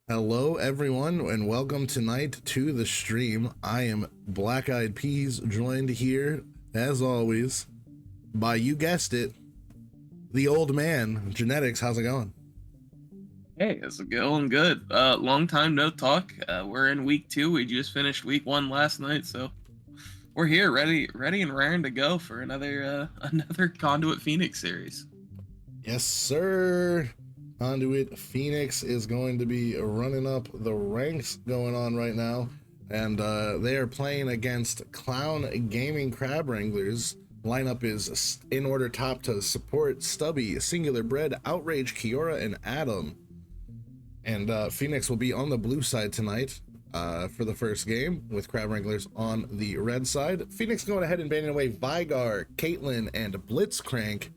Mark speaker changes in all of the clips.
Speaker 1: Hello, everyone, and welcome tonight to the stream. I am Black Eyed Peas, joined here, as always, by, you guessed it, the old man, Genetics. How's it going?
Speaker 2: Hey, it's going good. Long time no talk. We're in week 2. We just finished week 1 last night, so we're here, ready and raring to go for another another Conduit Phoenix series.
Speaker 1: Yes, sir. Conduit Phoenix is going to be running up the ranks going on right now, and they are playing against Clown Gaming Crab Wranglers. Lineup is in order top to support Stubby, Singular Bread, Outrage, Kiora, and Adam. And Phoenix will be on the blue side tonight for the first game, with Crab Wranglers on the red side. Phoenix going ahead and banning away Vigar, Caitlyn, and Blitzcrank.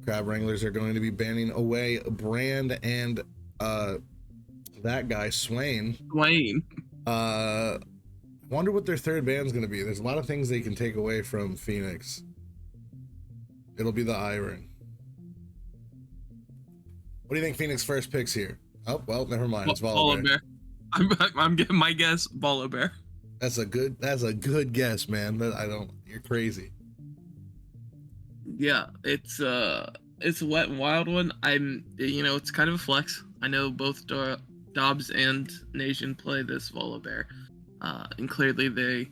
Speaker 1: Crab Wranglers are going to be banning away Brand and that guy, Swain. Wonder what their third ban's going to be. There's a lot of things they can take away from Phoenix. It'll be the iron. What do you think Phoenix first picks here? Oh, well, never mind. It's Volo Bear.
Speaker 2: I'm giving my guess, Volo Bear.
Speaker 1: That's a good guess, man. You're crazy.
Speaker 2: Yeah, it's a wet and wild one. It's kind of a flex. I know both Dobbs and Nation play this Volo Bear, and clearly they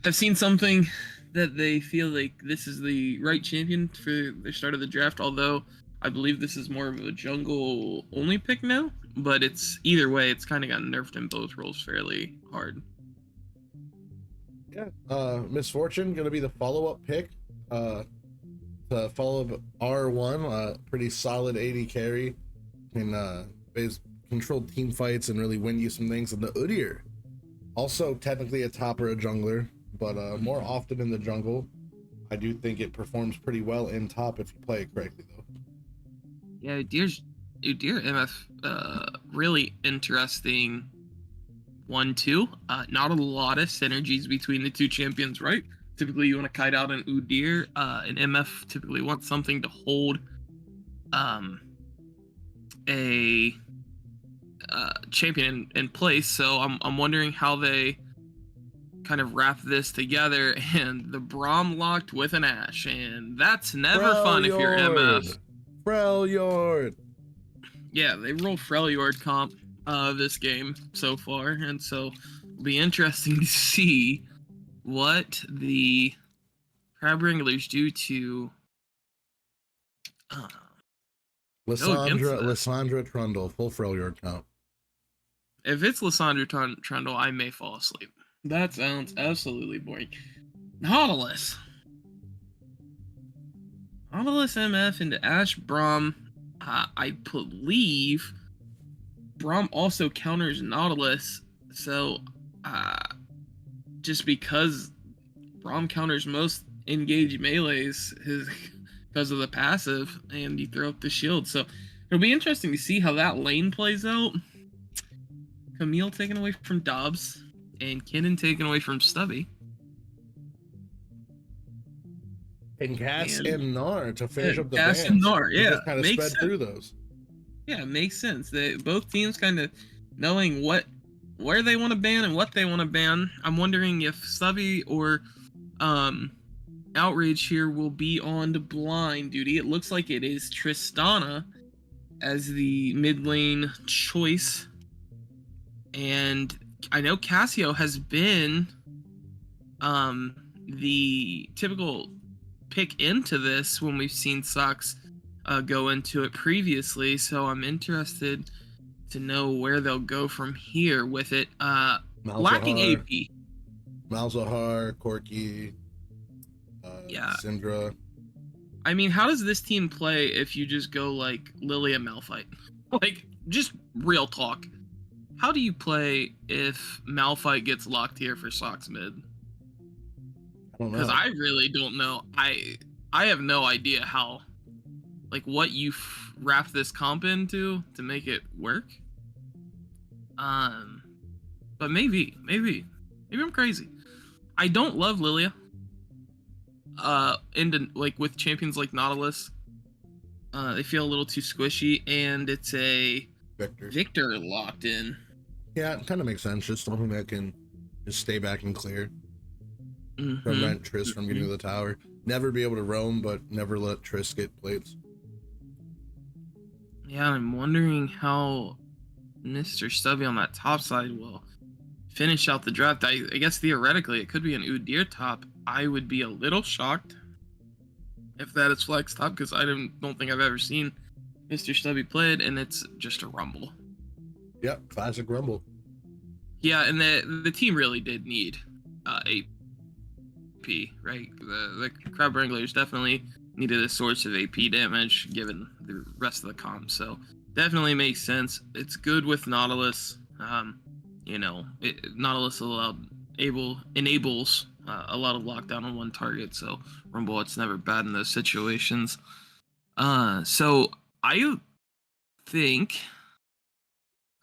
Speaker 2: have seen something that they feel like this is the right champion for the start of the draft. Although I believe this is more of a jungle only pick now, but it's either way, it's kind of gotten nerfed in both roles fairly hard.
Speaker 1: Yeah, Misfortune gonna be the follow-up pick to follow up R1, pretty solid AD carry, can control team fights and really win you some things. And the Udyr, also technically a top or a jungler, but more often in the jungle. I do think it performs pretty well in top if you play it correctly, though.
Speaker 2: Yeah, Udyr MF, really interesting 1-2. Not a lot of synergies between the two champions, right? Typically, you want to kite out an Udyr. An MF typically wants something to hold a champion in place. So I'm wondering how they kind of wrap this together. And the Braum locked with an Ashe, and that's never fun if you're MF.
Speaker 1: Freljord.
Speaker 2: Yeah, they rolled Freljord comp this game so far, and so it'll be interesting to see what the Crab Wranglers do to
Speaker 1: Lysandra Trundle, full Freljord comp.
Speaker 2: If it's Lysandra Trundle, I may fall asleep. That sounds absolutely boring. Nautilus MF into Ashe Braum. I believe Braum also counters Nautilus, so just because Braum counters most engaged melees because of the passive, and you throw up the shield. So it'll be interesting to see how that lane plays out. Camille taken away from Dobbs, and Kinnan taken away from Stubby.
Speaker 1: And Cass and Gnar to finish up the
Speaker 2: Cass
Speaker 1: bans.
Speaker 2: And Gnar, yeah.
Speaker 1: Just kind of sped through those.
Speaker 2: Yeah, it makes sense. Both teams kind of knowing where they want to ban and what they want to ban. I'm wondering if Stubby or Outrage here will be on to blind duty. It looks like it is Tristana as the mid lane choice. And I know Cassio has been the typical pick into this when we've seen Sox go into it previously, so I'm interested to know where they'll go from here with it. Lacking AP.
Speaker 1: Malzahar, Corky, Syndra.
Speaker 2: I mean, how does this team play if you just go like Lilia Malphite? Like, just real talk. How do you play if Malphite gets locked here for Sox mid? Because I really don't know. I have no idea how, like, what you wrap this comp into to make it work. But maybe I'm crazy. I don't love Lilia. With champions like Nautilus, they feel a little too squishy, and it's a
Speaker 1: Victor.
Speaker 2: Victor locked in.
Speaker 1: Yeah, it kind of makes sense. Just something that can just stay back and clear.
Speaker 2: Mhm.
Speaker 1: Prevent Triss from getting to the tower. Never be able to roam, but never let Triss get plates.
Speaker 2: Yeah, I'm wondering how Mr. Stubby on that top side will finish out the draft. I guess theoretically it could be an Udyr top. I would be a little shocked if that is flex top, because I don't think I've ever seen Mr. Stubby play it, and it's just a rumble.
Speaker 1: Yep, classic rumble.
Speaker 2: Yeah, and the team really did need AP, right? The Crab Wranglers definitely needed a source of AP damage given the rest of the comp, so definitely makes sense. It's good with Nautilus. Nautilus enables a lot of lockdown on one target, so Rumble, it's never bad in those situations. So I think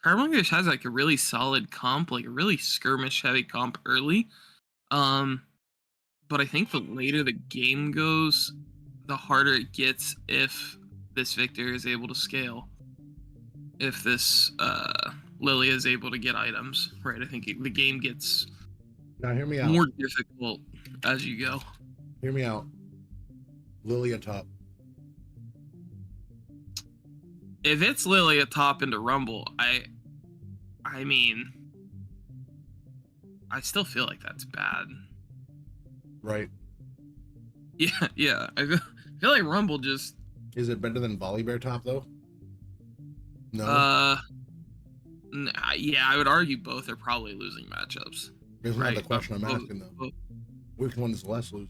Speaker 2: Crab Wranglers has like a really solid comp, like a really skirmish heavy comp early. But I think the later the game goes, the harder it gets if this Victor is able to scale. If this Lily is able to get items, right? I think the game gets
Speaker 1: Now hear me out.
Speaker 2: more difficult as you go.
Speaker 1: Hear me out. Lilia top.
Speaker 2: If it's Lily a top into Rumble, I mean, I still feel like that's bad.
Speaker 1: Right.
Speaker 2: Yeah. I feel like Rumble just.
Speaker 1: Is it better than Volibear top though? No.
Speaker 2: Yeah, I would argue both are probably losing matchups.
Speaker 1: That's
Speaker 2: right?
Speaker 1: not the question I'm asking though. Which one is less losing?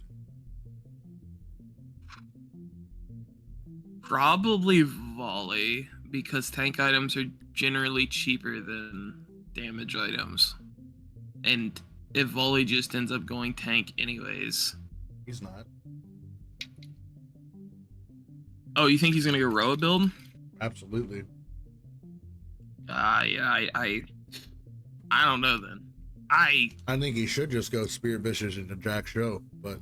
Speaker 2: Probably Volley, because tank items are generally cheaper than damage items. And if Volley just ends up going tank anyways.
Speaker 1: He's not.
Speaker 2: Oh, you think he's gonna go Roa build?
Speaker 1: Absolutely.
Speaker 2: Yeah, I don't know then. I
Speaker 1: think he should just go Spirit Vicious into Jack Show, but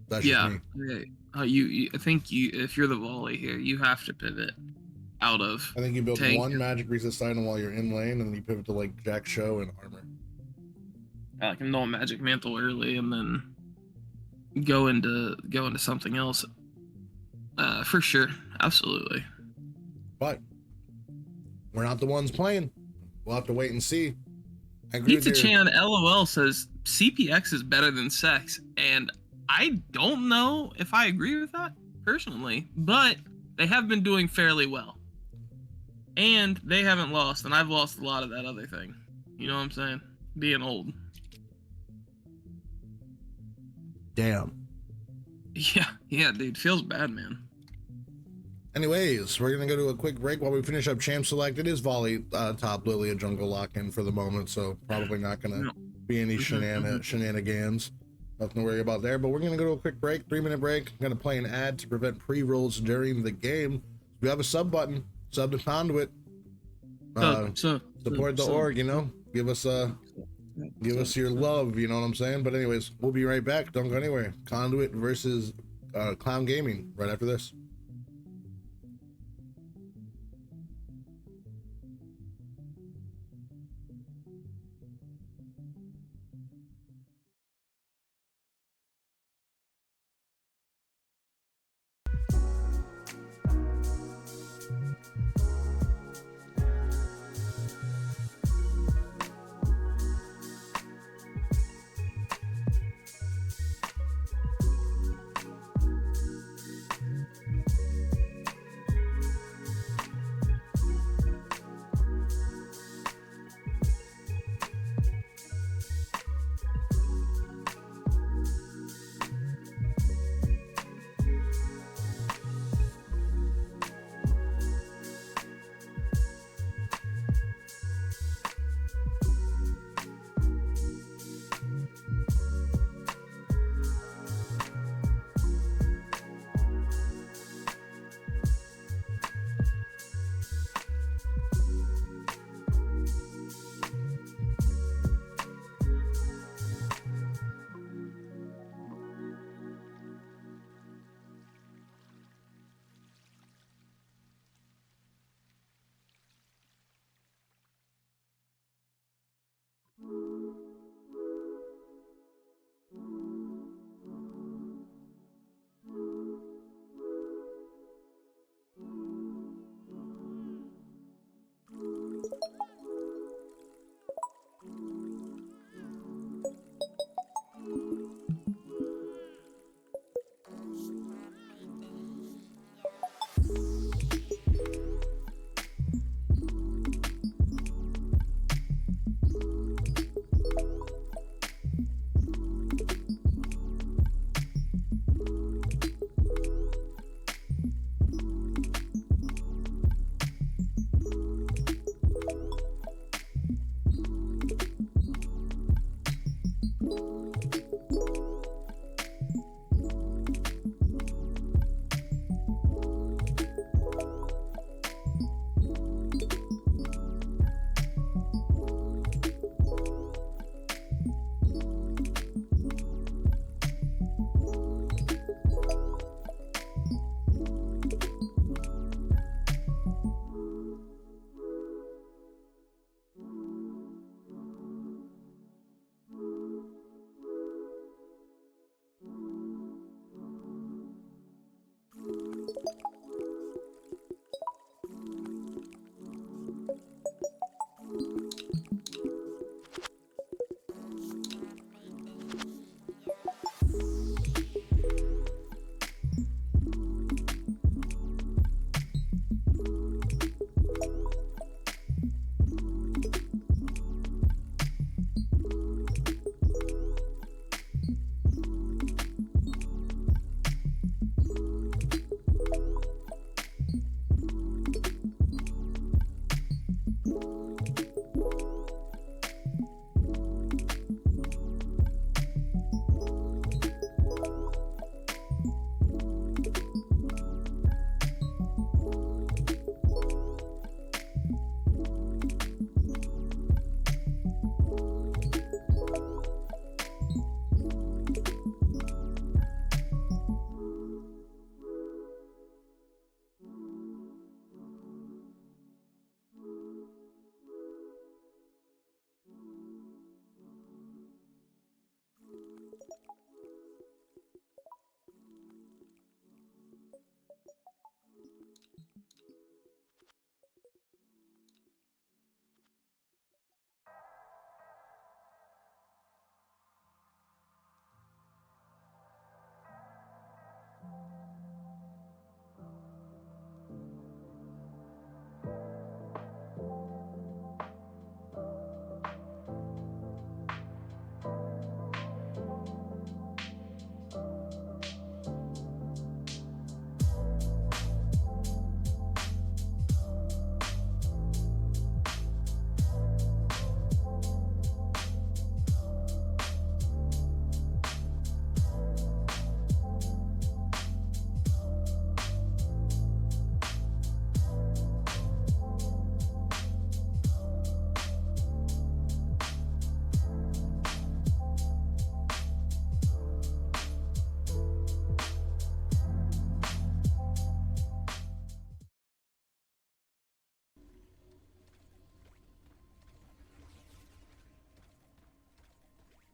Speaker 1: that's just me.
Speaker 2: You I think if you're the Volley here, you have to pivot out of.
Speaker 1: I think you build
Speaker 2: tank.
Speaker 1: one magic resist item while you're in lane, and then you pivot to like Jack Show and armor.
Speaker 2: I can know Magic Mantle early and then go into something else. For sure, absolutely.
Speaker 1: But we're not the ones playing. We'll have to wait and see.
Speaker 2: Pizza Chan LOL says CPX is better than sex, and I don't know if I agree with that personally, but they have been doing fairly well. And they haven't lost, and I've lost a lot of that other thing. You know what I'm saying? Being old.
Speaker 1: Damn.
Speaker 2: Yeah, dude. Feels bad, man.
Speaker 1: Anyways, we're going to go to a quick break while we finish up Champ Select. It is Volley top Lilia jungle lock-in for the moment, so probably not going to be any shenanigans. Nothing to worry about there, but we're going to go to a quick break, 3-minute break. I'm going to play an ad to prevent pre-rolls during the game. We have a sub button, sub to Conduit. Support the org, you know? Give us your love, you know what I'm saying? But anyways, we'll be right back. Don't go anywhere. Conduit versus Clown Gaming right after this.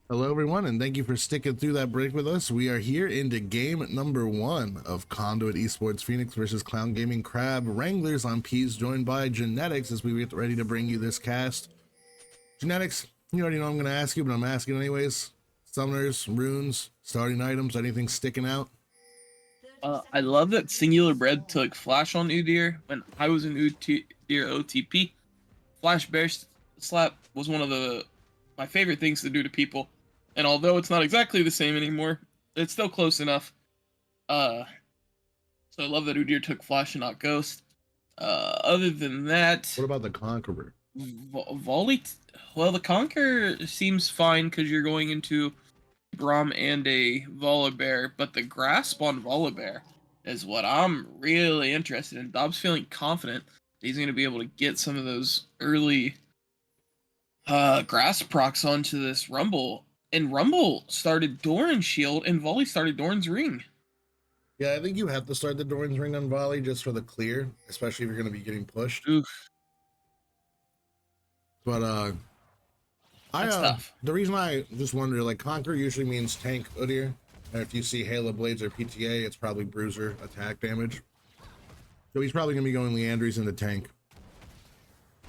Speaker 1: Hello, everyone, and thank you for sticking through that break with us. We are here into game number 1 of Conduit Esports Phoenix versus Clown Gaming Crab Wranglers on P's, joined by Genetics as we get ready to bring you this cast. Genetics, you already know I'm going to ask you, but I'm asking anyways. Summoners, runes, starting items, anything sticking out?
Speaker 2: I love that Singular Bread took Flash on Udyr when I was in Udyr OTP. Flash Bear Slap was one of my favorite things to do to people, and although it's not exactly the same anymore, it's still close enough. So I love that Udyr took Flash and not Ghost. Other than that,
Speaker 1: What about the Conqueror?
Speaker 2: Volley. Well, the Conquer seems fine because you're going into Braum and a Volibear, but the Grasp on Volibear is what I'm really interested in. Dob's feeling confident that he's going to be able to get some of those early Grasp procs onto this Rumble. And Rumble started Doran's Shield, and Volley started Doran's Ring.
Speaker 1: Yeah, I think you have to start the Doran's Ring on Volley just for the clear, especially if you're going to be getting pushed.
Speaker 2: Oof.
Speaker 1: But
Speaker 2: That's tough.
Speaker 1: The reason I just wonder, like, Conquer usually means tank Udyr, and if you see Halo Blades or PTA, it's probably bruiser attack damage. So he's probably gonna be going Leandries into tank.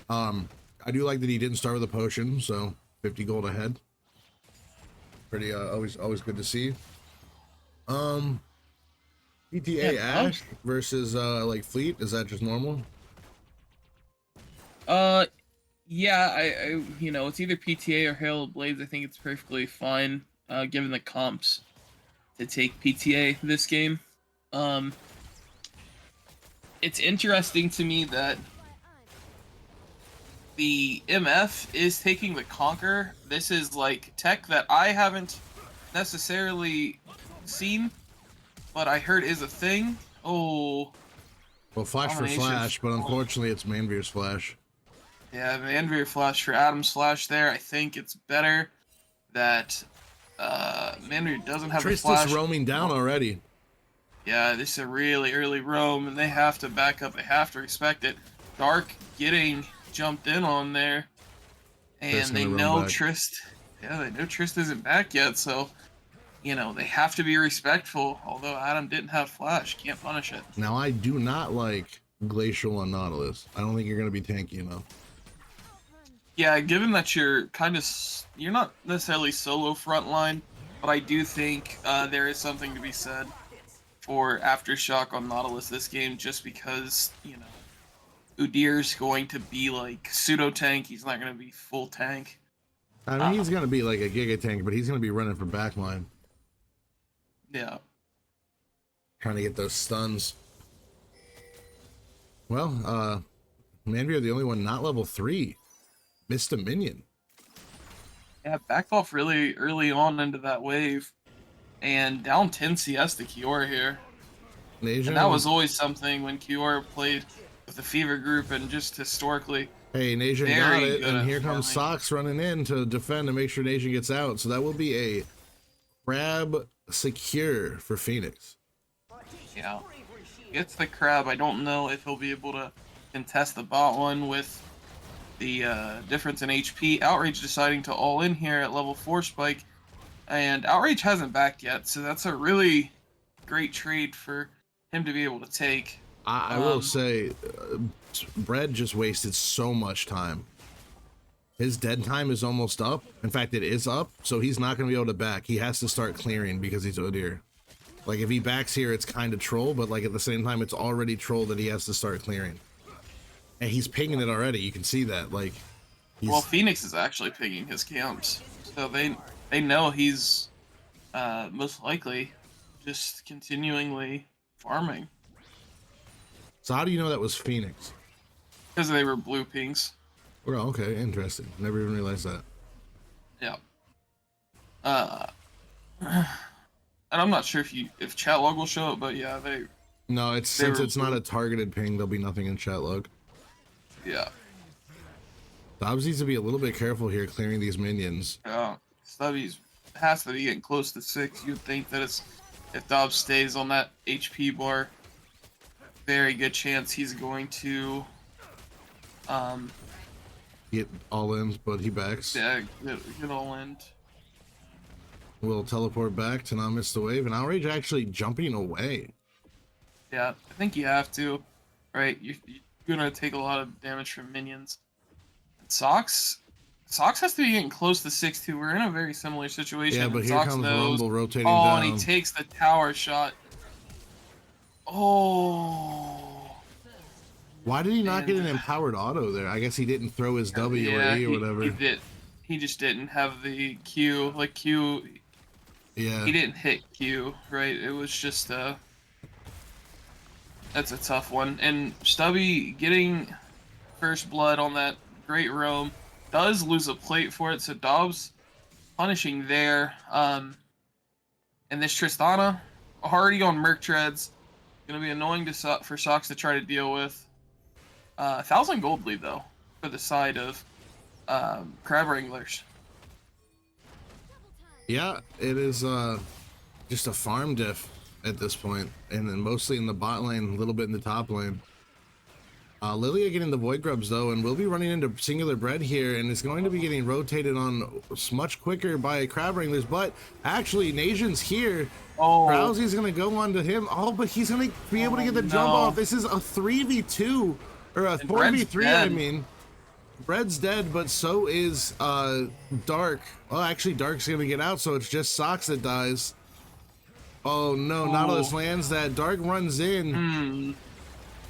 Speaker 1: I do like that he didn't start with a potion, so 50 gold ahead. Pretty always good to see. PTA
Speaker 2: Yeah,
Speaker 1: Ash versus like Fleet, is that just normal?
Speaker 2: Yeah, I you know, it's either PTA or Halo Blades. I think it's perfectly fine, given the comps, to take PTA this game. It's interesting to me that the MF is taking the Conquer. This is like tech that I haven't necessarily seen, but I heard is a thing. Oh,
Speaker 1: Well, flash for
Speaker 2: domination.
Speaker 1: flash, but unfortunately it's Manveer's flash.
Speaker 2: Yeah, the Envier flash for Adam's flash there. I think it's better that Manveer doesn't have the
Speaker 1: Tristus
Speaker 2: flash.
Speaker 1: roaming down already.
Speaker 2: Yeah, this is a really early roam, and they have to back up. They have to respect it. Dark getting jumped in on there, and they know Trist. Yeah, they know Trist isn't back yet, so they have to be respectful. Although Adam didn't have flash, can't punish it.
Speaker 1: Now I do not like Glacial on Nautilus. I don't think you're gonna be tanky enough.
Speaker 2: Yeah, given that you're not necessarily solo frontline, but I do think there is something to be said for Aftershock on Nautilus this game, just because, Udyr's going to be like pseudo tank. He's not going to be full tank.
Speaker 1: I mean, he's going to be like a giga tank, but he's going to be running for backline.
Speaker 2: Yeah.
Speaker 1: Trying to get those stuns. Well, Manveer, the only one not level 3. Missed a minion.
Speaker 2: Yeah, backed off really early on into that wave. And down 10 CS to Kiora here.
Speaker 1: Asian.
Speaker 2: And that was always something when Kiora played with the Fever group, and just historically.
Speaker 1: Hey, Nation got it, and here comes Sox running in to defend and make sure Nation gets out. So that will be a crab secure for Phoenix.
Speaker 2: Yeah. Gets the crab. I don't know if he'll be able to contest the bot one with the difference in HP. Outrage deciding to all in here at level 4 spike. And Outrage hasn't backed yet, so that's a really great trade for him to be able to take.
Speaker 1: I will say, Bread just wasted so much time. His dead time is almost up. In fact, it is up, so he's not going to be able to back. He has to start clearing because he's Udyr. Like, if he backs here, it's kind of troll, but like at the same time, it's already troll that he has to start clearing. And he's pinging it already. You can see that. Like,
Speaker 2: well, Phoenix is actually pinging his camps, so they know he's most likely just continually farming.
Speaker 1: So how do you know that was Phoenix?
Speaker 2: Because they were blue pings.
Speaker 1: Oh, okay, interesting. Never even realized that.
Speaker 2: Yeah. And I'm not sure if chat log will show it, but yeah,
Speaker 1: No, since it's not a targeted ping, there'll be nothing in chat log.
Speaker 2: Yeah.
Speaker 1: Dobbs needs to be a little bit careful here clearing these minions.
Speaker 2: Yeah. Stubby's has to be getting close to 6. You'd think that if Dobbs stays on that HP bar, very good chance he's going to
Speaker 1: get all in, but he backs.
Speaker 2: Yeah, get all in.
Speaker 1: Will teleport back to not miss the wave, and Outrage actually jumping away.
Speaker 2: Yeah, I think you have to, right? You're gonna take a lot of damage from minions. Sox has to be getting close to 6-2. We're in a very similar situation.
Speaker 1: Yeah, but here
Speaker 2: Sox
Speaker 1: comes
Speaker 2: knows,
Speaker 1: Rumble rotating down.
Speaker 2: And he takes the tower shot. Oh.
Speaker 1: Why did he not get an empowered auto there? I guess he didn't throw his W or E or whatever.
Speaker 2: He did. He just didn't have the Q. Like Q.
Speaker 1: Yeah.
Speaker 2: He didn't hit Q, right? It was just that's a tough one. And Stubby getting first blood on that great roam does lose a plate for it, so Dobbs punishing there. And this Tristana already on Merc Treads. Gonna be annoying for Sox to try to deal with. 1,000 gold lead though for the side of Crab Wranglers.
Speaker 1: Yeah, it is just a farm diff at this point, and then mostly in the bot lane, a little bit in the top lane. Lilia getting the Void Grubs though, and we'll be running into Singular Bread here, and it's going to be getting rotated on much quicker by Crab Wranglers, but actually Nation's here.
Speaker 2: Oh.
Speaker 1: Rousey's gonna go on to him. Oh, but he's gonna be able to get the jump off. This is a 3v2, or a 4v3, I mean. Bread's dead, but so is Dark. Well, actually Dark's gonna get out, so it's just Sox that dies. Oh no, Nautilus lands that. Dark runs in.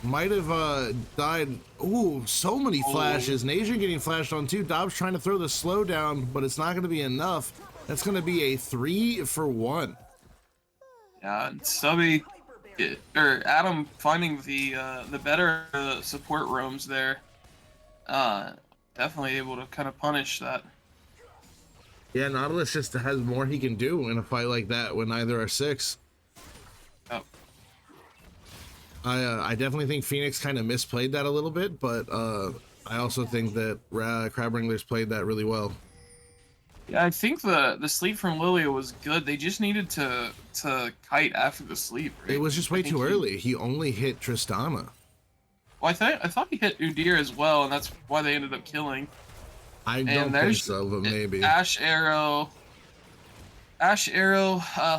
Speaker 1: Might have died. Ooh, so many flashes. Nation getting flashed on too. Dobbs trying to throw the slow down, but it's not gonna be enough. That's gonna be a 3-for-1.
Speaker 2: Yeah, and Stubby or Adam finding the better support roams there. definitely able to kind of punish that.
Speaker 1: Yeah, Nautilus just has more he can do in a fight like that when neither are 6.
Speaker 2: Oh.
Speaker 1: I definitely think Phoenix kind of misplayed that a little bit, but I also think that Crab Wranglers played that really well.
Speaker 2: Yeah, I think the sleep from Lilia was good. They just needed to kite after the sleep, right?
Speaker 1: It was just way too early. He only hit Tristana.
Speaker 2: Well, I thought he hit Udyr as well, and that's why they ended up killing.
Speaker 1: I don't think so, but maybe.
Speaker 2: Ash Arrow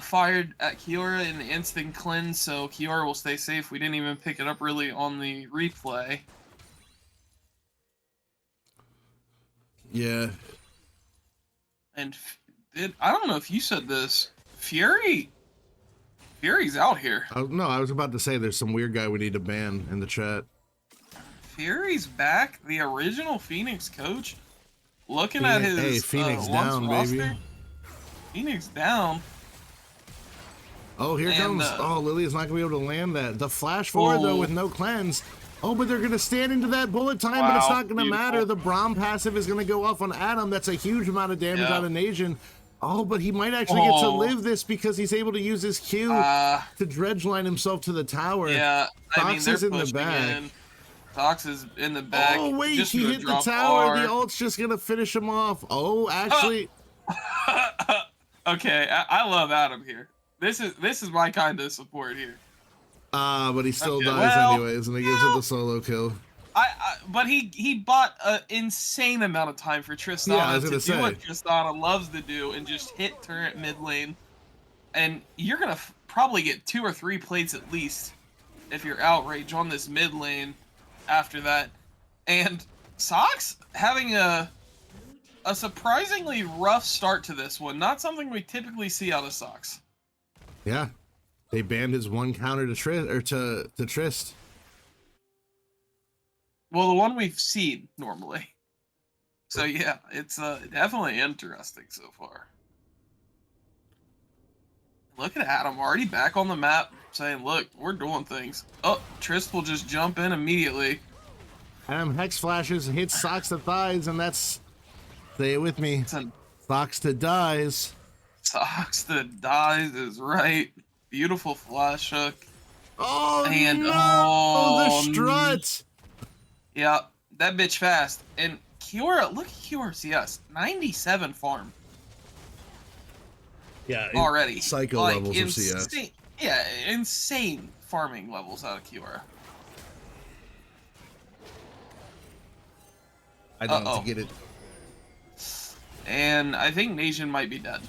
Speaker 2: fired at Kiora in the instant cleanse, so Kiora will stay safe. We didn't even pick it up really on the replay.
Speaker 1: Yeah.
Speaker 2: And I don't know if you said this, Fury's out here.
Speaker 1: No, I was about to say there's some weird guy we need to ban in the chat.
Speaker 2: Fury's back, the original Phoenix coach. Looking at his
Speaker 1: Phoenix down,
Speaker 2: roster,
Speaker 1: baby.
Speaker 2: Phoenix down.
Speaker 1: Oh, here comes. Oh, Lilia's not gonna be able to land that. The flash forward though with no cleanse. Oh, but they're gonna stand into that bullet time, but it's not gonna matter. The Braum passive is gonna go off on Adam. That's a huge amount of damage on a Nation. Oh, but he might actually get to live this because he's able to use his Q to dredge line himself to the tower.
Speaker 2: Yeah, I mean, they're
Speaker 1: is in the back.
Speaker 2: Tox is in the back.
Speaker 1: Oh wait, he hit the tower. The ult's just gonna finish him off. Oh, actually.
Speaker 2: Okay, I love Adam here. This is my kind of support here.
Speaker 1: But he still dies anyways, and he gives it the solo kill.
Speaker 2: But he bought an insane amount of time for Tristana to do what Tristana loves to do and just hit turret mid lane. And you're gonna probably get 2 or 3 plates at least if you're outrage on this mid lane after that. And Sox having a surprisingly rough start to this one. Not something we typically see out of Sox.
Speaker 1: Yeah. They banned his one counter to Trist.
Speaker 2: Well, the one we've seen normally. So yeah, it's definitely interesting so far. Look at Adam already back on the map saying, look, we're doing things. Oh, Trist will just jump in immediately.
Speaker 1: Adam Hex flashes, hits Sox to thighs, and that's... Say it with me. Sox to dies.
Speaker 2: Sox to dies is right. Beautiful flash hook.
Speaker 1: Oh, and no! The strut!
Speaker 2: Yeah, that bitch fast. And Kiora, look at Kiora CS. 97 farm.
Speaker 1: Yeah,
Speaker 2: already.
Speaker 1: Psycho levels of CS.
Speaker 2: Yeah, insane farming levels out of Kiora.
Speaker 1: I don't get it.
Speaker 2: And I think Nation might be dead.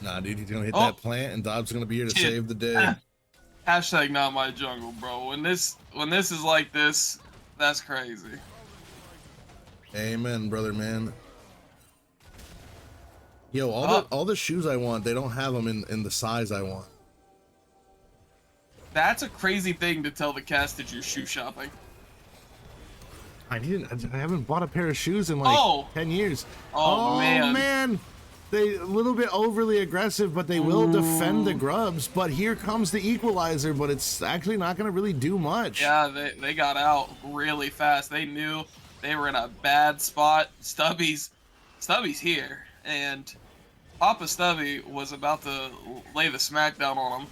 Speaker 1: Nah, dude, he's gonna hit that plant, and Dobbs gonna be here to save the day.
Speaker 2: Hashtag not my jungle, bro. When this is like this, that's crazy.
Speaker 1: Amen, brother, man. Yo, all the shoes I want, they don't have them in the size I want.
Speaker 2: That's a crazy thing to tell the cast that you're shoe shopping.
Speaker 1: I haven't bought a pair of shoes in like 10 years.
Speaker 2: Oh man.
Speaker 1: They a little bit overly aggressive, but they will defend the grubs. But here comes the equalizer, but it's actually not going to really do much.
Speaker 2: Yeah, they got out really fast. They knew they were in a bad spot. Stubby's here, and Papa Stubby was about to lay the smackdown on him.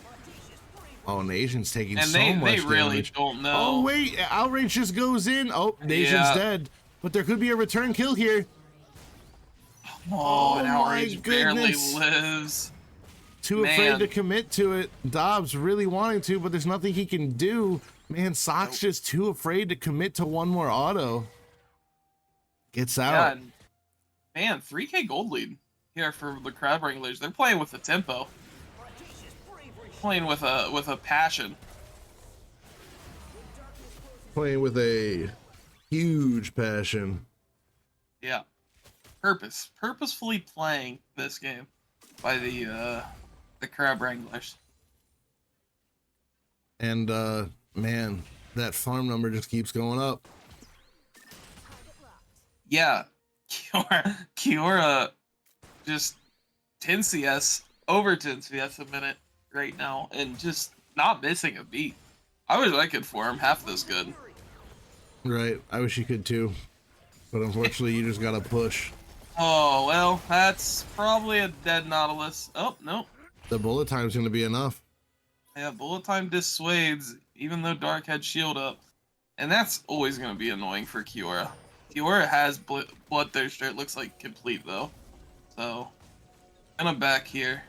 Speaker 1: Oh, Nation's taking so much
Speaker 2: damage. And they really
Speaker 1: damage.
Speaker 2: don't know.
Speaker 1: Oh, wait. Outrage just goes in. Oh, Nation's dead. But there could be a return kill here.
Speaker 2: Oh, and Outrage barely lives.
Speaker 1: Too afraid to commit to it. Dobbs really wanting to, but there's nothing he can do. Man, Sock's just too afraid to commit to one more auto. Gets out.
Speaker 2: Yeah, man, 3K gold lead here for the Crab Wranglers. They're playing with the tempo. Playing with a passion.
Speaker 1: Playing with a huge passion.
Speaker 2: Yeah. Purposefully playing this game by the Crab Wranglers.
Speaker 1: And man, that farm number just keeps going up.
Speaker 2: Yeah. Kiora just 10 CS, over 10 CS a minute right now, and just not missing a beat. I wish I could farm half this good.
Speaker 1: Right, I wish you could too. but unfortunately, you just gotta push.
Speaker 2: Oh, well, that's probably a dead Nautilus. Oh, no.
Speaker 1: The bullet time's gonna be enough.
Speaker 2: Yeah, bullet time dissuades, even though Dark had shield up. And that's always going to be annoying for Kiora. Kiora has Bloodthirster, it looks like complete, though. So, gonna back here.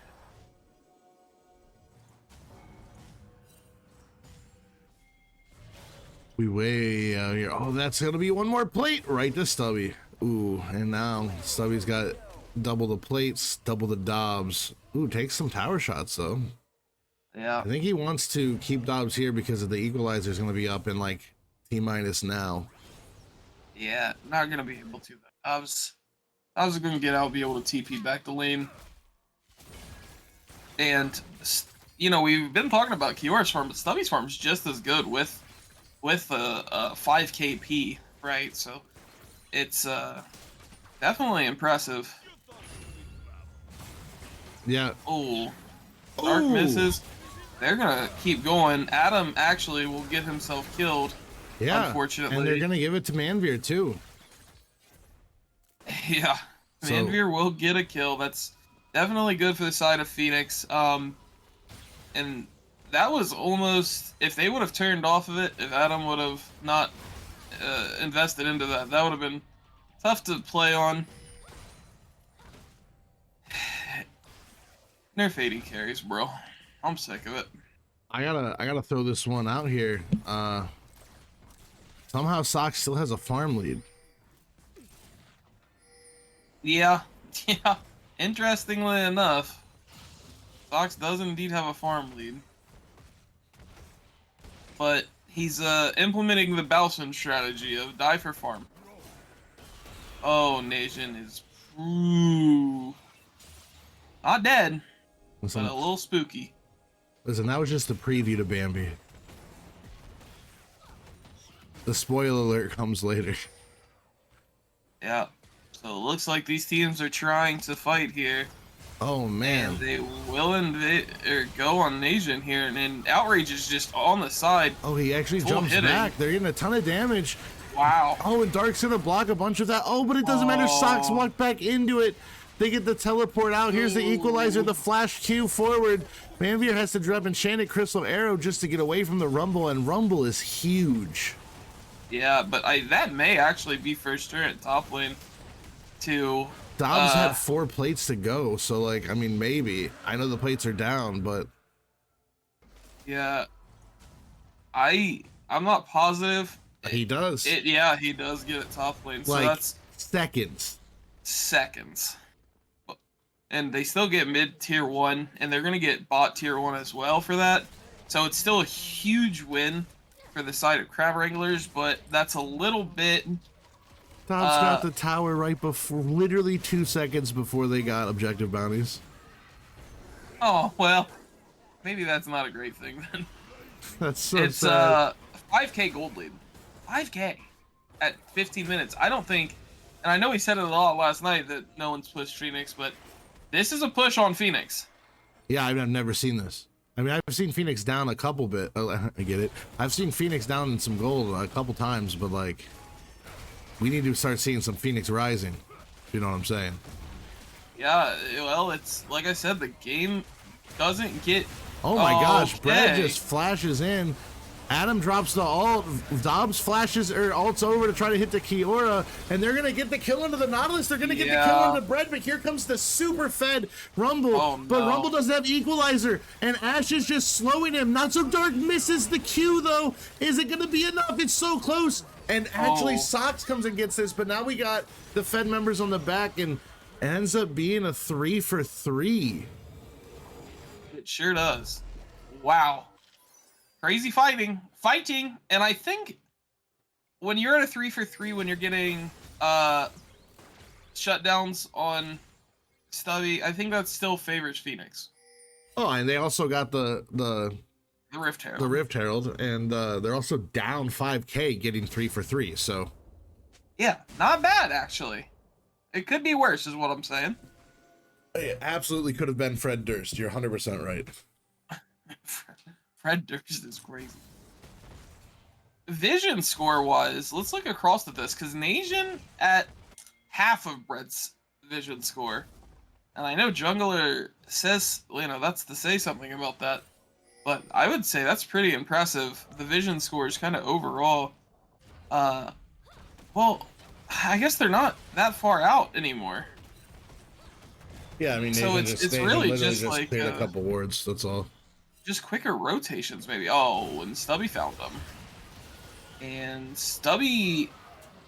Speaker 1: We way out here. Oh, that's gonna be one more plate right to Stubby. Ooh, and now Stubby's got double the plates, double the Dobbs. Ooh, takes some tower shots though.
Speaker 2: Yeah.
Speaker 1: I think he wants to keep Dobbs here because of the equalizer is gonna be up in like T-minus now.
Speaker 2: Yeah, not going to be able to. I was going to get out, be able to TP back to lane. And, you know, we've been talking about Kiora's farm, but Stubby's farm is just as good with a 5 KP, right? So it's definitely impressive.
Speaker 1: Yeah.
Speaker 2: Oh, Dark misses. They're gonna keep going. Adam actually will get himself killed.
Speaker 1: Yeah.
Speaker 2: Unfortunately,
Speaker 1: and they're gonna give it to Manveer too.
Speaker 2: Yeah,
Speaker 1: So,
Speaker 2: Manveer will get a kill. That's definitely good for the side of Phoenix. And that was almost, if they would have turned off of it, if Adam would have not invested into that, that would have been tough to play on. Nerf 80 carries, bro. I'm sick of it.
Speaker 1: I gotta throw this one out here. Somehow Sox still has a farm lead.
Speaker 2: Yeah, yeah. Interestingly enough, Sox does indeed have a farm lead. But he's implementing the Balson strategy of die for farm. Oh, Nation is not dead,
Speaker 1: Listen,
Speaker 2: but a little spooky.
Speaker 1: listen, that was just a preview to Bambi. The spoiler alert comes later.
Speaker 2: Yeah. So it looks like these teams are trying to fight here.
Speaker 1: Oh man.
Speaker 2: And they will invade or go on Nation here, and Outrage is just on the side.
Speaker 1: Oh, he actually
Speaker 2: Full
Speaker 1: jumps
Speaker 2: hitting.
Speaker 1: back. They're getting a ton of damage.
Speaker 2: Wow.
Speaker 1: Oh, and Dark's gonna block a bunch of that. Oh, but it doesn't matter. Sox walk back into it. They get the teleport out. Here's the equalizer, the flash Q forward. Manveer has to drop Enchanted Crystal Arrow just to get away from the Rumble, and Rumble is huge.
Speaker 2: Yeah, but that may actually be first turn at top lane to
Speaker 1: Dobbs had 4 plates to go, so like, I mean, maybe. I know the plates are down, but
Speaker 2: yeah. I'm not positive.
Speaker 1: he does.
Speaker 2: Yeah, he does get it top lane. So
Speaker 1: like
Speaker 2: that's
Speaker 1: seconds.
Speaker 2: And they still get mid tier 1, and they're gonna get bot tier 1 as well for that. So it's still a huge win for the side of Crab Wranglers, but that's a little bit.
Speaker 1: Dobbs got the tower right before, literally 2 seconds before they got objective bounties.
Speaker 2: Oh well, maybe that's not a great thing then.
Speaker 1: That's so
Speaker 2: It's
Speaker 1: sad.
Speaker 2: 5K gold lead, 5K at 15 minutes. I don't think, and I know we said it a lot last night that no one's pushed Phoenix, but this is a push on Phoenix.
Speaker 1: Yeah, I've never seen this. I mean, I've seen Phoenix down a couple bit. Oh, I get it. I've seen Phoenix down in some gold a couple times, but like, we need to start seeing some Phoenix rising. You know what I'm saying?
Speaker 2: Yeah, well, it's like I said, the game doesn't get.
Speaker 1: Oh my gosh,
Speaker 2: okay.
Speaker 1: Brad just flashes in. Adam drops the ult. Dobbs flashes or ults over to try to hit the Kiora, and they're gonna get the kill into the Nautilus. They're gonna get the kill into Bread, but here comes the super fed Rumble.
Speaker 2: Oh, no.
Speaker 1: But Rumble doesn't have equalizer, and Ash is just slowing him. Not so Dark misses the Q though. Is it gonna be enough? It's so close. And actually, Sox comes and gets this, but now we got the Fed members on the back, and it ends up being a 3 for 3.
Speaker 2: It sure does. Wow. Crazy fighting, and I think when you're at a 3 for 3, when you're getting shutdowns on Stubby, I think that still favors Phoenix.
Speaker 1: Oh, and they also got the
Speaker 2: Rift Herald.
Speaker 1: The Rift Herald, and they're also down 5K getting 3 for 3, so.
Speaker 2: Yeah, not bad, actually. It could be worse, is what I'm saying.
Speaker 1: It absolutely could have been Fred Durst. You're 100% right.
Speaker 2: Fred Durst is crazy. vision score wise, let's look across at this because Nation at half of Brett's vision score, and I know Jungler says that's to say something about that, but I would say that's pretty impressive. The vision scores kind of overall. Well, I guess they're not that far out anymore.
Speaker 1: Yeah, I mean,
Speaker 2: So it's really just like
Speaker 1: cleared a couple wards. That's all.
Speaker 2: Just quicker rotations, maybe. Oh, and Stubby found them. And Stubby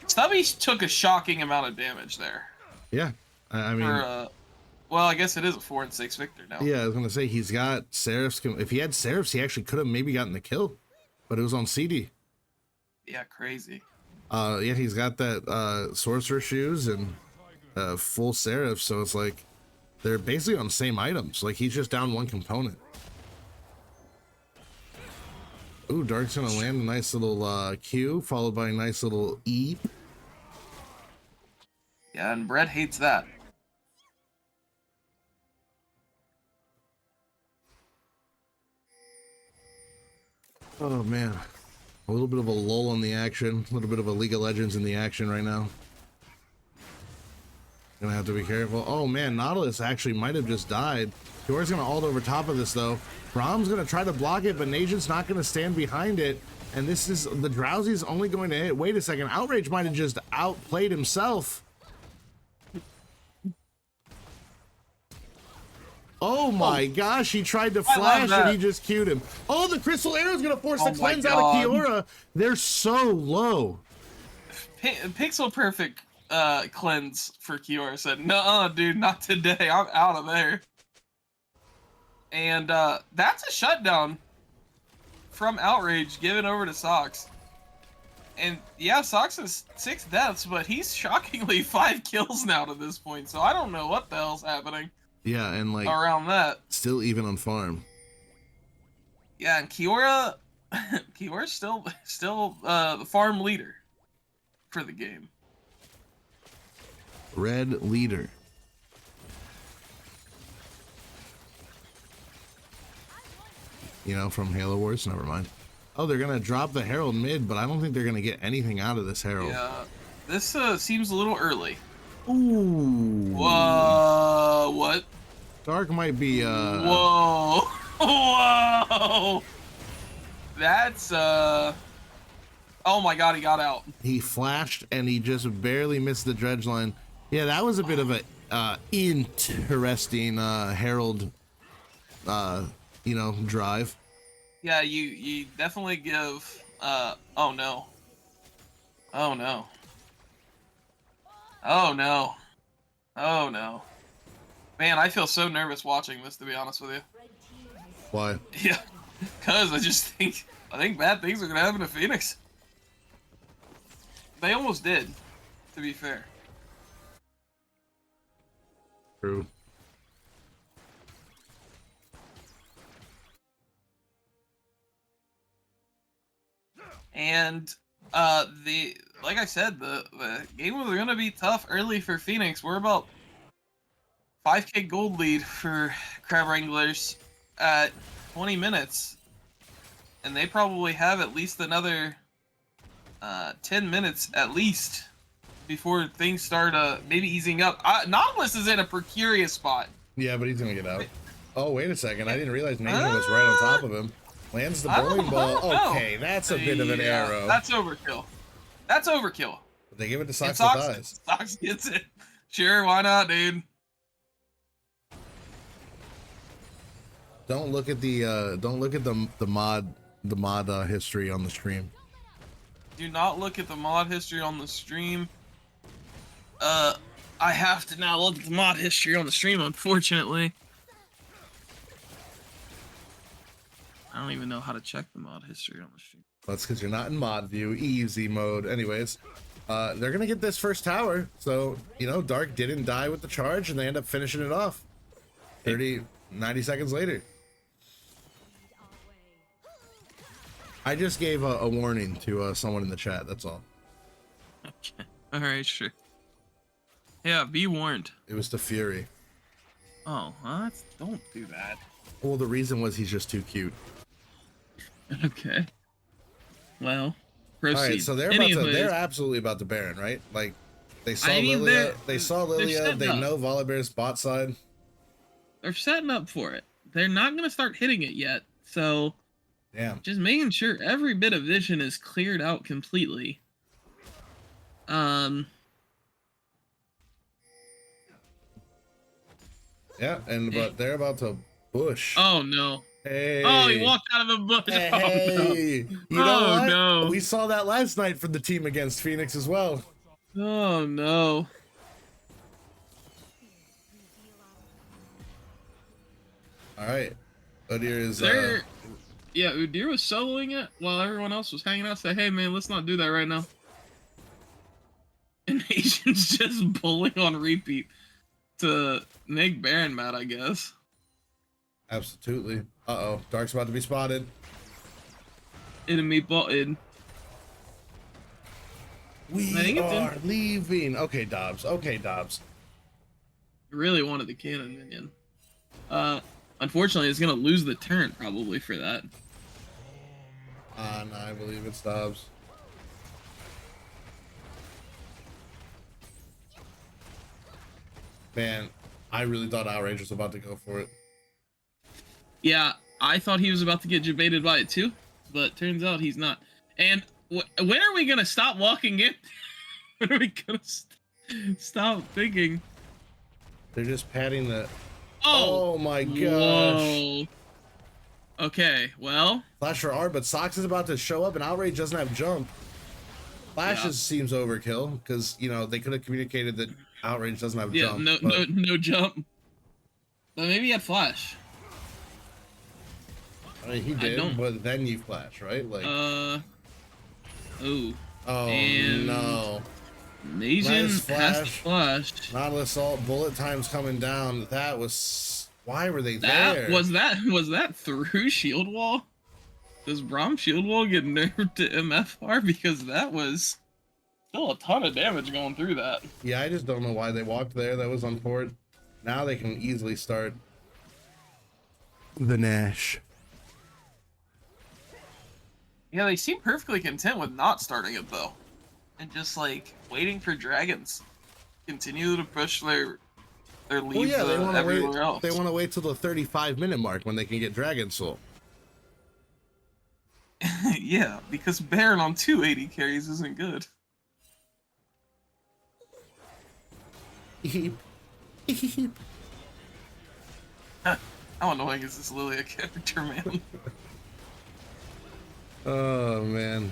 Speaker 2: took a shocking amount of damage there.
Speaker 1: Yeah, I mean,
Speaker 2: well, I guess it is a 4 and 6 victor now.
Speaker 1: yeah, I was gonna say he's got Seraphs. If he had Seraphs, he actually could have maybe gotten the kill, but it was on CD.
Speaker 2: Yeah, crazy.
Speaker 1: Yeah, he's got that sorcerer shoes and full Seraph, so it's like they're basically on the same items. Like he's just down one component. Ooh, Dark's gonna land a nice little Q, followed by a nice little E.
Speaker 2: Yeah, and Brett hates that.
Speaker 1: Oh man, a little bit of a lull in the action, a little bit of a League of Legends in the action right now. Gonna have to be careful. Oh man, Nautilus actually might have just died. Dora's gonna ult over top of this though. Brahm's gonna try to block it, but Nation's not gonna stand behind it. And this is the Drowsy's only going to hit. Wait a second, Outrage might have just outplayed himself. Oh my gosh, he tried to flash and he just Q'd him. Oh, the Crystal Arrow's gonna force the cleanse out of Kiora. They're so low.
Speaker 2: Pixel perfect cleanse for Kiora said, "Nuh-uh, dude, not today. I'm out of there." And that's a shutdown from Outrage given over to Sox. And yeah, Sox is 6 deaths, but he's shockingly 5 kills now to this point. So I don't know what the hell's happening.
Speaker 1: Yeah, and like
Speaker 2: around that.
Speaker 1: Still even on farm.
Speaker 2: Yeah, and Kiora Kiora's still the farm leader for the game.
Speaker 1: Red leader. You know, from Halo Wars, never mind. Oh, they're gonna drop the Herald mid, but I don't think they're gonna get anything out of this Herald.
Speaker 2: Yeah, this seems a little early.
Speaker 1: Ooh.
Speaker 2: Whoa, what?
Speaker 1: Dark might be
Speaker 2: Whoa. Whoa. That's oh my god, he got out.
Speaker 1: He flashed and he just barely missed the dredge line. Yeah, that was a bit of a interesting Herald drive.
Speaker 2: Yeah, you definitely give oh no. Oh no. Oh no. Oh no. Man, I feel so nervous watching this, to be honest with you.
Speaker 1: Why?
Speaker 2: Yeah, because I think bad things are gonna happen to Phoenix. They almost did, to be fair.
Speaker 1: True.
Speaker 2: And like I said, the game was gonna be tough early for Phoenix. We're about 5k gold lead for Crab Wranglers at 20 minutes. And they probably have at least another 10 minutes at least before things start maybe easing up. Nautilus is in a precarious spot.
Speaker 1: Yeah, but he's gonna get out. Oh, wait a second. I didn't realize Nathan was right on top of him. Lands the bowling ball. Okay, that's a bit of an arrow.
Speaker 2: That's overkill. That's overkill.
Speaker 1: But they give it to Sox that dies.
Speaker 2: Sox gets it. Sure, why not, dude?
Speaker 1: Don't look at the mod history on the stream.
Speaker 2: Do not look at the mod history on the stream. I have to now look at the mod history on the stream, unfortunately. I don't even know how to check the mod history on the stream.
Speaker 1: That's because you're not in mod view, easy mode. Anyways, they're gonna get this first tower. So, Dark didn't die with the charge and they end up finishing it off 90 seconds later. I just gave a warning to someone in the chat, that's all.
Speaker 2: Okay. Alright, sure. Yeah, be warned.
Speaker 1: It was the Fury.
Speaker 2: Oh, what? Don't do that.
Speaker 1: Well, the reason was he's just too cute.
Speaker 2: Okay. Well,
Speaker 1: All right,
Speaker 2: Proceed.
Speaker 1: so they're
Speaker 2: Anyways,
Speaker 1: absolutely about to Baron, right? Like they saw
Speaker 2: I mean,
Speaker 1: Lilia, they saw
Speaker 2: they're
Speaker 1: Lilia,
Speaker 2: setting
Speaker 1: they
Speaker 2: up.
Speaker 1: know Volibear's bot side.
Speaker 2: They're setting up for it. They're not gonna start hitting it yet, so
Speaker 1: Damn.
Speaker 2: just making sure every bit of vision is cleared out completely.
Speaker 1: Yeah, but they're about to push.
Speaker 2: Oh no.
Speaker 1: Hey.
Speaker 2: Oh, he walked out of a bush.
Speaker 1: Hey.
Speaker 2: Oh no.
Speaker 1: You know what?
Speaker 2: No.
Speaker 1: We saw that last night from the team against Phoenix as well.
Speaker 2: Oh no.
Speaker 1: All right. Udyr is
Speaker 2: yeah, Udyr was soloing it while everyone else was hanging out. Say, hey man, let's not do that right now. And Asian's just bullying on repeat to make Baron mad, I guess.
Speaker 1: Absolutely. Uh-oh. Dark's about to be spotted.
Speaker 2: Enemy botted.
Speaker 1: We are leaving. Okay, Dobbs. Okay, Dobbs.
Speaker 2: Really wanted the cannon minion. Unfortunately, it's gonna lose the turn probably for that.
Speaker 1: No, I believe it's Dobbs. Man, I really thought Outrage was about to go for it.
Speaker 2: Yeah, I thought he was about to get debated by it too, but turns out he's not. And when are we gonna stop walking in? When are we gonna stop thinking?
Speaker 1: They're just patting the...
Speaker 2: Oh
Speaker 1: my gosh.
Speaker 2: Whoa. Okay, well.
Speaker 1: Flash for R, but Sox is about to show up and Outrage doesn't have jump. Flash seems overkill because, you know, they could have communicated that Outrage doesn't have jump.
Speaker 2: No jump. But maybe he had Flash.
Speaker 1: I mean, he did, but then you Flash, right? Like.
Speaker 2: Oh.
Speaker 1: Oh
Speaker 2: and
Speaker 1: no.
Speaker 2: Asian
Speaker 1: nice
Speaker 2: has to Flash.
Speaker 1: Nautilus Assault, bullet time's coming down. That was... Why were they there?
Speaker 2: Was that through shield wall? Does Braum shield wall get nerfed to MFR? Because that was still a ton of damage going through that.
Speaker 1: Yeah, I just don't know why they walked there. That was unfortunate. Now they can easily start the Nash.
Speaker 2: Yeah, they seem perfectly content with not starting it though, and just like waiting for dragons continue to push their leads everywhere else.
Speaker 1: They want to wait till the 35-minute mark when they can get Dragon Soul.
Speaker 2: Yeah, because Baron on 280 carries isn't good. How annoying is this Lilia character, man?
Speaker 1: Oh man.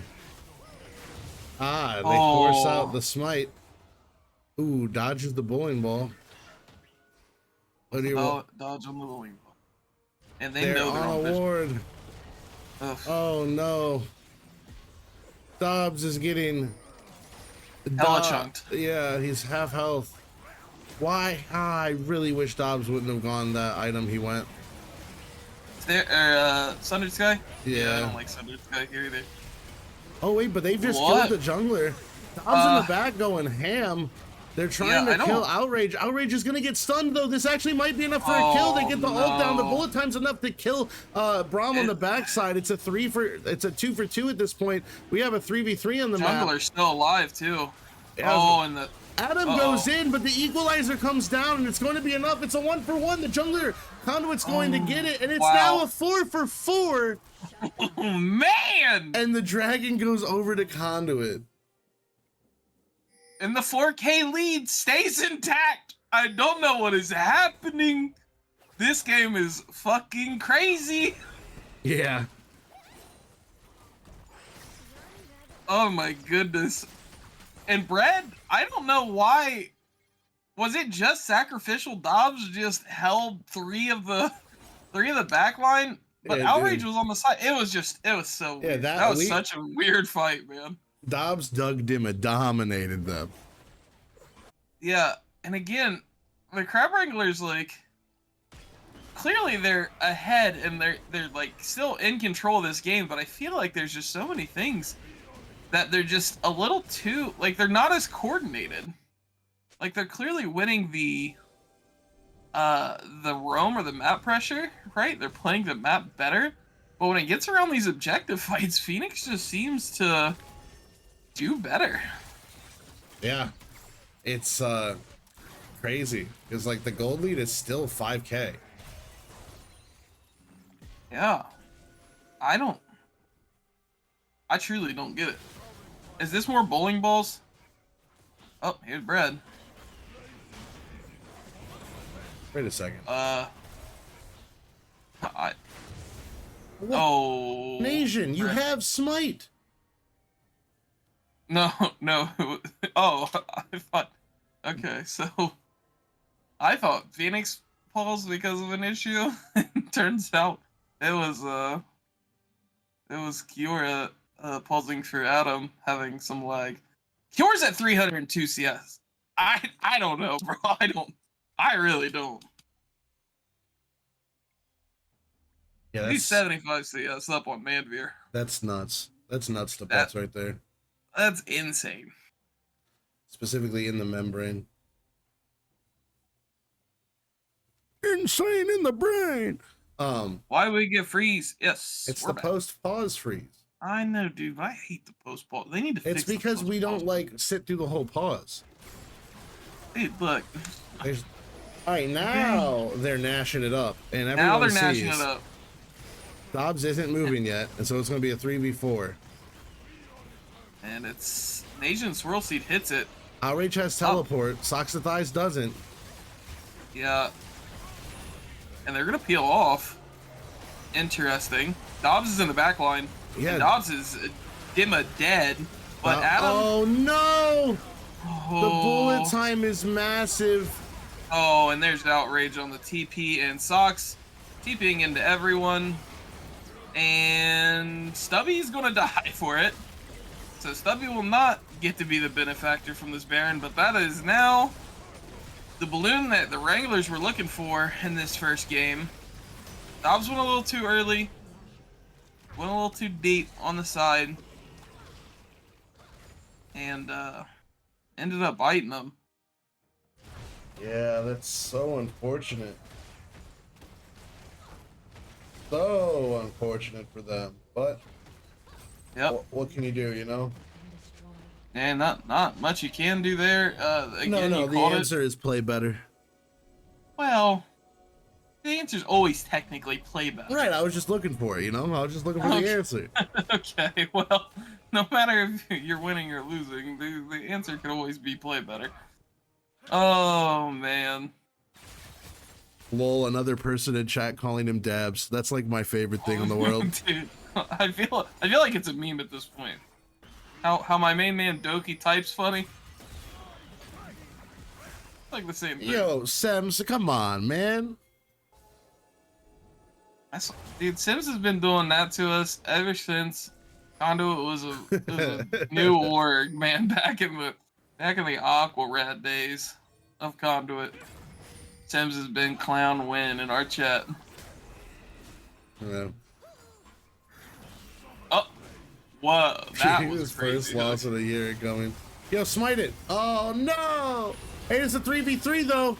Speaker 1: They force out the smite. Ooh, dodges the bowling ball. What do you
Speaker 2: dodge on the bowling ball? And they know they're on
Speaker 1: ward. Oh no. Dobbs is getting
Speaker 2: hella chunked.
Speaker 1: Yeah, he's half health. Why? I really wish Dobbs wouldn't have gone that item he went.
Speaker 2: Sundered Sky?
Speaker 1: Yeah.
Speaker 2: I don't like Sundered Sky here either.
Speaker 1: Oh wait, but they've just killed the jungler. Dobbs in the back going ham. They're trying to kill Outrage. Outrage is gonna get stunned though. This actually might be enough for a kill. They get the ult down. The bullet time's enough to kill Braum on the backside. It's a 2 for 2 at this point. We have a 3v3 on the map.
Speaker 2: Jungler's still alive too.
Speaker 1: Yeah,
Speaker 2: and the
Speaker 1: Adam goes in, but the equalizer comes down, and it's going to be enough. It's a 1 for 1. The jungler Conduit's going to get it, and it's now a 4 for 4.
Speaker 2: Oh man!
Speaker 1: And the dragon goes over to Conduit.
Speaker 2: And the 4K lead stays intact. I don't know what is happening. This game is fucking crazy.
Speaker 1: Yeah.
Speaker 2: Oh my goodness. And Brad, I don't know why. Was it just Sacrificial Dobbs just held three of the back line? But Outrage was on the side. It was so weird. That was such a weird fight, man.
Speaker 1: Dobbs, Doug Dimma dominated them.
Speaker 2: Yeah, and again, the Crab Wranglers, like, clearly they're ahead and they're like still in control of this game, but I feel like there's just so many things that they're just a little too, like, they're not as coordinated. Like, they're clearly winning the roam or the map pressure, right? They're playing the map better, but when it gets around these objective fights, Phoenix just seems to Do better.
Speaker 1: Yeah, it's crazy. It's like the gold lead is still 5K.
Speaker 2: Yeah. I truly don't get it. Is this more bowling balls? Oh, here's bread.
Speaker 1: Wait a second.
Speaker 2: I,
Speaker 1: What?
Speaker 2: oh.
Speaker 1: Nation, you
Speaker 2: bread.
Speaker 1: have smite.
Speaker 2: No, no. Oh, I thought. Okay, so I thought Phoenix paused because of an issue. Turns out it was Kiora pausing for Adam having some lag. Kiora's at 302 CS. I don't know, bro. I really don't.
Speaker 1: Yeah,
Speaker 2: He's 75 CS up on Manveer.
Speaker 1: that's nuts. That's nuts to
Speaker 2: That
Speaker 1: putts right there.
Speaker 2: that's insane.
Speaker 1: Specifically in the membrane. Insane in the brain.
Speaker 2: Why would we get freeze? Yes,
Speaker 1: It's
Speaker 2: we're
Speaker 1: the
Speaker 2: back.
Speaker 1: post pause freeze.
Speaker 2: I know, dude. I hate the post pause. They need to fix.
Speaker 1: It's because we don't
Speaker 2: post-pause.
Speaker 1: like sit through the whole pause.
Speaker 2: Dude, look.
Speaker 1: There's all right now they're gnashing it up, and everyone
Speaker 2: Now they're
Speaker 1: sees
Speaker 2: gnashing it up.
Speaker 1: Dobbs isn't moving yet, and so it's going to be a 3v4.
Speaker 2: And it's Asian Swirl Seed hits it.
Speaker 1: Outrage has teleport. Socks the Thighs doesn't.
Speaker 2: Yeah. And they're gonna peel off. Interesting. Dobbs is in the back line.
Speaker 1: Yeah.
Speaker 2: And Dobbs is Dimma dead. But Adam.
Speaker 1: Oh no!
Speaker 2: Oh,
Speaker 1: The bullet time is massive.
Speaker 2: oh, and there's outrage on the TP and Socks TPing into everyone. And Stubby's gonna die for it. So Stubby will not get to be the benefactor from this Baron, but that is now the balloon that the Wranglers were looking for in this first game. Dobbs went a little too early. Went a little too deep on the side. And ended up biting them.
Speaker 1: Yeah, that's so unfortunate. So unfortunate for them, but
Speaker 2: Yep.
Speaker 1: what can you do, you know?
Speaker 2: And not much you can do there. Again,
Speaker 1: No,
Speaker 2: you
Speaker 1: the
Speaker 2: called
Speaker 1: answer is play better.
Speaker 2: Well, the answer's always technically play better.
Speaker 1: Right, I was just looking for it, you know? I was just looking for the answer.
Speaker 2: Okay, well, no matter if you're winning or losing, the answer can always be play better. Oh, man.
Speaker 1: Lol, another person in chat calling him Dabs. That's like my favorite thing in the world.
Speaker 2: Dude, I feel like it's a meme at this point. How my main man Doki types funny. Like the same thing.
Speaker 1: Yo, Sems, come on, man.
Speaker 2: Dude, Sims has been doing that to us ever since Conduit was a new org, man. Back in the Aqua Rat days of Conduit, Sims has been clown win in our chat.
Speaker 1: Yeah.
Speaker 2: Oh, whoa, that
Speaker 1: His
Speaker 2: was
Speaker 1: first
Speaker 2: crazy.
Speaker 1: loss of the year going. Yo, smite it. Oh no! Hey, it's a 3v3 though.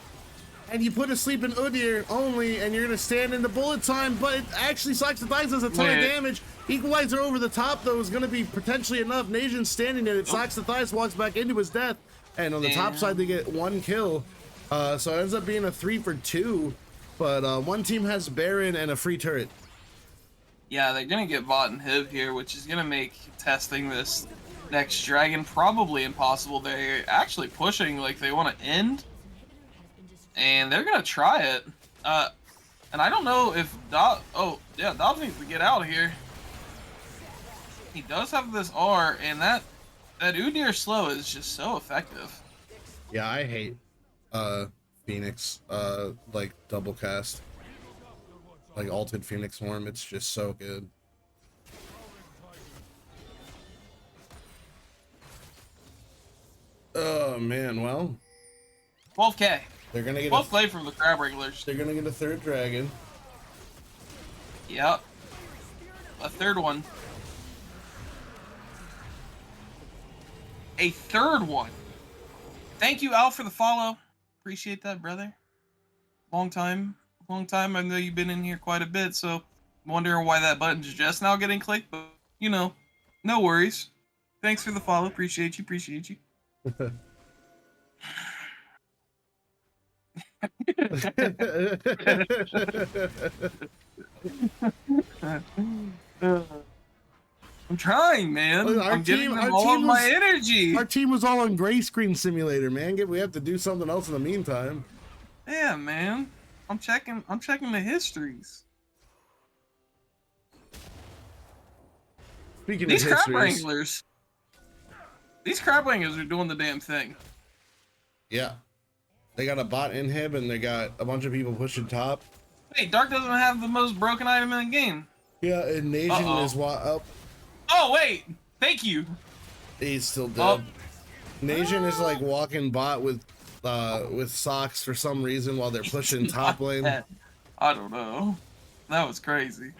Speaker 1: And you put a sleep in Udyr only, and you're gonna stand in the bullet time, but it actually Socks the Thighs does a ton of damage. Equalizer over the top though is gonna be potentially enough. Nasion's standing in it. Socks the Thighs walks back into his death, and on the top side they get one kill. So it ends up being a 3-for-2, but one team has Baron and a free turret.
Speaker 2: Yeah, they're gonna get bot and Hiv here, which is gonna make testing this next dragon probably impossible. They're actually pushing like they want to end. And they're gonna try it. And I don't know if Dobbs needs to get out of here. He does have this R, and that Udyr slow is just so effective.
Speaker 1: Yeah, I hate Phoenix like double cast. Like alted Phoenix Worm, it's just so good. Oh man, well.
Speaker 2: 12K.
Speaker 1: They're gonna get
Speaker 2: 12 play from the Crab Wranglers.
Speaker 1: They're gonna get a third dragon.
Speaker 2: Yep. A third one. A third one. Thank you, Al, for the follow. Appreciate that, brother. Long time. I know you've been in here quite a bit, so I'm wondering why that button's just now getting clicked, but, you know, no worries. Thanks for the follow. Appreciate you. Appreciate you. I'm trying, man. I'm giving them all of my energy.
Speaker 1: Our team was all on Gray Screen Simulator, man. We have to do something else in the meantime.
Speaker 2: Yeah, man. I'm checking the histories.
Speaker 1: Speaking
Speaker 2: These
Speaker 1: of
Speaker 2: crab
Speaker 1: histories,
Speaker 2: wranglers. These crab wranglers are doing the damn thing.
Speaker 1: yeah, they got a bot inhib and they got a bunch of people pushing top.
Speaker 2: Hey, Dark doesn't have the most broken item in the game.
Speaker 1: Yeah, and Nation is up.
Speaker 2: Oh wait, thank you.
Speaker 1: He's still dead. Nation is like walking bot with socks for some reason while they're pushing top lane.
Speaker 2: I don't know. That was crazy.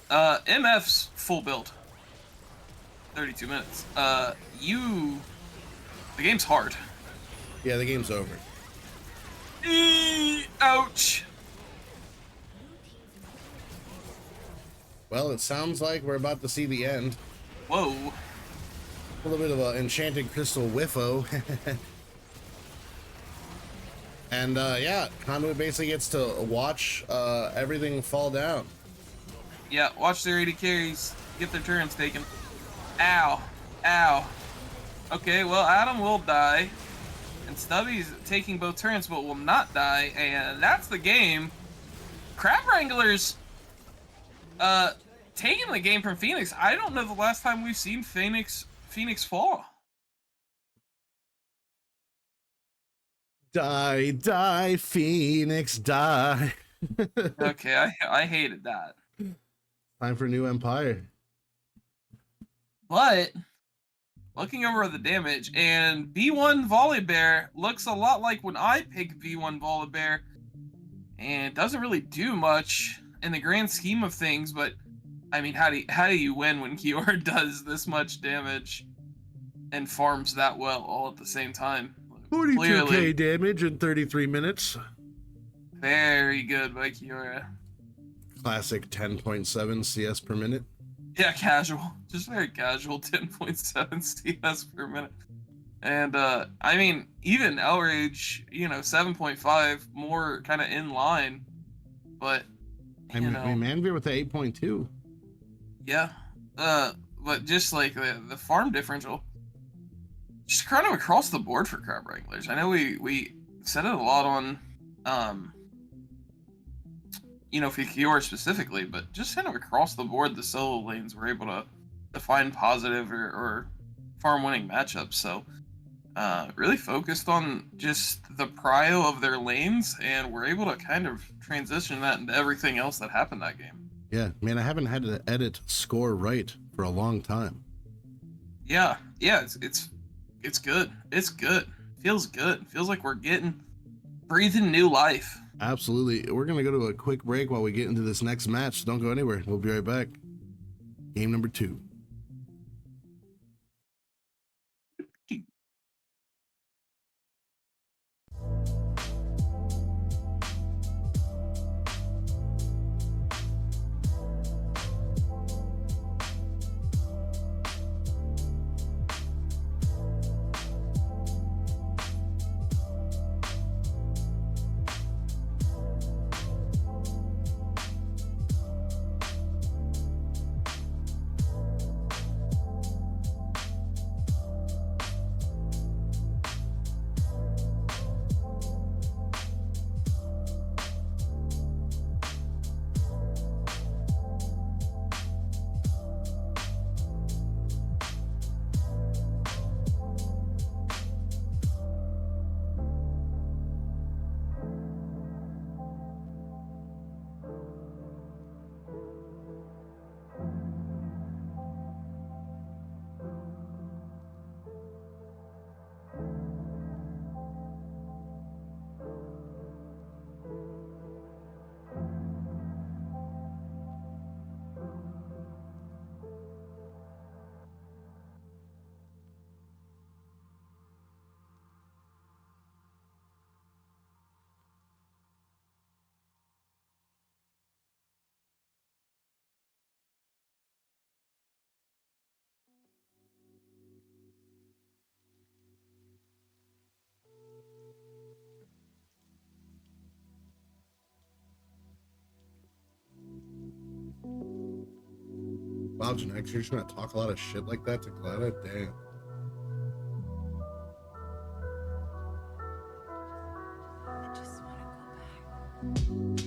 Speaker 2: MF's full build. 32 minutes. The game's hard.
Speaker 1: Yeah, the game's over.
Speaker 2: Ouch.
Speaker 1: Well, it sounds like we're about to see the end.
Speaker 2: Whoa.
Speaker 1: A little bit of an enchanted crystal whiffo. And yeah, Conduit basically gets to watch everything fall down.
Speaker 2: Yeah, watch their 80 carries get their turns taken. Ow. Ow. Okay, well, Adam will die. And Stubby's taking both turns but will not die. And that's the game. Crab Wranglers taking the game from Phoenix. I don't know the last time we've seen Phoenix fall.
Speaker 1: Die, die, Phoenix, die.
Speaker 2: Okay, I hated that.
Speaker 1: Time for a new empire.
Speaker 2: But looking over the damage, and V1 Volibear looks a lot like when I pick V1 Volibear, and doesn't really do much in the grand scheme of things. But I mean, how do you win when Kiora does this much damage and farms that well all at the same time?
Speaker 1: 42k damage in 33 minutes.
Speaker 2: Very good by Kiora.
Speaker 1: Classic 10.7 CS per minute.
Speaker 2: Yeah, casual. Just very casual, 10.7 CS per minute. And, I mean, even Elrage, 7.5, more kind of in line. But,
Speaker 1: I mean, Manveer with the 8.2.
Speaker 2: Yeah. But just like the farm differential, just kind of across the board for Crab Wranglers. I know we said it a lot on, for Kiora specifically, but just kind of across the board, the solo lanes were able to find positive or farm-winning matchups. So, really focused on just the prio of their lanes, and we're able to kind of transition that into everything else that happened that game.
Speaker 1: Yeah, man, I haven't had to edit score right for a long time.
Speaker 2: Yeah, it's good. It's good. Feels good. Feels like we're breathing new life.
Speaker 1: Absolutely. We're going to go to a quick break while we get into this next match. Don't go anywhere. We'll be right back. Game number 2. Wow, Genex, you're just gonna talk a lot of shit like that to Glada? Damn.
Speaker 3: I just want to go back.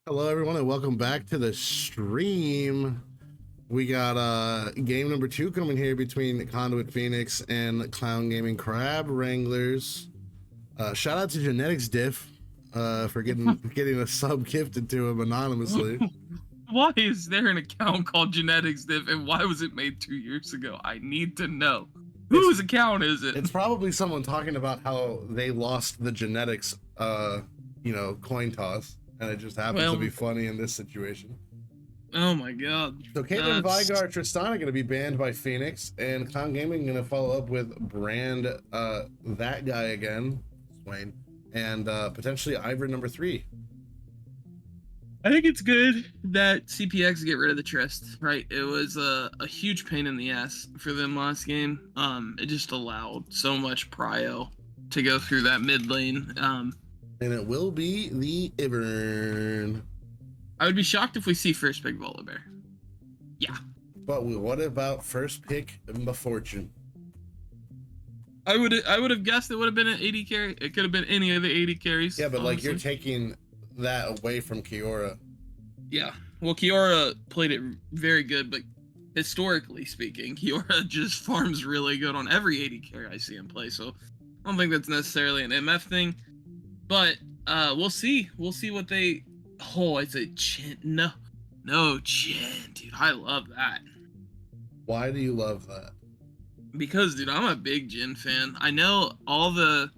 Speaker 1: Hello, everyone, and welcome back to the stream. We got game number 2 coming here between Conduit Phoenix and Clown Gaming Crab Wranglers. Shout out to Genetics Diff for getting a sub gifted to him anonymously.
Speaker 2: Why is there an account called Genetics Diff, and why was it made 2 years ago? I need to know. Whose account is it?
Speaker 1: It's probably someone talking about how they lost the genetics, coin toss, and it just happens to be funny in this situation.
Speaker 2: Oh my god.
Speaker 1: So Caitlyn, Vigar, Tristana going to be banned by Phoenix, and Clown Gaming going to follow up with Brand, that guy again, Swain, and potentially Ivor number 3.
Speaker 2: I think it's good that CPX get rid of the Trist, right? It was a huge pain in the ass for them last game. It just allowed so much prio to go through that mid lane.
Speaker 1: And it will be the Ivern.
Speaker 2: I would be shocked if we see first pick Volibear. Yeah.
Speaker 1: But what about first pick Fortune?
Speaker 2: I would have guessed it would have been an 80 carry. It could have been any of the 80 carries.
Speaker 1: Yeah, but like you're
Speaker 2: honestly.
Speaker 1: taking that away from Kiora.
Speaker 2: Yeah. Well, Kiora played it very good, but historically speaking, Kiora just farms really good on every 80 carry I see him play. So I don't think that's necessarily an MF thing. But we'll see. We'll see what they. Oh, it's a Jhin. No Jhin, dude. I love that.
Speaker 1: Why do you love that?
Speaker 2: Because, dude, I'm a big Jhin fan. I know it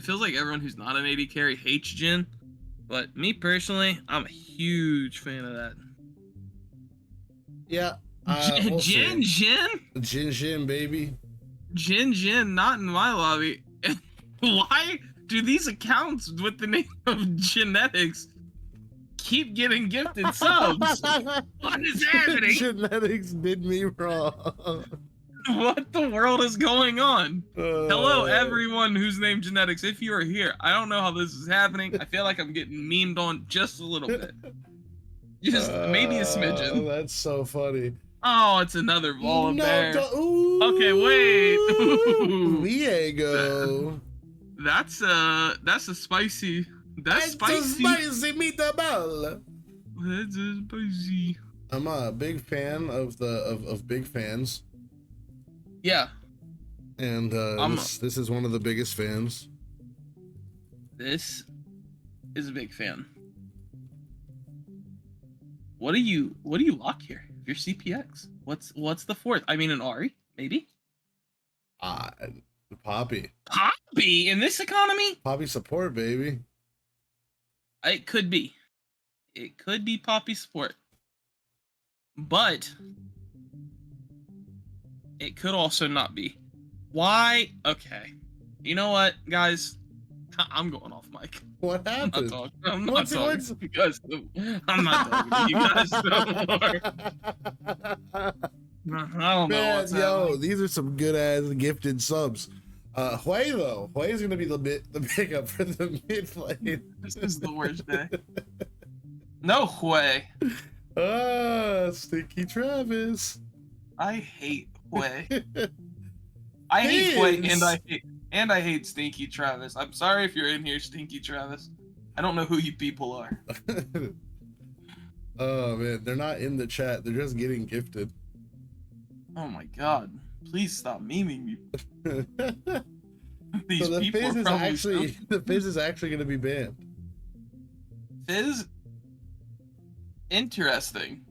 Speaker 2: feels like everyone who's not an 80 carry hates Jhin, but me personally, I'm a huge fan of that.
Speaker 1: Yeah.
Speaker 2: Jhin,
Speaker 1: Jhin, baby.
Speaker 2: Jhin, not in my lobby. Why do these accounts with the name of genetics keep getting gifted subs? What is happening?
Speaker 1: Genetics did me wrong.
Speaker 2: What the world is going on? Hello, everyone who's named Genetics. If you are here, I don't know how this is happening. I feel like I'm getting memed on just a little bit. Just maybe a smidgen.
Speaker 1: That's so funny.
Speaker 2: Oh, it's another Volibear.
Speaker 1: Ooh,
Speaker 2: Okay, wait.
Speaker 1: Viego.
Speaker 2: That's a spicy. That's spicy.
Speaker 1: Spicy meatball.
Speaker 2: That's a spicy.
Speaker 1: I'm a big fan of big fans.
Speaker 2: Yeah.
Speaker 1: And this is one of the biggest fans.
Speaker 2: This is a big fan. What do you lock here? If you're CPX, what's the fourth? I mean, an Ari, maybe.
Speaker 1: Poppy.
Speaker 2: Poppy in this economy?
Speaker 1: Poppy support, baby.
Speaker 2: It could be. It could be Poppy support. But it could also not be. Why? Okay. You know what, guys? I'm going off mic.
Speaker 1: What happened?
Speaker 2: I'm not talking to you guys no more. I don't know what's happening.
Speaker 1: These are some good ass gifted subs. Hui though, Hui is gonna be the pickup for the mid lane.
Speaker 2: This is the worst day. No Hui.
Speaker 1: Stinky Travis.
Speaker 2: I hate Hui. I hate Hui and I hate Stinky Travis. I'm sorry if you're in here, Stinky Travis. I don't know who you people are.
Speaker 1: Oh man, they're not in the chat. They're just getting gifted.
Speaker 2: Oh my god. Please stop memeing me. These
Speaker 1: so the
Speaker 2: people
Speaker 1: Fizz
Speaker 2: are
Speaker 1: is
Speaker 2: probably
Speaker 1: actually the Fizz is actually gonna be banned.
Speaker 2: Fizz? Interesting.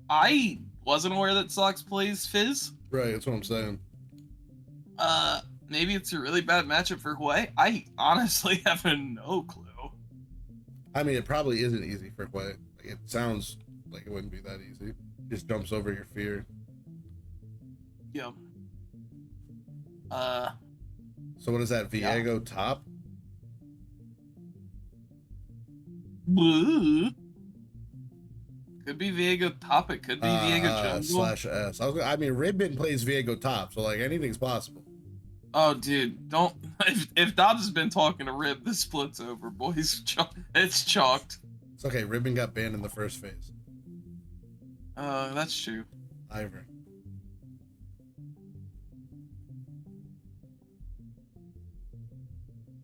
Speaker 2: I wasn't aware that Sox plays Fizz.
Speaker 1: Right, that's what I'm saying.
Speaker 2: Maybe it's a really bad matchup for Hui. I honestly have no clue.
Speaker 1: I mean, it probably isn't easy for Hui. Like, it sounds like it wouldn't be that easy. Just jumps over your fear.
Speaker 2: Yeah.
Speaker 1: So what is that? Viego top?
Speaker 2: Blue. Could be Viego top. It could be Viego jungle.
Speaker 1: /S. I mean, Ribbon plays Viego top, so like anything's possible.
Speaker 2: Oh, dude, don't. If Dobbs has been talking to Rib, the split's over, boys. It's chalked.
Speaker 1: It's okay. Ribbon got banned in the first phase.
Speaker 2: That's true.
Speaker 1: Ivor.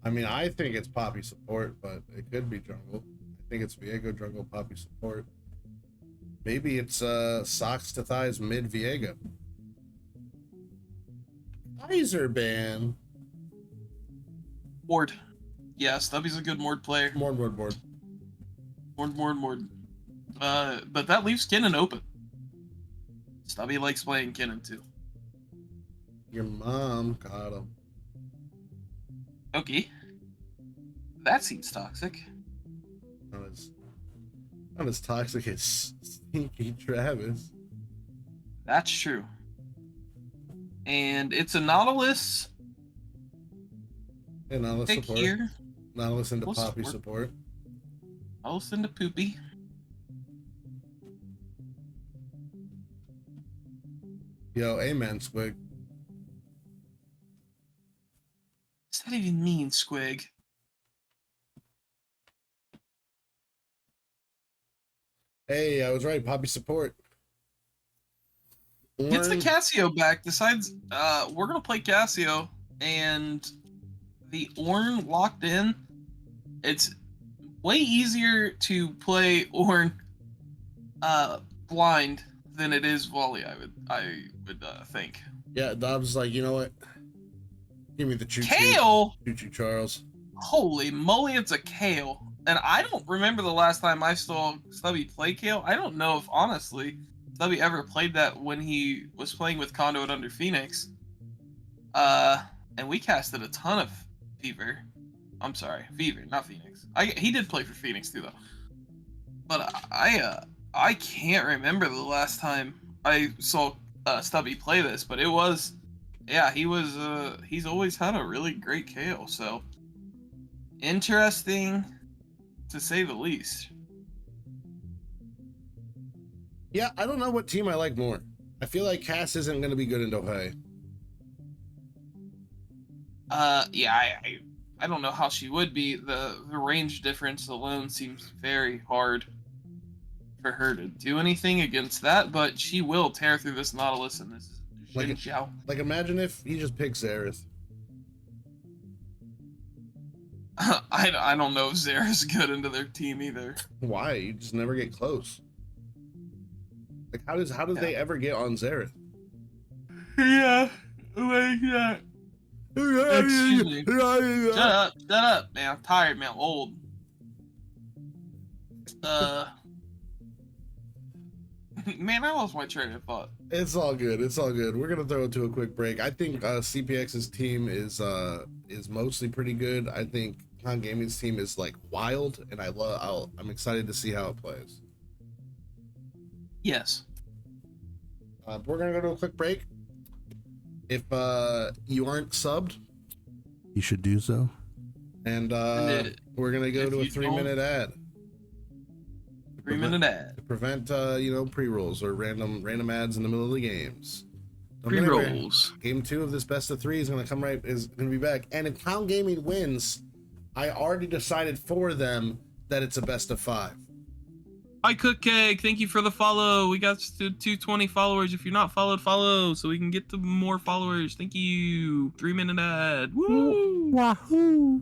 Speaker 1: I mean, I think it's Poppy support, but it could be jungle. I think it's Viego jungle Poppy support. Maybe it's socks to thighs mid Viego. Kaiser ban.
Speaker 2: Mord. Yeah, Stubby's a good Mord player.
Speaker 1: Mord.
Speaker 2: Mord. But that leaves Kinnan open. Stubby likes playing Kinnan too.
Speaker 1: Your mom got him.
Speaker 2: Okay. That seems toxic.
Speaker 1: Not as toxic as Stinky Travis.
Speaker 2: That's true. And it's a Nautilus.
Speaker 1: And Nautilus
Speaker 2: pick
Speaker 1: support.
Speaker 2: Here.
Speaker 1: Nautilus into
Speaker 2: We'll
Speaker 1: Poppy support.
Speaker 2: Nautilus into Poopy.
Speaker 1: Yo, amen, Squig.
Speaker 2: What's that even mean, Squig?
Speaker 1: Hey, I was right. Poppy support.
Speaker 2: Gets the
Speaker 1: Orange-
Speaker 2: Casio back. Decides we're gonna play Casio, and the Ornn locked in. It's way easier to play Ornn blind than it is volley. I would think.
Speaker 1: Yeah, Dobbs is like, you know what? Give me the choo-choo.
Speaker 2: Kale.
Speaker 1: Choo-choo, Charles.
Speaker 2: Holy moly, it's a Kale. And I don't remember the last time I saw Stubby play Kale. I don't know if, honestly, Stubby ever played that when he was playing with Conduit under Phoenix. And we casted a ton of Fever. I'm sorry, Fever, not Phoenix. He did play for Phoenix too, though. But I can't remember the last time I saw Stubby play this. But it was, yeah, he's always had a really great Kale. So interesting, to say the least.
Speaker 1: Yeah, I don't know what team I like more. I feel like Cass isn't going to be good in Dohei.
Speaker 2: Yeah, I don't know how she would be. The range difference alone seems very hard for her to do anything against that, but she will tear through this Nautilus and this Xin Zhao.
Speaker 1: Like, imagine if he just picks Xerath.
Speaker 2: I don't know if Zera's good into their team either.
Speaker 1: Why? You just never get close. Like, how does they ever get on Xerath?
Speaker 2: Yeah, like that. Excuse me. Shut up, man. I'm tired, man. I'm old. Man, I lost my train of thought.
Speaker 1: It's all good. It's all good. We're gonna throw it to a quick break. I think CPX's team is mostly pretty good. I think Con Gaming's team is like wild, and I'm excited to see how it plays.
Speaker 2: Yes.
Speaker 1: We're gonna go to a quick break. If you aren't subbed, you should do so. And we're gonna go to a 3-minute ad.
Speaker 2: 3-minute ad.
Speaker 1: To prevent pre-rolls or random ads in the middle of the games.
Speaker 2: Pre-rolls.
Speaker 1: Game 2 of this best of 3 is gonna be back. And if Clown Gaming wins, I already decided for them that it's a best of 5.
Speaker 2: Hi, Cook Cake. Thank you for the follow. We got to 220 followers. If you're not followed, follow so we can get to more followers. Thank you. 3-minute ad. Woo!
Speaker 1: Wahoo!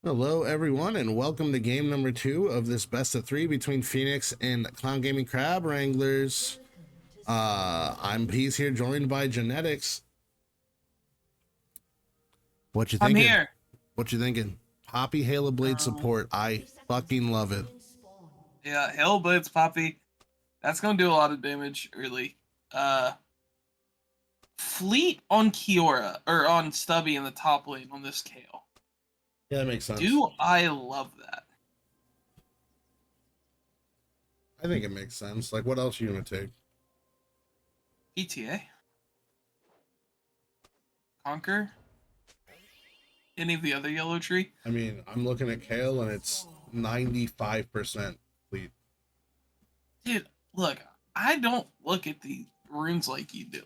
Speaker 1: Hello, everyone, and welcome to game number 2 of this best of 3 between Phoenix and Clown Gaming Crab Wranglers. He's here joined by Genetics. What you
Speaker 2: I'm
Speaker 1: thinking?
Speaker 2: here.
Speaker 1: What you thinking? Poppy Halo Blade support. I fucking love it.
Speaker 2: Yeah, Hellblitz, Poppy. That's gonna do a lot of damage early. Fleet on Kiora or on Stubby in the top lane on this Kale.
Speaker 1: Yeah, that makes sense.
Speaker 2: Do I love that?
Speaker 1: I think it makes sense. Like, what else are you gonna take?
Speaker 2: ETA. Conquer. Any of the other yellow tree?
Speaker 1: I mean, I'm looking at Kale and it's 95% fleet.
Speaker 2: Dude, look, I don't look at the runes like you do.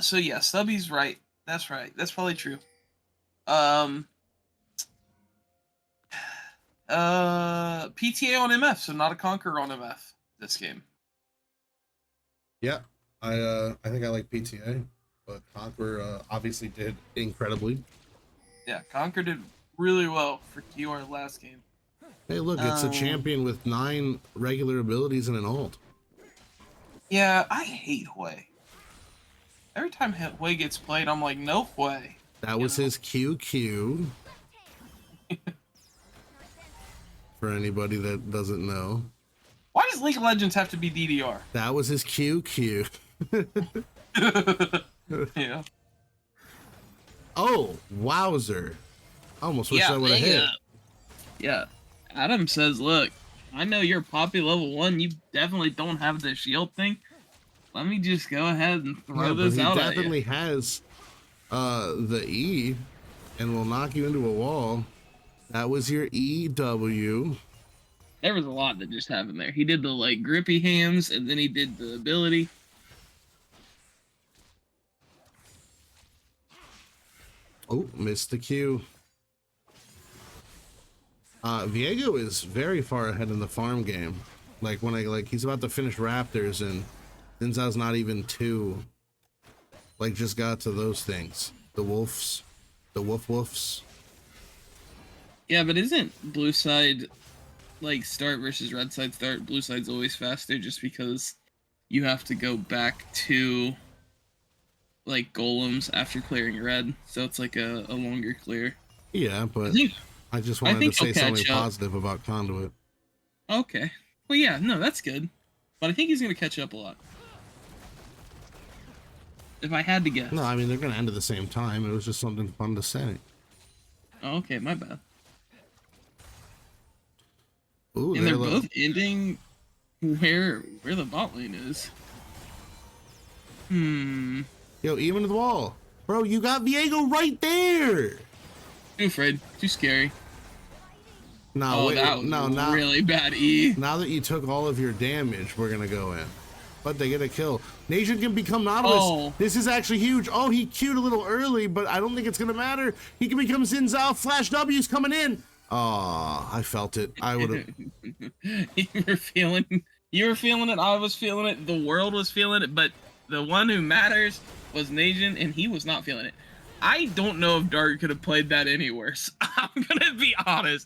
Speaker 2: So yeah, Stubby's right. That's right. That's probably true. PTA on MF, so not a Conqueror on MF this game.
Speaker 1: Yeah, I think I like PTA, but Conqueror obviously did incredibly.
Speaker 2: Yeah, Conqueror did really well for Kiora last game.
Speaker 1: Hey, look, it's a champion with 9 regular abilities and an ult.
Speaker 2: Yeah, I hate Hui. Every time Hui gets played, I'm like, no Hui.
Speaker 1: That was his QQ. For anybody that doesn't know.
Speaker 2: Why does League of Legends have to be DDR?
Speaker 1: That was his QQ.
Speaker 2: Yeah.
Speaker 1: Oh, wowzer. I almost wish I would have hit.
Speaker 2: Yeah. Adam says, look, I know you're Poppy level 1. You definitely don't have the shield thing. Let me just go ahead and throw this out at you.
Speaker 1: He definitely has the E and will knock you into a wall. That was your EW.
Speaker 2: There was a lot that just happened there. He did the like grippy hands, and then he did the ability.
Speaker 1: Oh, missed the Q. Viego is very far ahead in the farm game. Like when he's about to finish Raptors and Zinzao's not even 2. Like just got to those things. The wolves. The woofs.
Speaker 2: Yeah, but isn't blue side like start versus red side start? Blue side's always faster just because you have to go back to like golems after clearing red, so it's like a longer clear.
Speaker 1: Yeah, but I just wanted to say something positive about Conduit.
Speaker 2: Okay. Well, yeah, no, that's good. But I think he's going to catch up a lot. If I had to guess.
Speaker 1: No, I mean, they're going to end at the same time. It was just something fun to say.
Speaker 2: Oh, okay, my bad.
Speaker 1: Ooh,
Speaker 2: and they're both ending where the bot lane is.
Speaker 1: Yo, even to the wall. Bro, you got Viego right there.
Speaker 2: Too afraid. Too scary.
Speaker 1: No, wait,
Speaker 2: that was
Speaker 1: no,
Speaker 2: really bad E.
Speaker 1: Now that you took all of your damage, we're gonna go in. But they get a kill. Nation can become Nautilus.
Speaker 2: Oh.
Speaker 1: This is actually huge. Oh, he queued a little early, but I don't think it's gonna matter. He can become Zinzao. Flash W's coming in. Oh, I felt it. I would have.
Speaker 2: You were feeling it. I was feeling it. The world was feeling it. But the one who matters was Najin, and he was not feeling it. I don't know if Dart could have played that any worse. I'm gonna be honest.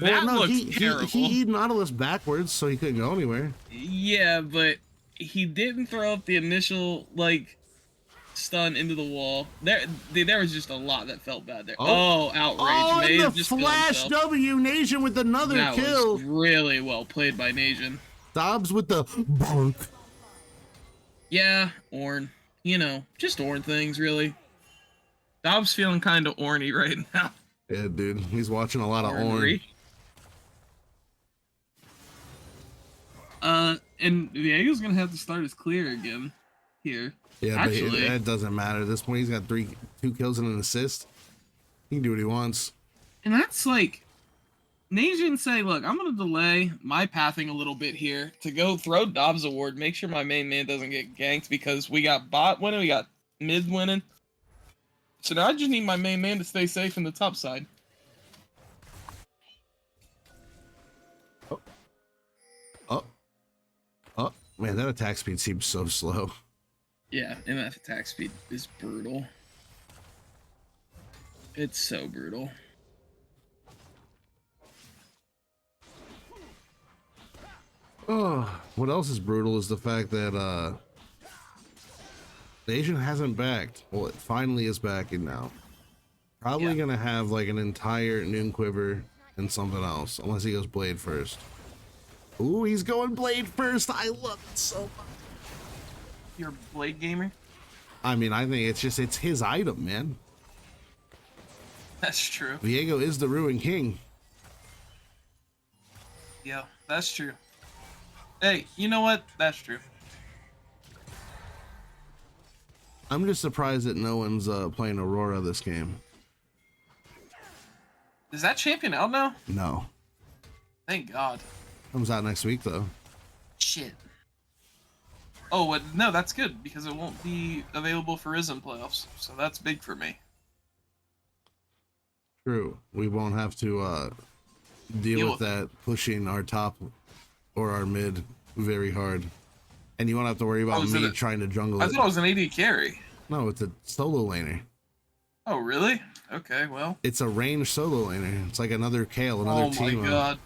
Speaker 2: That looks terrible.
Speaker 1: He Nautilus backwards, so he couldn't go anywhere.
Speaker 2: Yeah, but he didn't throw up the initial like stun into the wall. There was just a lot that felt bad there. Oh, outrage!
Speaker 1: Oh, and the Flash W, Nation with another kill.
Speaker 2: Was really well played by Nation.
Speaker 1: Dobbs with the bonk.
Speaker 2: Yeah, Ornn. You know, just Ornn things, really. Dobbs feeling kind of orny right now.
Speaker 1: Yeah, dude. He's watching a lot of Ornn.
Speaker 2: And Viego's gonna have to start his clear again here.
Speaker 1: Yeah, actually, but that doesn't matter. At this point, he's got 2 kills and an assist. He can do what he wants.
Speaker 2: And that's like, Najin say, look, I'm gonna delay my pathing a little bit here to go throw Dobbs a ward, make sure my main man doesn't get ganked because we got bot winning, we got mid winning. So now I just need my main man to stay safe in the top side.
Speaker 1: Oh, man, that attack speed seems so slow.
Speaker 2: Yeah, MF attack speed is brutal. It's so brutal.
Speaker 1: Oh, what else is brutal is the fact that the Asian hasn't backed. Well, it finally is backing now. Probably
Speaker 2: Yeah.
Speaker 1: gonna have like an entire noon quiver and something else, unless he goes blade first. Ooh, he's going blade first. I love it so much.
Speaker 2: You're a blade gamer?
Speaker 1: I mean, I think it's his item, man.
Speaker 2: That's true.
Speaker 1: Viego is the Ruin King.
Speaker 2: Yeah, that's true. Hey, you know what? That's true.
Speaker 1: I'm just surprised that no one's playing Aurora this game.
Speaker 2: Is that champion out now?
Speaker 1: No.
Speaker 2: Thank God.
Speaker 1: Comes out next week though.
Speaker 2: Shit. Oh, no, that's good because it won't be available for Risen playoffs, so that's big for me.
Speaker 1: True. We won't have to deal with that pushing our top or our mid very hard. And you won't have to worry about me trying to jungle
Speaker 2: I
Speaker 1: it.
Speaker 2: thought it was an AD carry.
Speaker 1: No, it's a solo laner.
Speaker 2: Oh, really? Okay, well.
Speaker 1: It's a range solo laner. It's like another Kale, another team.
Speaker 2: Oh my God.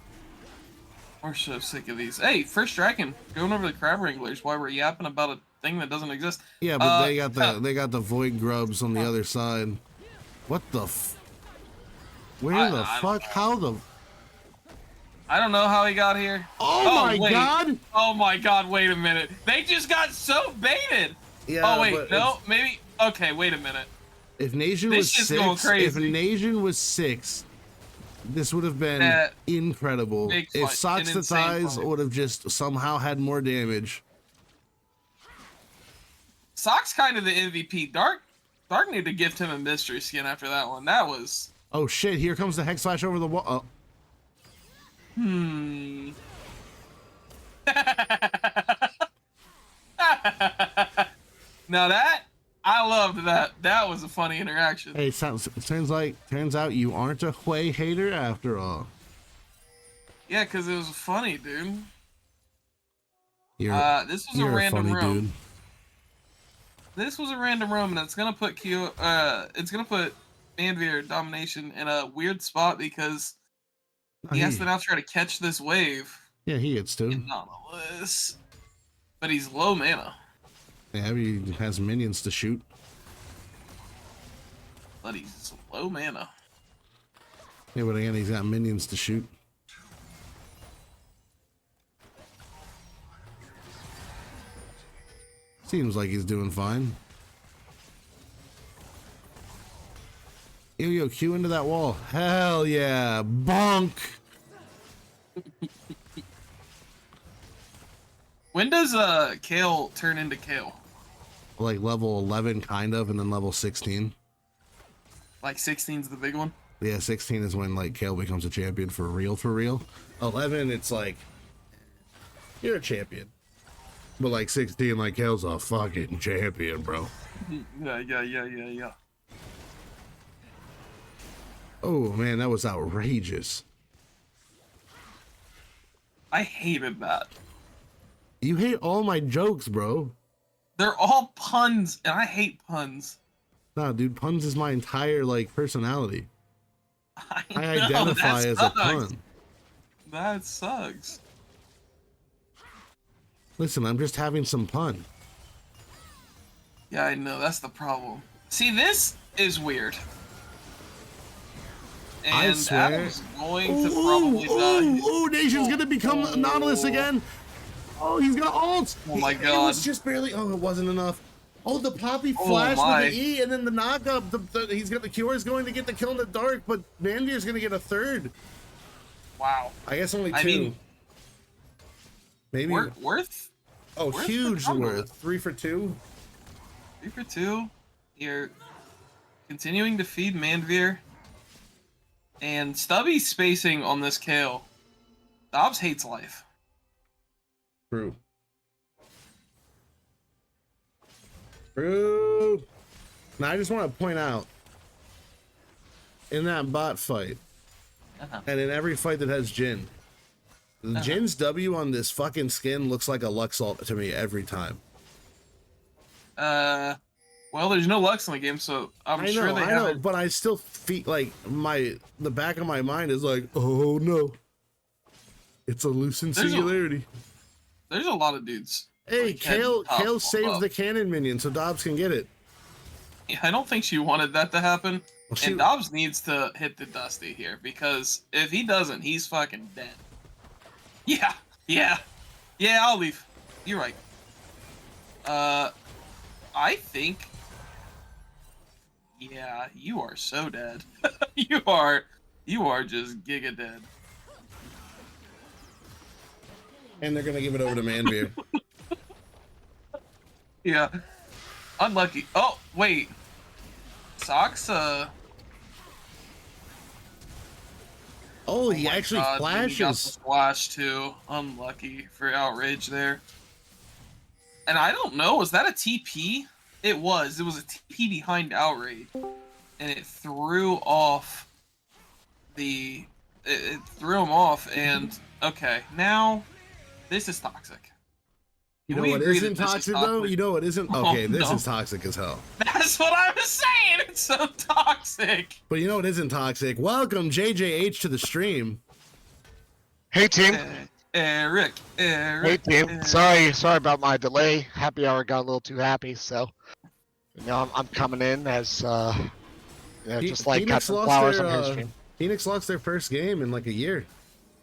Speaker 2: We're so sick of these. Hey, first dragon, going over the crab wranglers while we're yapping about a thing that doesn't exist.
Speaker 1: Yeah, but they got the void grubs on the other side. What the Where the fuck? How the
Speaker 2: I don't know how he got here.
Speaker 1: Oh my
Speaker 2: wait.
Speaker 1: God!
Speaker 2: Oh my God, wait a minute. They just got so baited.
Speaker 1: Yeah,
Speaker 2: oh wait, no, maybe okay, wait a minute.
Speaker 1: If Nation was
Speaker 2: This is going
Speaker 1: 6,
Speaker 2: crazy.
Speaker 1: if Nation was 6, this would have been incredible.
Speaker 2: Big
Speaker 1: If
Speaker 2: fight,
Speaker 1: Socks
Speaker 2: an
Speaker 1: to
Speaker 2: insane
Speaker 1: Thighs
Speaker 2: fight.
Speaker 1: would have just somehow had more damage.
Speaker 2: Sock's kind of the MVP. Dark needed to gift him a mystery skin after that one. That was
Speaker 1: Oh shit, here comes the Hex Flash over the wall. Oh.
Speaker 2: Now that I loved that. That was a funny interaction.
Speaker 1: Hey, turns out you aren't a Hui hater after all.
Speaker 2: Yeah, because it was funny, dude.
Speaker 1: You're,
Speaker 2: This was a
Speaker 1: you're
Speaker 2: random
Speaker 1: funny
Speaker 2: room.
Speaker 1: dude.
Speaker 2: This was a random room, and it's gonna put it's gonna put Manveer domination in a weird spot because he has to now try to catch this wave.
Speaker 1: Yeah, he gets too.
Speaker 2: In Nautilus, but he's low mana.
Speaker 1: Yeah, he has minions to shoot.
Speaker 2: But he's low mana.
Speaker 1: Yeah, but again, he's got minions to shoot. Seems like he's doing fine. Yo, Q into that wall. Hell yeah. Bonk.
Speaker 2: When does Kale turn into Kale?
Speaker 1: Like level 11, kind of, and then level 16.
Speaker 2: Like 16's the big one?
Speaker 1: Yeah, 16 is when like Kale becomes a champion for real, for real. 11, it's like, you're a champion. But like 16, like Kale's a fucking champion, bro.
Speaker 2: Yeah.
Speaker 1: Oh man, that was outrageous.
Speaker 2: I hated that.
Speaker 1: You hate all my jokes, bro.
Speaker 2: They're all puns, and I hate puns.
Speaker 1: Nah, dude, puns is my entire like personality. I
Speaker 2: know,
Speaker 1: identify
Speaker 2: that
Speaker 1: as a
Speaker 2: sucks.
Speaker 1: pun.
Speaker 2: That sucks.
Speaker 1: Listen, I'm just having some pun.
Speaker 2: Yeah, I know, that's the problem. See, this is weird. And
Speaker 1: I swear.
Speaker 2: Adam's going to probably die.
Speaker 1: Oh, Nation's gonna become Nautilus again. Oh, he's got ult.
Speaker 2: Oh my
Speaker 1: It
Speaker 2: God.
Speaker 1: was just barely. Oh, it wasn't enough. Oh, the Poppy
Speaker 2: Oh
Speaker 1: flash
Speaker 2: my.
Speaker 1: with the E, and then the knockup. He's got the Cure is going to get the kill in the dark, but Vandir's gonna get a third.
Speaker 2: Wow.
Speaker 1: I guess only 2.
Speaker 2: I mean,
Speaker 1: maybe.
Speaker 2: worth?
Speaker 1: Oh,
Speaker 2: worth
Speaker 1: huge
Speaker 2: the
Speaker 1: worth. 3 for 2.
Speaker 2: 3 for 2. You're continuing to feed Manveer. And Stubby's spacing on this Kale. Dobbs hates life.
Speaker 1: True. True. Now I just want to point out, in that bot fight, and in every fight that has Jin, Jin's W on this fucking skin looks like a Lux ult to me every time.
Speaker 2: Well, there's no Lux in the game, so I'm sure they have it.
Speaker 1: But I still feel like the back of my mind is like, oh no, it's a Lucent Singularity.
Speaker 2: There's a lot of dudes.
Speaker 1: Hey,
Speaker 2: like, heading top
Speaker 1: Kale saves
Speaker 2: above.
Speaker 1: the cannon minion so Dobbs can get it.
Speaker 2: Yeah, I don't think she wanted that to happen.
Speaker 1: Well, she,
Speaker 2: And Dobbs needs to hit the Dusty here because if he doesn't, he's fucking dead. Yeah, yeah, yeah. I'll leave. You're right. I think. Yeah, you are so dead. you are just giga dead.
Speaker 1: and they're gonna give it over to Manveer.
Speaker 2: Yeah, unlucky. Oh wait, Socks.
Speaker 1: Oh, he
Speaker 2: my
Speaker 1: actually
Speaker 2: God, He got the
Speaker 1: flashes.
Speaker 2: splash too. Unlucky for outrage there. And I don't know, was that a TP? It was. It was a TP behind outrage, and it threw off the. It threw him off, and okay, now this is toxic.
Speaker 1: You
Speaker 2: Can
Speaker 1: know
Speaker 2: we
Speaker 1: what
Speaker 2: agree
Speaker 1: isn't
Speaker 2: that this is
Speaker 1: toxic though? You know what isn't?
Speaker 2: Oh,
Speaker 1: Okay, this
Speaker 2: no.
Speaker 1: is toxic as hell.
Speaker 2: That's what I was saying. It's so toxic.
Speaker 1: But you know what isn't toxic? Welcome JJH to the stream.
Speaker 4: Hey team.
Speaker 2: Eric.
Speaker 4: Hey team. Sorry about my delay. Happy hour got a little too happy, so I'm coming in as just like
Speaker 1: Phoenix
Speaker 4: Captain
Speaker 1: lost
Speaker 4: Flowers
Speaker 1: their,
Speaker 4: on her stream.
Speaker 1: Phoenix lost their first game in like a year.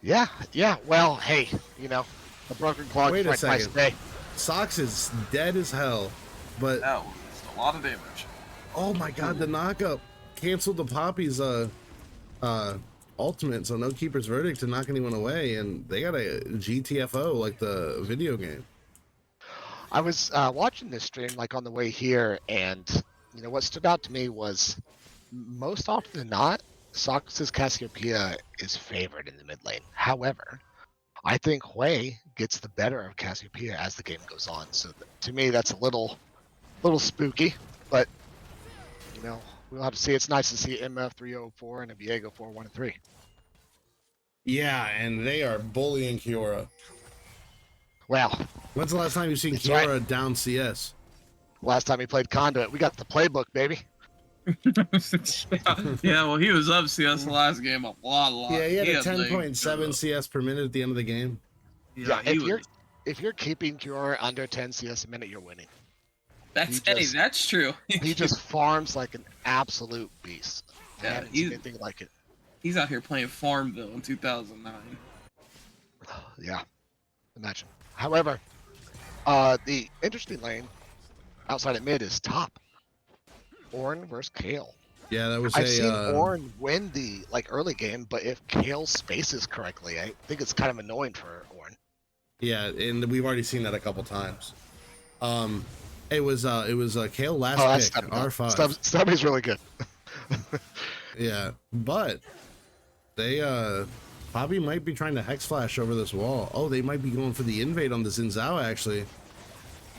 Speaker 4: Yeah. Well, hey, the broken clock
Speaker 1: Wait a
Speaker 4: might
Speaker 1: second.
Speaker 4: stay.
Speaker 1: Sox is dead as hell, but
Speaker 2: That was a lot of damage.
Speaker 1: oh my god, the knockup canceled the Poppy's ultimate, so no keeper's verdict to knock anyone away, and they got a GTFO like the video game.
Speaker 4: I was watching this stream like on the way here, and what stood out to me was most often than not, Sox's Cassiopeia is favored in the mid lane. However, I think Hui gets the better of Cassiopeia as the game goes on. So to me, that's a little spooky, but we'll have to see. It's nice to see MF 304 and a Viego 4-1-3.
Speaker 1: Yeah, and they are bullying Kiora.
Speaker 4: Well,
Speaker 1: When's the last time you've seen
Speaker 4: That's
Speaker 1: Kiora
Speaker 4: right.
Speaker 1: down CS?
Speaker 4: last time he played Conduit, we got the playbook, baby.
Speaker 2: yeah, well, he was up CS the last game a lot.
Speaker 1: Yeah, he had a
Speaker 2: like,
Speaker 1: 10.7 CS per minute at the end of the game.
Speaker 2: Yeah,
Speaker 4: If you're keeping Kiora under 10 CS a minute, you're winning.
Speaker 2: that's true.
Speaker 4: He just farms like an absolute beast. I
Speaker 2: Yeah,
Speaker 4: haven't seen anything like it.
Speaker 2: He's out here playing Farmville in 2009.
Speaker 4: Yeah, imagine. However, the interesting lane outside of mid is top. Ornn versus Kale.
Speaker 1: Yeah, that was
Speaker 4: I've seen Ornn win the early game, but if Kale spaces correctly, I think it's kind of annoying for Ornn.
Speaker 1: yeah, and we've already seen that a couple times. It was Kale last
Speaker 4: that's
Speaker 1: pick,
Speaker 4: Stubby.
Speaker 1: R5.
Speaker 4: Stubby's really good.
Speaker 1: Yeah, but they Poppy might be trying to hex flash over this wall. Oh, they might be going for the invade on the Xin Zhao actually.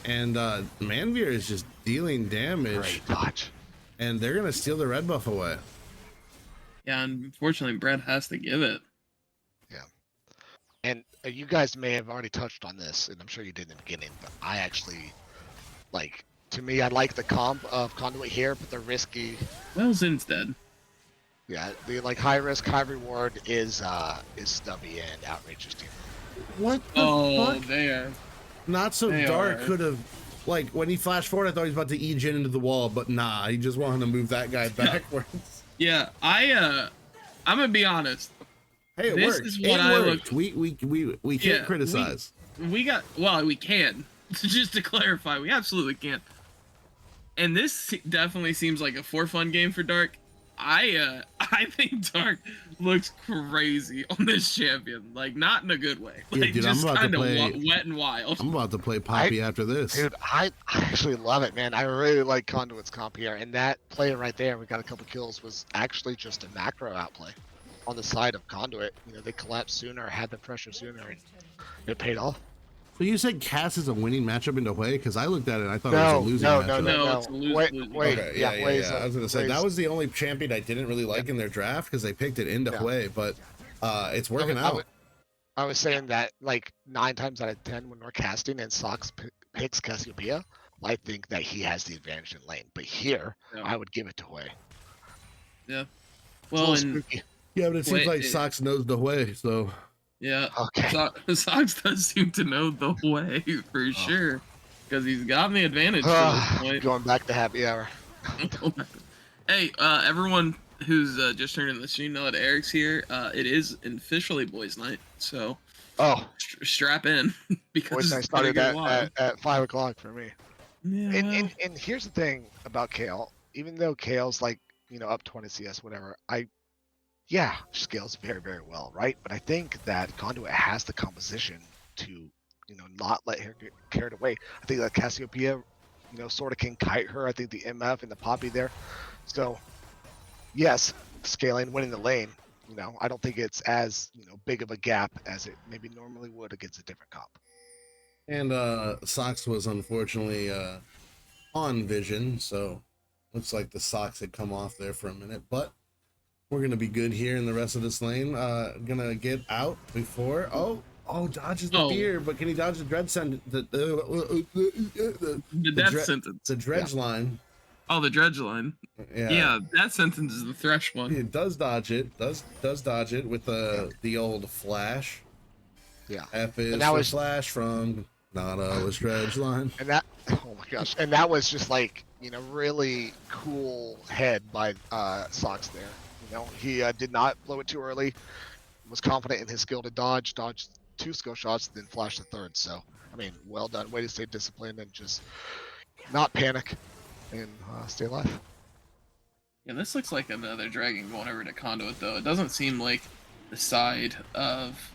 Speaker 1: And Manveer is just dealing damage.
Speaker 4: Great dodge.
Speaker 1: And they're gonna steal the red buff away.
Speaker 2: Yeah, unfortunately, Brett has to give it.
Speaker 4: Yeah. And you guys may have already touched on this, and I'm sure you did in the beginning, but I actually, to me, I like the comp of Conduit here, but the risky,
Speaker 2: Well, Zin's dead.
Speaker 4: yeah, the high risk, high reward is Stubby and Outrageous team.
Speaker 1: What the fuck?
Speaker 2: They are.
Speaker 1: Not so
Speaker 2: They
Speaker 1: dark
Speaker 2: are.
Speaker 1: could have, like, when he flashed forward, I thought he was about to E-gen into the wall, but nah, he just wanted to move that guy backwards.
Speaker 2: Yeah, I'm gonna be honest.
Speaker 1: Hey, it
Speaker 2: This
Speaker 1: worked.
Speaker 2: is
Speaker 1: It
Speaker 2: what I
Speaker 1: worked. We can't
Speaker 2: Yeah,
Speaker 1: criticize.
Speaker 2: We can. Just to clarify, we absolutely can. And this definitely seems like a for fun game for Dark. I think Dark looks crazy on this champion, like not in a good way,
Speaker 1: Yeah,
Speaker 2: like
Speaker 1: dude, I'm
Speaker 2: just
Speaker 1: about to
Speaker 2: kind of
Speaker 1: play-
Speaker 2: wet and wild.
Speaker 1: I'm about to play Poppy after this.
Speaker 4: Dude, I actually love it, man. I really like Conduit's comp here, and that play right there, we got a couple kills, was actually just a macro outplay on the side of Conduit. They collapsed sooner, had the pressure sooner, and it paid off.
Speaker 1: So you said Cass is a winning matchup into Hui? Because I looked at it and I thought it was a losing matchup.
Speaker 2: No, it's a lose-lose.
Speaker 4: Wait,
Speaker 1: Okay,
Speaker 4: yeah, Hui's
Speaker 1: I was gonna say
Speaker 4: Hui's-
Speaker 1: that was the only champion I didn't really like in their draft because they picked it into
Speaker 4: Yeah.
Speaker 1: Hui, but it's working out.
Speaker 4: I was saying that 9 times out of 10 when we're casting and Sox picks Cassiopeia, I think that he has the advantage in lane. But here,
Speaker 2: Yeah.
Speaker 4: I would give it to Hui.
Speaker 2: Yeah.
Speaker 4: It's a
Speaker 2: Well,
Speaker 4: little
Speaker 2: and
Speaker 4: spooky.
Speaker 1: Yeah, but it seems
Speaker 2: Hui
Speaker 1: like
Speaker 2: is-
Speaker 1: Sox knows the Hui, so
Speaker 2: Yeah,
Speaker 4: Okay.
Speaker 2: Sox does seem to know the way for sure, because he's gotten the advantage to this point.
Speaker 4: Going back to happy hour.
Speaker 2: Hey, everyone who's just turned in the stream now that Eric's here, it is officially boys' night, so
Speaker 4: Oh,
Speaker 2: strap in because
Speaker 4: boys, I
Speaker 2: it's gonna
Speaker 4: started
Speaker 2: get
Speaker 4: at,
Speaker 2: wild.
Speaker 4: at 5 o'clock for me.
Speaker 2: Yeah,
Speaker 4: And,
Speaker 2: well,
Speaker 4: and here's the thing about Kale. Even though Kale's like, up 20 CS, whatever, yeah, scales very, very well, right? But I think that Conduit has the composition to, not let her get carried away. I think that Cassiopeia, sort of can kite her. I think the MF and the Poppy there. So, yes, scaling, winning the lane. I don't think it's as big of a gap as it maybe normally would against a different comp.
Speaker 1: And Sox was unfortunately on vision, so looks like the Sox had come off there for a minute, but we're gonna be good here in the rest of this lane. Gonna get out before. Oh, dodges the fear, but can he dodge the dread sentence?
Speaker 2: the death sentence.
Speaker 1: The dredge line.
Speaker 2: Oh, the dredge line. Yeah, that sentence is the thresh one.
Speaker 1: It does dodge it. Does dodge it with the old flash.
Speaker 4: Yeah.
Speaker 1: F is for flash from Nautilus dredge line.
Speaker 4: And that, oh my gosh, and that was just like really cool head by Sox there. He did not blow it too early. Was confident in his skill to dodge 2 skill shots, then flash the third. So, I mean, well done. Way to stay disciplined and just not panic and stay alive.
Speaker 2: Yeah, this looks like another dragon going over to Conduit, though. It doesn't seem like the side of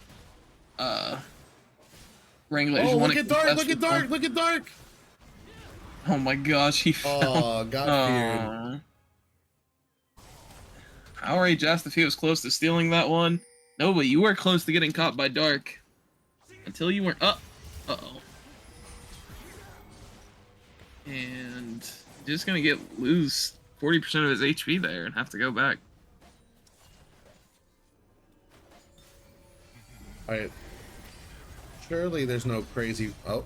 Speaker 2: Wranglers.
Speaker 1: Oh, look at Dark! Look at Dark! Look at Dark!
Speaker 2: Oh my gosh, he fell.
Speaker 1: Oh, got feared.
Speaker 2: Outrage asked if he was close to stealing that one. No, but you were close to getting caught by Dark. Until you weren't. Uh-oh. And just gonna lose 40% of his HP there and have to go back.
Speaker 1: Alright. Surely there's no crazy. Oh.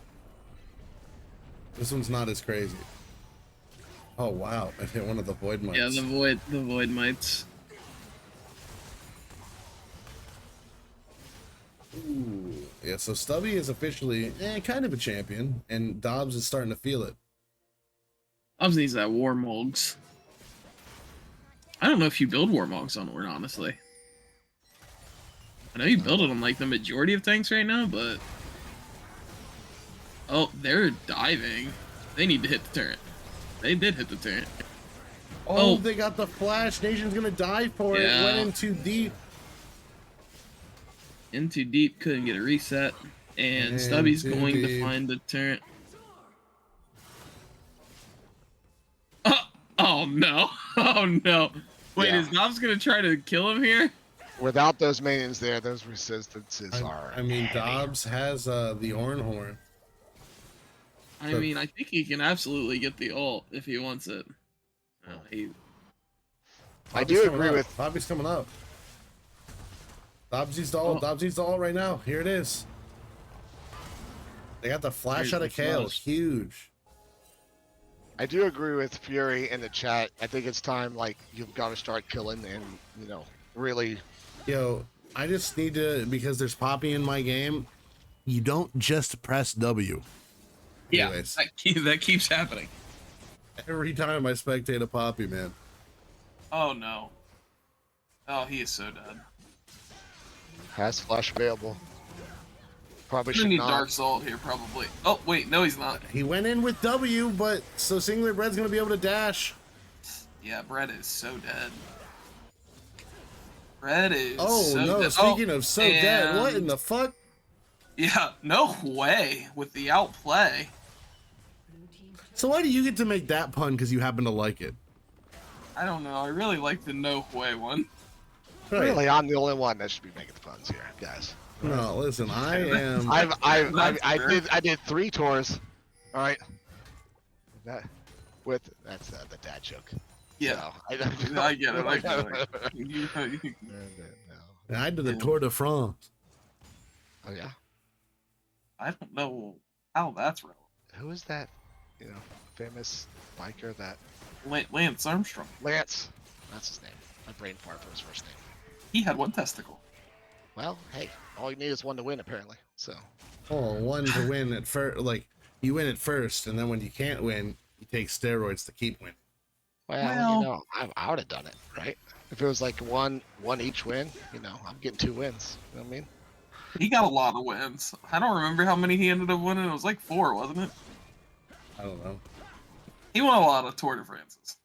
Speaker 1: This one's not as crazy. Oh wow, I hit one of the void mites.
Speaker 2: Yeah, the void mites.
Speaker 1: Ooh. Yeah, so Stubby is officially kind of a champion, and Dobbs is starting to feel it.
Speaker 2: Dobbs needs that Warmogs. I don't know if you build Warmogs on Ord, honestly. I know you build it on like the majority of tanks right now, but oh, they're diving. They need to hit the turret. They did hit the turret.
Speaker 1: Oh, they got the flash. Nation's gonna die for it. Went in too deep.
Speaker 2: In too deep, couldn't get a reset. And Stubby's going to find the turret. Oh no. Oh no. Wait, is Dobbs gonna try to kill him here?
Speaker 4: Without those minions there, those resistances are.
Speaker 1: I mean, Dobbs has the Oran Horn.
Speaker 2: I mean, I think he can absolutely get the ult if he wants it.
Speaker 4: I do agree with.
Speaker 1: Bobby's coming up. Dobbs needs the ult. Dobbs needs the ult right now. Here it is. They got the flash out of Kale. Huge.
Speaker 4: I do agree with Fury in the chat. I think it's time, like, you've got to start killing and, really.
Speaker 1: Yo, I just need to, because there's Poppy in my game, you don't just press W.
Speaker 2: Yeah, that keeps happening.
Speaker 1: Every time I spectate a Poppy, man.
Speaker 2: Oh, no. Oh, he is so dead.
Speaker 4: Has flash available. Probably should
Speaker 2: need
Speaker 4: not.
Speaker 2: Dark Salt here, probably. Oh, wait, no, he's not.
Speaker 1: He went in with W, but so Singular Bread's going to be able to dash.
Speaker 2: Yeah, Bread is so dead. Bread is
Speaker 1: dead. Speaking of so dead, what in the fuck?
Speaker 2: Yeah, no way with the outplay.
Speaker 1: So why do you get to make that pun because you happen to like it?
Speaker 2: I don't know. I really like the no way one.
Speaker 1: Right.
Speaker 4: Really, I'm the only one that should be making the puns here, guys.
Speaker 1: No, listen, I am.
Speaker 4: I did 3 tours. All right. That's the dad joke.
Speaker 2: Yeah,
Speaker 4: so,
Speaker 2: I get it. I get it.
Speaker 1: I did the Tour de France.
Speaker 4: Oh yeah.
Speaker 2: I don't know how that's relevant.
Speaker 4: Who is that? Famous biker that.
Speaker 2: Lance Armstrong.
Speaker 4: Lance. That's his name. My brain fart for his first name.
Speaker 2: He had 1 testicle.
Speaker 4: Well, hey, all you need is one to win, apparently. So,
Speaker 1: Oh, one to win at first. Like, you win at first, and then when you can't win, you take steroids to keep winning.
Speaker 4: well, I would have done it, right? If it was like one each win, I'm getting 2 wins. You know what I mean?
Speaker 2: He got a lot of wins. I don't remember how many he ended up winning. It was like 4, wasn't it?
Speaker 1: I don't know.
Speaker 2: He won a lot of Tour de France's.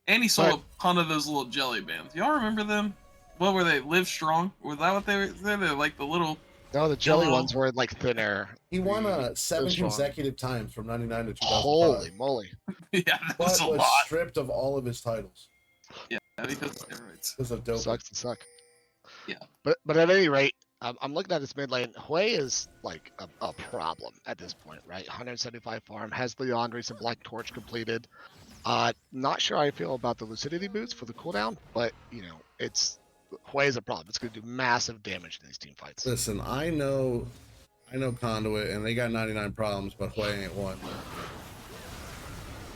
Speaker 2: And he sold a ton of those little jelly bands. Y'all remember them? What were they? Live Strong? Was that what they were? They're like the little...
Speaker 4: No, the jelly
Speaker 2: Yellow.
Speaker 4: ones were like thinner.
Speaker 1: He won 7
Speaker 4: strong.
Speaker 1: consecutive times from 99 to 2005.
Speaker 4: Holy moly.
Speaker 2: Yeah, that
Speaker 1: But
Speaker 2: was a
Speaker 1: was
Speaker 2: lot.
Speaker 1: stripped of all of his titles.
Speaker 2: Yeah, because of steroids.
Speaker 1: Because of doping.
Speaker 4: Sucks to suck.
Speaker 2: Yeah.
Speaker 4: But at any rate, I'm looking at this mid lane. Hui is like a problem at this point, right? 175 farm, has Leandre's and Black Torch completed. Not sure how I feel about the Lucidity boots for the cooldown, but Hui is a problem. It's going to do massive damage in these team fights.
Speaker 1: Listen, I know Conduit, and they got 99 problems, but Hui ain't one.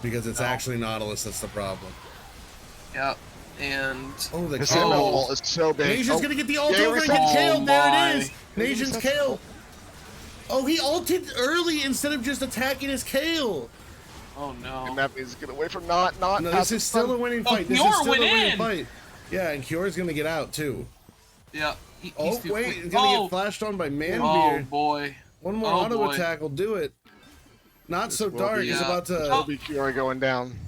Speaker 1: Because it's actually Nautilus that's the problem.
Speaker 2: Yeah, and...
Speaker 1: Oh, the
Speaker 4: His
Speaker 1: kill.
Speaker 4: ult is so big.
Speaker 1: Nation's gonna get the ult
Speaker 4: yeah,
Speaker 1: over and
Speaker 4: reset.
Speaker 1: get killed. There
Speaker 2: my.
Speaker 1: it is. Nation's kill. Oh, he ulted early instead of just attacking his kill.
Speaker 2: Oh, no.
Speaker 4: And that means get away from not.
Speaker 1: No, this is still a winning fight. This is
Speaker 2: Kior
Speaker 1: still a
Speaker 2: went
Speaker 1: winning
Speaker 2: in.
Speaker 1: fight. Yeah, and Kior's gonna get out too.
Speaker 2: Yeah.
Speaker 1: Oh,
Speaker 2: he's too
Speaker 1: wait,
Speaker 2: quick.
Speaker 1: he's gonna get flashed on by
Speaker 2: Oh,
Speaker 1: Manbeard.
Speaker 2: boy.
Speaker 1: One more
Speaker 2: Oh,
Speaker 1: auto
Speaker 2: boy.
Speaker 1: attack will do it. Not
Speaker 4: This
Speaker 1: so
Speaker 4: will
Speaker 1: dark.
Speaker 4: be-
Speaker 1: He's
Speaker 2: Yeah.
Speaker 1: about to.
Speaker 2: Oh.
Speaker 4: Be Kiora going down.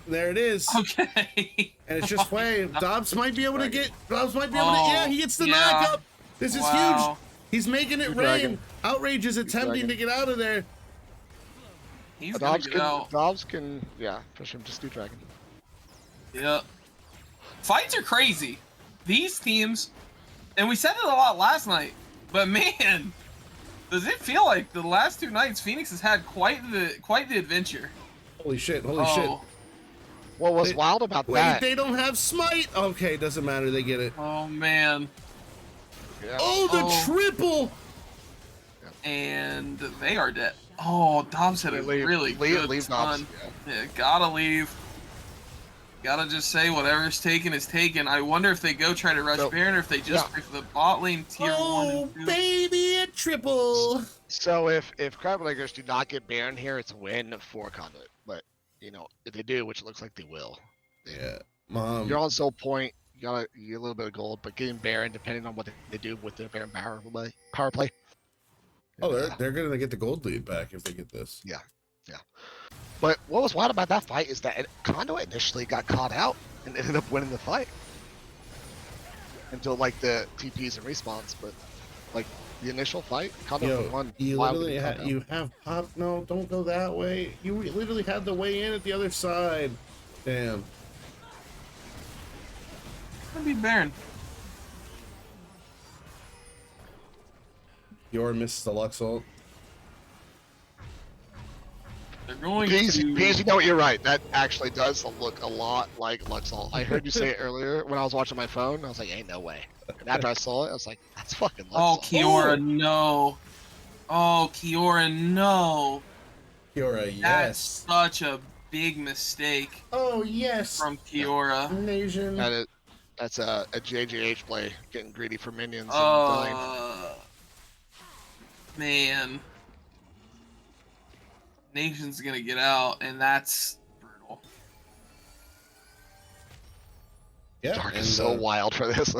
Speaker 1: There it is.
Speaker 2: Okay.
Speaker 1: And it's just Hui. Dobbs might be able to get. Dobbs might be able to.
Speaker 2: Oh,
Speaker 1: Yeah, he gets the
Speaker 2: yeah.
Speaker 1: knockup. This is huge.
Speaker 2: Wow.
Speaker 1: He's making it
Speaker 4: Two
Speaker 1: rain.
Speaker 4: dragon.
Speaker 1: Outrage is attempting
Speaker 4: dragon.
Speaker 1: to get out of there.
Speaker 2: He's gonna get out.
Speaker 4: Dobbs can, push him. Just do dragon.
Speaker 2: Yeah. Fights are crazy. These teams, and we said it a lot last night, but man, does it feel like the last 2 nights Phoenix has had quite the adventure.
Speaker 1: Holy shit! Holy shit!
Speaker 4: What was
Speaker 1: Wait-
Speaker 4: wild about
Speaker 1: Wait,
Speaker 4: that?
Speaker 1: they don't have smite. Okay, doesn't matter. They get it.
Speaker 2: Oh man.
Speaker 4: Yeah.
Speaker 1: Oh, the
Speaker 2: Oh.
Speaker 1: triple.
Speaker 2: And they are dead. Oh, Dobbs had a really good
Speaker 4: leave
Speaker 2: stun.
Speaker 4: Dobbs.
Speaker 2: Yeah, gotta leave. Gotta just say whatever's taken is taken. I wonder if they go try to rush
Speaker 4: So-
Speaker 2: Baron or if they just
Speaker 4: yeah.
Speaker 2: pick the bot lane tier 1
Speaker 1: Oh,
Speaker 2: and 2.
Speaker 1: baby, a triple.
Speaker 4: So if Crableggers do not get Baron here, it's a win for Conduit. But if they do, which it looks like they will,
Speaker 1: Yeah,
Speaker 4: you're on Soul Point. You got a little bit of gold, but getting Baron, depending on what they do with their Baron power play.
Speaker 1: Oh, they're gonna get the gold lead back if they get this.
Speaker 4: But what was wild about that fight is that Conduit initially got caught out and ended up winning the fight until like the TPs and respawns. But like the initial fight, Conduit won.
Speaker 1: You
Speaker 4: wildly
Speaker 1: literally
Speaker 4: caught out.
Speaker 1: you have pop. No, don't go that way. You literally had the way in at the other side. Damn.
Speaker 2: Gonna be Baron.
Speaker 1: Your missed the Lux ult.
Speaker 2: They're going
Speaker 4: Peas,
Speaker 2: to.
Speaker 4: you know what? You're right. That actually does look a lot like Luxol. I heard you say it earlier when I was watching my phone. I was like, ain't no way. And after I saw it, I was like, that's fucking Luxol.
Speaker 2: Oh, Kiora, no. Oh, Kiora, no.
Speaker 1: Kiora,
Speaker 2: That's
Speaker 1: yes.
Speaker 2: such a big mistake
Speaker 1: Oh yes.
Speaker 2: from Kiora.
Speaker 1: Nation.
Speaker 4: That's a JJH play, getting greedy for minions and dying.
Speaker 2: Man. Nation's gonna get out, and that's brutal.
Speaker 1: Yeah.
Speaker 4: Dark
Speaker 1: and,
Speaker 4: is so wild for this.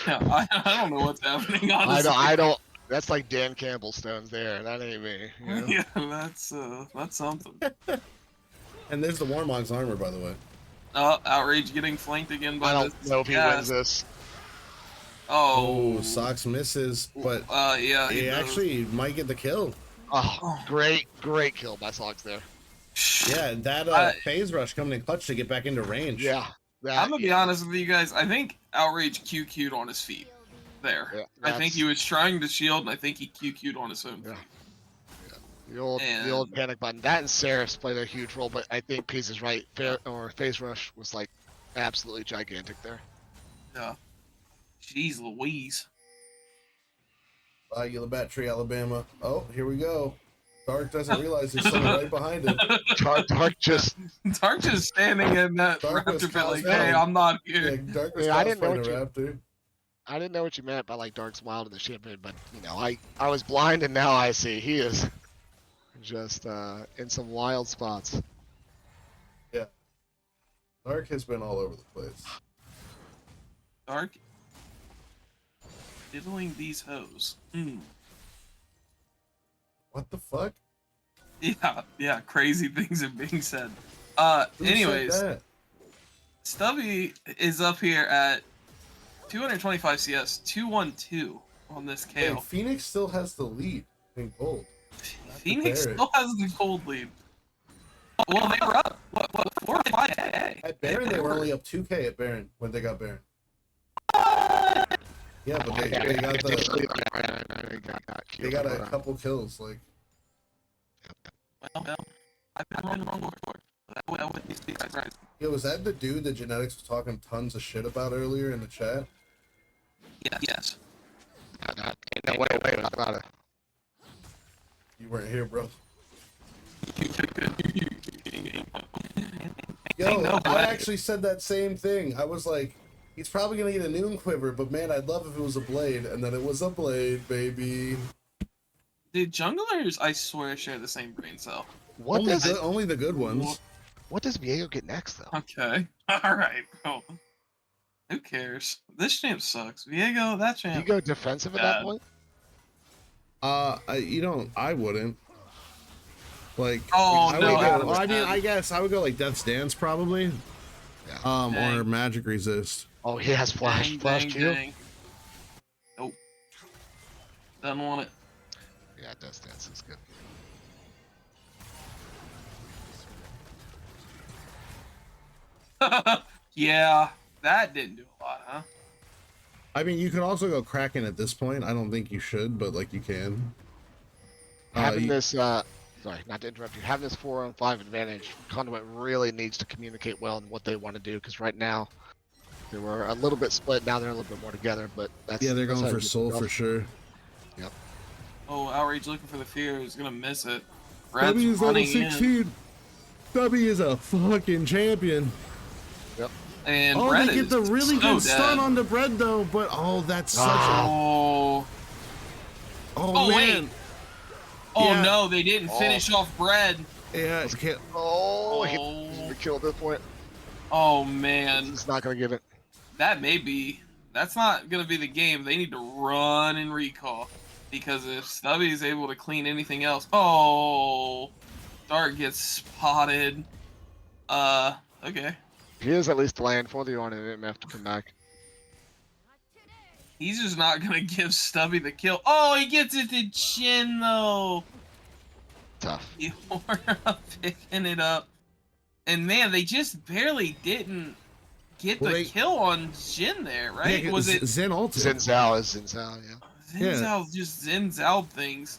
Speaker 2: Yeah, I don't know what's happening, honestly.
Speaker 4: I don't. That's like Dan Campbell stones there. That ain't me. You know?
Speaker 2: Yeah, that's something.
Speaker 1: And there's the Warmog's armor, by the way.
Speaker 2: Oh, Outrage getting flanked again by
Speaker 4: I don't
Speaker 2: this
Speaker 4: know if he
Speaker 2: gas.
Speaker 4: wins this.
Speaker 2: Oh,
Speaker 1: Oh, Sox misses, but
Speaker 2: yeah,
Speaker 1: he
Speaker 2: does.
Speaker 1: actually might get the kill.
Speaker 4: Oh, great kill by Sox there.
Speaker 1: Yeah, that phase rush coming in clutch to get back into range.
Speaker 4: Yeah.
Speaker 2: I'm gonna be honest with you guys. I think Outrage QQ'd on his feet there.
Speaker 4: Yeah,
Speaker 2: I think he was trying to shield, and I think he QQ'd on his own feet.
Speaker 4: Yeah. The old panic button. That and Seraph played a huge role, but I think Peace is right. Phase rush was like absolutely gigantic there.
Speaker 2: Yeah. Jeez Louise.
Speaker 1: Bye, Yellow Battery, Alabama. Oh, here we go. Dark doesn't realize there's someone right behind him.
Speaker 4: Dark just.
Speaker 2: Dark just standing in that
Speaker 1: Dark was
Speaker 2: raptor pit like,
Speaker 1: cosplaying.
Speaker 2: hey, I'm not
Speaker 1: Yeah,
Speaker 2: here.
Speaker 1: Dark was
Speaker 4: Yeah, I didn't know
Speaker 1: cosplaying a
Speaker 4: what
Speaker 1: raptor.
Speaker 4: I didn't know what you meant by like Dark's wild in the champion, but you know, I was blind and now I see. He is just in some wild spots.
Speaker 1: Yeah. Dark has been all over the place.
Speaker 2: Dark diddling these hoes.
Speaker 1: What the fuck?
Speaker 2: Yeah, crazy things are being said.
Speaker 1: Who said
Speaker 2: Anyways,
Speaker 1: that?
Speaker 2: Stubby is up here at 225 CS, 212 on this
Speaker 1: Hey,
Speaker 2: KO.
Speaker 1: Phoenix still has the lead in gold.
Speaker 2: Phoenix
Speaker 1: Barrett.
Speaker 2: still has the gold lead. Well, they were up, what 4 or 5K?
Speaker 1: At Baron, they were only up 2K at Baron when they got Baron. Yeah, but they got they got a couple kills. Like,
Speaker 2: Well, I've been wrong before. That would be surprising.
Speaker 1: yo, was that the dude that Genetics was talking tons of shit about earlier in the chat?
Speaker 2: Yes.
Speaker 4: No, wait, about it.
Speaker 1: You weren't here, bro.
Speaker 2: You took good.
Speaker 1: Yo,
Speaker 2: know,
Speaker 1: I
Speaker 2: but-
Speaker 1: actually said that same thing. I was like, he's probably gonna get a noon quiver, but man, I'd love if it was a blade, and then it was a blade, baby.
Speaker 2: Dude, junglers, I swear, share the same brain cell.
Speaker 4: What
Speaker 1: Only,
Speaker 4: does
Speaker 1: only the good ones.
Speaker 4: what does Viego get next though?
Speaker 2: Okay. Alright, bro. Who cares? This champ sucks. Viego, that
Speaker 4: Do you
Speaker 2: champ.
Speaker 4: go defensive at that
Speaker 2: Bad.
Speaker 4: point?
Speaker 1: I wouldn't. Like,
Speaker 2: Oh,
Speaker 1: I
Speaker 2: no,
Speaker 1: would
Speaker 2: Adam
Speaker 1: go, I mean,
Speaker 2: said-
Speaker 1: I guess I would go like Death's Dance probably.
Speaker 4: Yeah.
Speaker 1: Or
Speaker 2: Dang.
Speaker 1: Magic Resist.
Speaker 4: Oh, he has flash.
Speaker 2: Dang,
Speaker 4: Flash
Speaker 2: dang,
Speaker 4: Q.
Speaker 2: dang. Nope. Doesn't want it.
Speaker 4: Yeah, Death Dance is good.
Speaker 2: Yeah, that didn't do a lot, huh?
Speaker 1: I mean, you could also go Kraken at this point. I don't think you should, but like you can.
Speaker 4: Having
Speaker 1: You-
Speaker 4: this, sorry, not to interrupt you. Having this 4-on-5 advantage, Conduit really needs to communicate well in what they want to do. Because right now, they were a little bit split. Now they're a little bit more together. But that's
Speaker 1: Yeah, they're
Speaker 4: that's
Speaker 1: going
Speaker 4: how
Speaker 1: for
Speaker 4: you
Speaker 1: Soul
Speaker 4: go.
Speaker 1: for sure.
Speaker 2: Oh, Outrage looking for the fear is gonna miss it.
Speaker 1: W
Speaker 2: Red's
Speaker 1: is level
Speaker 2: running in,
Speaker 1: 16. W is a fucking champion.
Speaker 2: and
Speaker 1: Oh,
Speaker 2: Red
Speaker 1: they get the
Speaker 2: is
Speaker 1: really
Speaker 2: so
Speaker 1: good stun
Speaker 2: dead.
Speaker 1: on the bread though, but oh, that's such
Speaker 2: Oh,
Speaker 1: oh man.
Speaker 2: wait. Oh
Speaker 1: Yeah.
Speaker 2: no, they didn't finish off Bread.
Speaker 1: Yeah, it can't-
Speaker 4: Oh, he's
Speaker 2: Oh.
Speaker 4: the kill at this point.
Speaker 2: Oh man,
Speaker 4: He's not gonna give it.
Speaker 2: that may be. That's not gonna be the game. They need to run and recall, because if Stubby is able to clean anything else, oh, Dark gets spotted. Okay.
Speaker 4: He is at least land for the on and have to come back.
Speaker 2: He's just not gonna give Stubby the kill. Oh, he gets it to Chin though.
Speaker 4: Tough.
Speaker 2: Yora picking it up, and man, they just barely didn't get
Speaker 1: Well,
Speaker 2: the
Speaker 1: they-
Speaker 2: kill on Jin there, right?
Speaker 1: Yeah,
Speaker 2: Was it
Speaker 1: Zen ulted?
Speaker 4: Zinzao is Zinzao, yeah.
Speaker 1: Yeah.
Speaker 2: Zinzao just Zinzao things?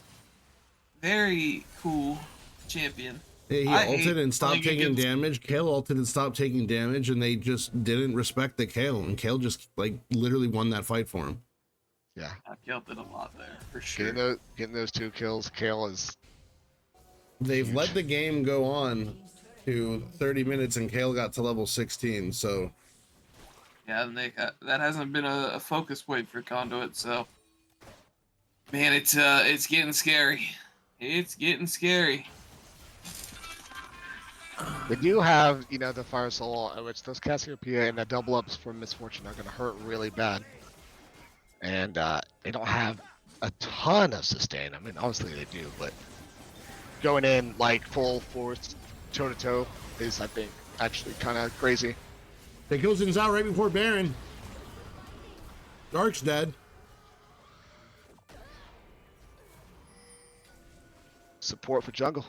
Speaker 2: Very cool champion.
Speaker 1: Yeah, he
Speaker 2: I hate
Speaker 1: ulted and stopped
Speaker 2: playing
Speaker 1: taking
Speaker 2: against-
Speaker 1: damage. Kale ulted and stopped taking damage, and they just didn't respect the Kale, and Kale just like literally won that fight for him.
Speaker 4: Yeah.
Speaker 2: I killed it a lot there for sure.
Speaker 4: Getting those 2 kills, Kale is
Speaker 1: They've let the game go on to 30 minutes, and Kale got to level 16. So
Speaker 2: Yeah, and that hasn't been a focus point for Conduit, so man, it's getting scary. It's getting scary.
Speaker 4: They do have, you know, the Fire Soul, which those Cassiopeia and the double ups from Misfortune are going to hurt really bad. And they don't have a ton of sustain. I mean, obviously they do, but going in like full force, toe to toe, is I think actually kind of crazy.
Speaker 1: they kill Zinzao right before Baron. Dark's dead.
Speaker 4: Support for jungle.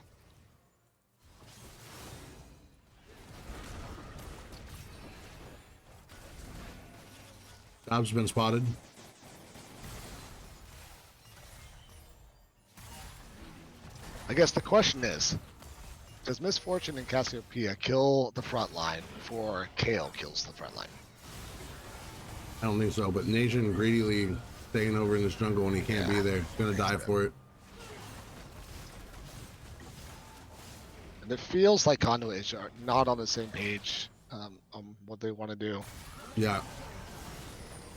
Speaker 1: Dobbs been spotted.
Speaker 4: I guess the question is, does Misfortune and Cassiopeia kill the front line before Kale kills the front line?
Speaker 1: I don't think so, but Nation greedily staying over in this jungle when he can't be there. He's gonna die for it.
Speaker 4: And it feels like Conduit are not on the same page on what they want to do.
Speaker 1: Yeah.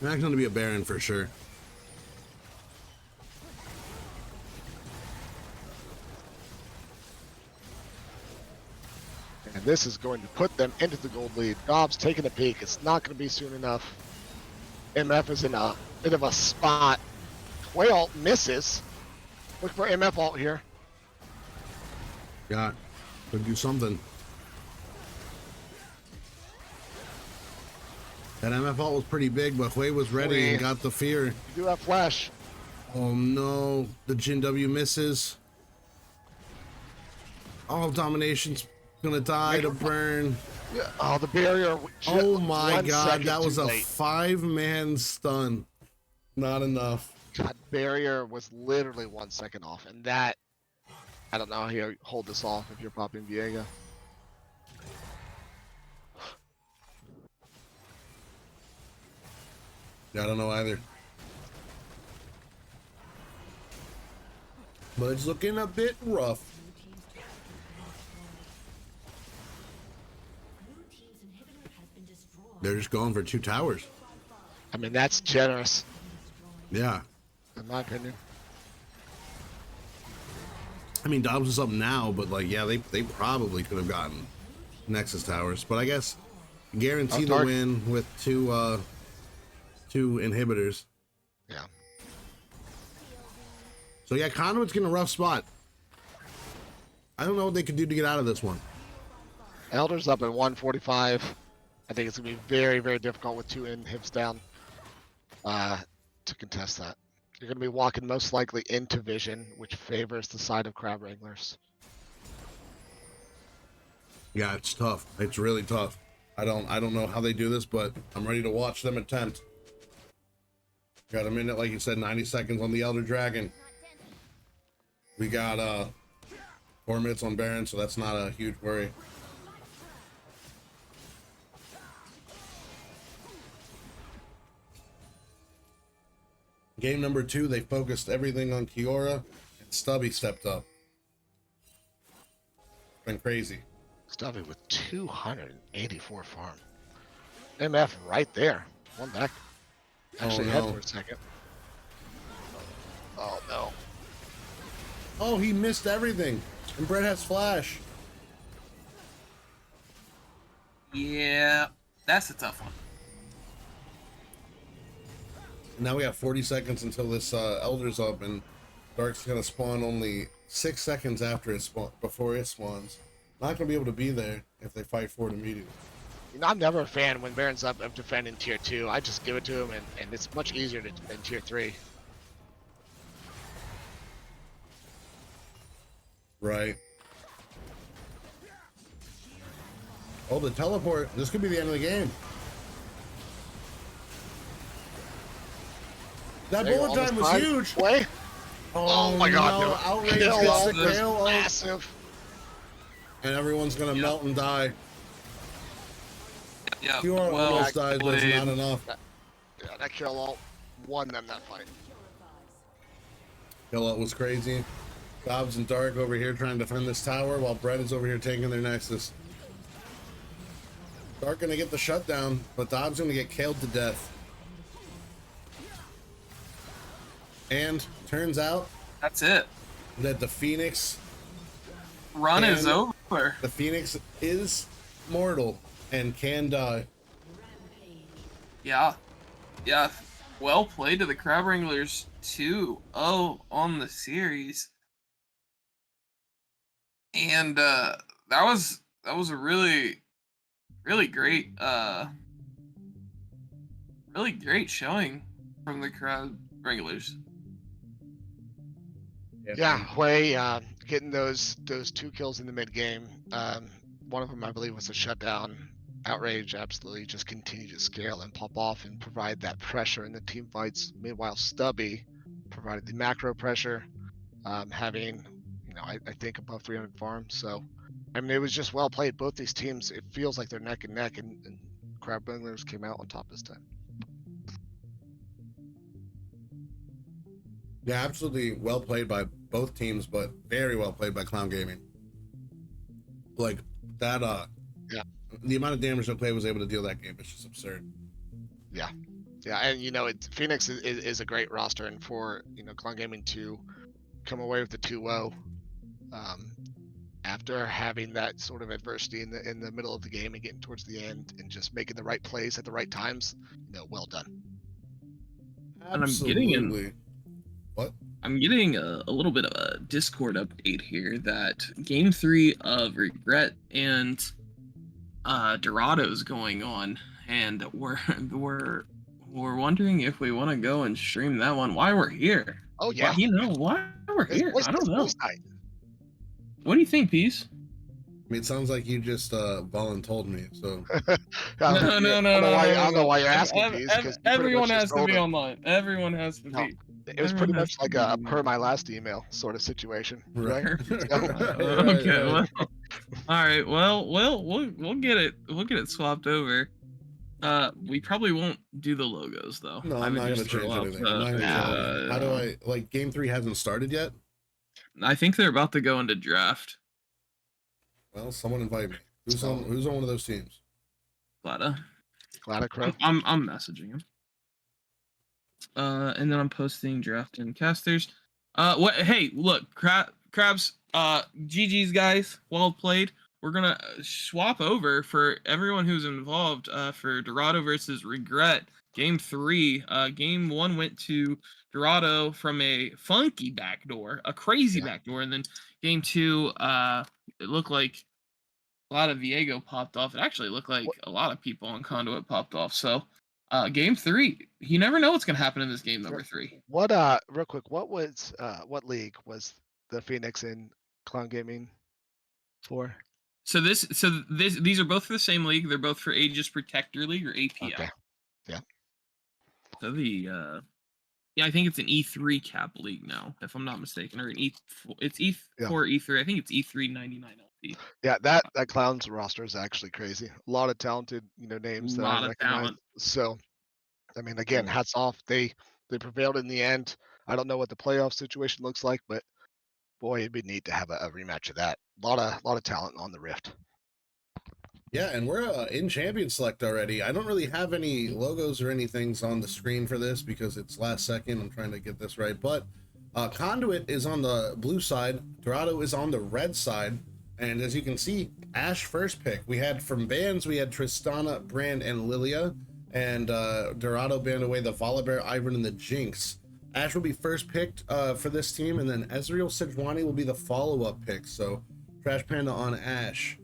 Speaker 1: That's going to be a Baron for sure.
Speaker 4: And this is going to put them into the gold lead. Dobbs taking a peek. It's not going to be soon enough. MF is in a bit of a spot. Way ult misses. Look for MF ult here.
Speaker 1: Yeah, could do something. That MF ult was pretty big, but Hui was ready and got the fear.
Speaker 4: You do have flash.
Speaker 1: Oh no, the Jin W misses. All domination's gonna die to burn.
Speaker 4: Oh, the barrier.
Speaker 1: Oh my god, that was a
Speaker 4: late.
Speaker 1: 5-man stun. Not enough.
Speaker 4: God, barrier was literally 1 second off, and that, I don't know how you hold this off if you're popping Viega.
Speaker 1: Yeah, I don't know either. But it's looking a bit rough. They're just going for 2 towers.
Speaker 4: I mean, that's generous,
Speaker 1: Yeah.
Speaker 4: in my opinion.
Speaker 1: I mean, Dobbs is up now, but like, yeah, they probably could have gotten Nexus towers. But I guess guarantee the win with two inhibitors.
Speaker 4: Yeah.
Speaker 1: So yeah, Conduit's getting a rough spot. I don't know what they could do to get out of this one.
Speaker 4: Elder's up at 145. I think it's going to be very, very difficult with 2 inhibs down to contest that. You're going to be walking most likely into vision, which favors the side of Crab Wranglers.
Speaker 1: Yeah, it's tough. It's really tough. I don't know how they do this, but I'm ready to watch them attempt. Got a minute, like you said, 90 seconds on the Elder Dragon. We got 4 minutes on Baron, so that's not a huge worry. Game number 2, they focused everything on Kiora, and Stubby stepped up. Been crazy.
Speaker 4: Stubby with 284 farm. MF right there. One back. Actually,
Speaker 1: no.
Speaker 4: head for a second. Oh, no.
Speaker 1: Oh, he missed everything. And Brett has flash.
Speaker 2: Yeah, that's a tough one.
Speaker 1: Now we have 40 seconds until this Elder's up, and Dark's gonna spawn only 6 seconds after it before it spawns. Not gonna be able to be there if they fight for it immediately.
Speaker 4: You know, I'm never a fan when Baron's up of defending tier 2. I just give it to him, and it's much easier to defend tier 3.
Speaker 1: Right. Oh, the teleport. This could be the end of the game. That bullet time was huge.
Speaker 4: Play. Oh my god,
Speaker 1: no.
Speaker 4: no.
Speaker 1: Outrage
Speaker 4: Kill
Speaker 1: gets
Speaker 4: ult
Speaker 1: the
Speaker 4: is
Speaker 1: kill ult.
Speaker 4: massive.
Speaker 1: And everyone's gonna melt and die.
Speaker 2: Yeah,
Speaker 1: Kiora
Speaker 2: well
Speaker 1: almost died, but it's
Speaker 2: played.
Speaker 1: not enough.
Speaker 4: Yeah, that kill ult won them that fight.
Speaker 1: Kill ult was crazy. Dobbs and Dark over here trying to defend this tower while Brett is over here taking their Nexus. Dark gonna get the shutdown, but Dobbs gonna get killed to death. And turns out
Speaker 2: That's it.
Speaker 1: that the Phoenix
Speaker 2: Run is over.
Speaker 1: The Phoenix is mortal and can die.
Speaker 2: Yeah. Yeah. Well played to the Crab Wranglers 2-0 on the series. And that was a really great really great showing from the Crab Wranglers.
Speaker 4: Yeah, Hui getting those 2 kills in the mid game. One of them, I believe, was a shutdown. Outrage absolutely just continued to scale and pop off and provide that pressure in the team fights. Meanwhile, Stubby provided the macro pressure, having, you know, I think above 300 farms. So, I mean, it was just well played. Both these teams, it feels like they're neck and neck, and Crab Wranglers came out on top this time.
Speaker 1: Yeah, absolutely well played by both teams, but very well played by Clown Gaming. Like that,
Speaker 4: yeah,
Speaker 1: the amount of damage that Play was able to deal that game is just absurd.
Speaker 4: Yeah, Yeah, and Phoenix is a great roster, and for Clown Gaming to come away with the 2-0 after having that sort of adversity in the middle of the game and getting towards the end and just making the right plays at the right times, well done.
Speaker 2: And I'm getting
Speaker 1: Absolutely. What?
Speaker 2: I'm getting a little bit of a Discord update here that Game 3 of Regret and Dorado's going on, and we're wondering if we want to go and stream that one. Why we're here?
Speaker 4: Oh yeah,
Speaker 2: Why we're here? I don't know.
Speaker 4: It's night.
Speaker 2: What do you think, Peace?
Speaker 1: I mean, it sounds like you just voluntold me. So
Speaker 2: No.
Speaker 4: I don't know why you're asking these.
Speaker 2: Everyone has to be online. Everyone has to
Speaker 4: No,
Speaker 2: be.
Speaker 4: It was pretty much like a per my last email sort of situation, right?
Speaker 2: Okay. Well, all right. Well, we'll get it. We'll get it swapped over. We probably won't do the logos though.
Speaker 1: No, I'm not gonna change anything. I'm not gonna change anything. How do I like Game 3 hasn't started yet?
Speaker 2: I think they're about to go into draft.
Speaker 1: Well, someone invite me. Who's on one of those teams?
Speaker 2: Glada
Speaker 4: Crow.
Speaker 2: I'm messaging him. And then I'm posting draft and casters. What? Hey, look, Crabs. GG's guys. Well played. We're gonna swap over for everyone who's involved. For Dorado versus Regret. Game 3. Game 1 went to Dorado from a funky backdoor, a crazy backdoor, and then game 2. It looked like a lot of Viego popped off. It actually looked like a lot of people on Conduit popped off. So, game 3, you never know what's gonna happen in this game number 3.
Speaker 4: What real quick, what league was the Phoenix in Clown Gaming for?
Speaker 2: So these are both for the same league. They're both for Aegis Protector League or APL.
Speaker 4: Okay. Yeah.
Speaker 2: So I think it's an E3 cap league now, if I'm not mistaken, or an E4. It's E4 E3. I think it's E3 99 LP.
Speaker 4: Yeah, that Clown's roster is actually crazy. A lot of talented, names that I recognize.
Speaker 2: Talent.
Speaker 4: So, I mean, again, hats off. They prevailed in the end. I don't know what the playoff situation looks like, but boy, it'd be neat to have a rematch of that. A lot of talent on the Rift.
Speaker 1: Yeah, and we're in Champion Select already. I don't really have any logos or anything on the screen for this because it's last second. I'm trying to get this right. But Conduit is on the blue side. Dorado is on the red side. And as you can see, Ash first pick. We had from bans, we had Tristana, Brand, and Lilia. And Dorado banned away the Volibear, Ivan, and the Jinx. Ash will be first picked for this team. And then Ezreal Sejuani will be the follow-up pick. So Trash Panda on Ash.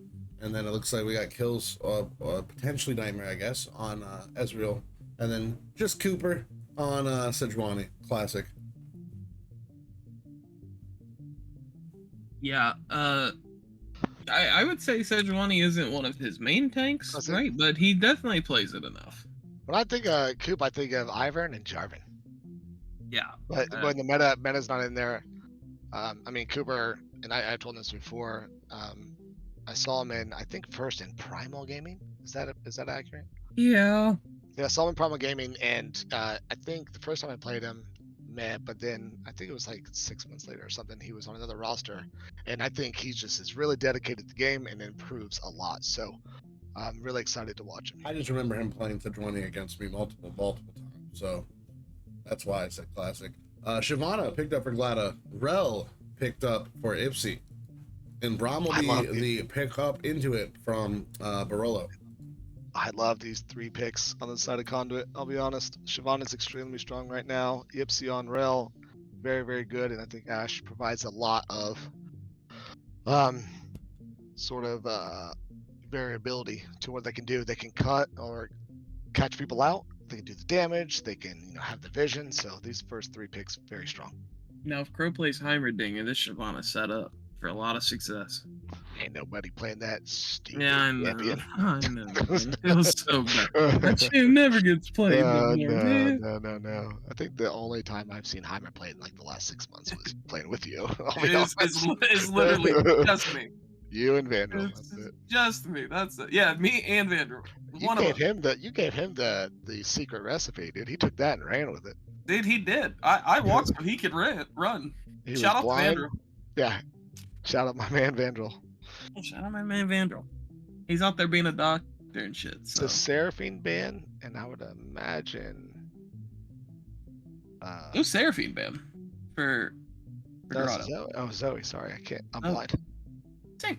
Speaker 1: And then it looks like we got kills, potentially Nightmare, I guess, on Ezreal. And then just Cooper on Sejuani. Classic.
Speaker 2: Yeah, I would say Sejuani isn't one of his main tanks, right? But he definitely plays it enough.
Speaker 4: When I think of Coop, I think of Ivern and Jarvan.
Speaker 2: Yeah.
Speaker 4: But when the meta's not in there, I mean, Cooper, and I told this before, I saw him I think first in Primal Gaming. Is that accurate?
Speaker 2: Yeah.
Speaker 4: Yeah, I saw him in Primal Gaming, and I think the first time I played him, but then I think it was like 6 months later or something, he was on another roster, and I think he just is really dedicated to the game and improves a lot. So I'm really excited to watch him.
Speaker 1: I just remember him playing Sejuani against me multiple times, so that's why I said classic. Shyvana picked up for Glada. Rel picked up for Ipsy. And Braum will be the pick up into it from Barolo.
Speaker 4: I love these 3 picks on the side of Conduit. I'll be honest. Shyvana is extremely strong right now. Ipsy on Rel, very, very good. And I think Ash provides a lot of sort of variability to what they can do. They can cut or catch people out. They can do the damage. They can have the vision. So these first 3 picks, very strong.
Speaker 2: Now, if Crow plays Heimerdinger, this Shyvana set up for a lot of success.
Speaker 4: Ain't nobody playing that stupid
Speaker 2: champion. I know. It feels so bad. That champ never gets played.
Speaker 4: No. I think the only time I've seen Heimer play in like the last 6 months was playing with you.
Speaker 2: It's literally just me.
Speaker 4: You and Vandal. That's it.
Speaker 2: Just me. That's it. Yeah, me and Vandal.
Speaker 4: You gave him the secret recipe, dude. He took that and ran with it.
Speaker 2: Dude, he did. I watched him. He could run. Shout out to Vandal.
Speaker 4: Yeah. Shout out my man Vandal.
Speaker 2: Shout out my man Vandal. He's out there being a doctor and shit. So.
Speaker 4: It's a Seraphine ban, and I would imagine
Speaker 2: Who's Seraphine ban for
Speaker 4: That's
Speaker 2: Dorado?
Speaker 4: Zoe. Oh, Zoe. Sorry, I can't. I'm
Speaker 2: Oh.
Speaker 4: blind.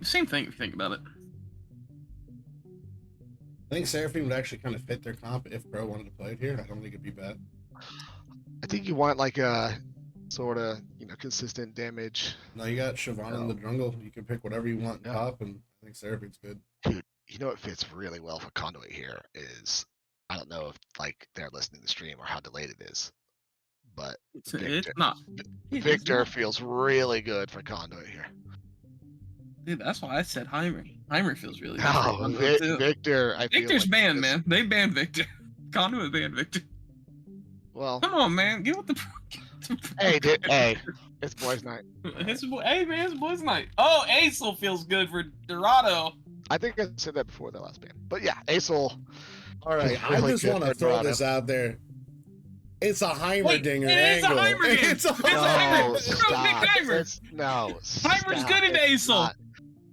Speaker 2: Same thing if you think about it.
Speaker 1: I think Seraphine would actually kind of fit their comp if Pro wanted to play it here. I don't think it'd be bad.
Speaker 4: I think you want like a sort of consistent damage.
Speaker 1: Now you got Shyvana in the jungle. You can pick whatever you want in
Speaker 4: Yeah.
Speaker 1: top, and I think Seraphine's good.
Speaker 4: Dude, you know what fits really well for Conduit here is I don't know if like they're listening to the stream or how delayed it is, but
Speaker 2: It's
Speaker 4: Victor,
Speaker 2: not. It is
Speaker 4: Victor
Speaker 2: not.
Speaker 4: feels really good for Conduit here.
Speaker 2: Dude, that's why I said Heimer. Heimer feels really good. for
Speaker 4: Oh,
Speaker 2: Conduit, too.
Speaker 4: Victor, I feel
Speaker 2: Victor's
Speaker 4: like
Speaker 2: banned,
Speaker 4: is-
Speaker 2: man. They banned Victor. Conduit banned Victor.
Speaker 4: Well,
Speaker 2: Come on, man. Get with the.
Speaker 4: hey, it's boys' night.
Speaker 2: Hey, man, it's boys' night. Oh, Acel feels good for Dorado.
Speaker 4: I think I said that before the last ban, but yeah, Acel.
Speaker 1: All right, I
Speaker 4: Really
Speaker 1: just
Speaker 4: good
Speaker 1: want to
Speaker 4: for
Speaker 1: throw
Speaker 4: Dorado.
Speaker 1: this out there. It's a Heimer
Speaker 2: Wait,
Speaker 1: dinger
Speaker 2: it is a
Speaker 1: angle.
Speaker 2: Heimer game.
Speaker 1: It's a
Speaker 2: It's a
Speaker 1: Heimer.
Speaker 2: Heimer.
Speaker 4: No,
Speaker 2: Bro,
Speaker 4: stop.
Speaker 2: pick Heimer.
Speaker 4: No,
Speaker 2: Heimer's
Speaker 4: stop.
Speaker 2: good in
Speaker 4: It's
Speaker 2: Acel.
Speaker 4: not-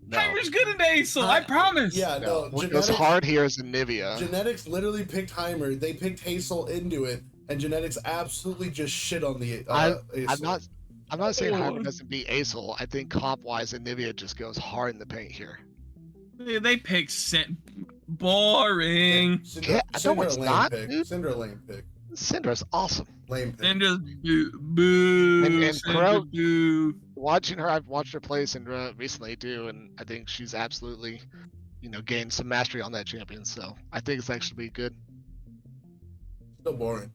Speaker 4: No,
Speaker 2: Heimer's good in Acel. I promise.
Speaker 1: Yeah,
Speaker 4: no.
Speaker 1: no.
Speaker 4: What goes hard here is Anivia.
Speaker 1: Genetics literally picked Heimer. They picked Hazel into it, and Genetics absolutely just shit on the.
Speaker 4: I'm
Speaker 1: Acel.
Speaker 4: not saying
Speaker 2: Oh.
Speaker 4: Heimer doesn't beat Acel. I think comp wise, Anivia just goes hard in the paint here.
Speaker 2: They pick boring.
Speaker 1: Syndra,
Speaker 4: Yeah, no,
Speaker 1: Syndra
Speaker 4: it's
Speaker 1: lame
Speaker 4: not,
Speaker 1: pick.
Speaker 4: dude.
Speaker 1: Syndra lame pick.
Speaker 4: Syndra's awesome.
Speaker 1: Lame pick.
Speaker 2: And just boo.
Speaker 4: And
Speaker 2: Sandra,
Speaker 4: Crow-
Speaker 2: boo.
Speaker 4: Watching her, I've watched her play Syndra recently too, and I think she's absolutely, gained some mastery on that champion. So I think it's actually good.
Speaker 1: Still boring.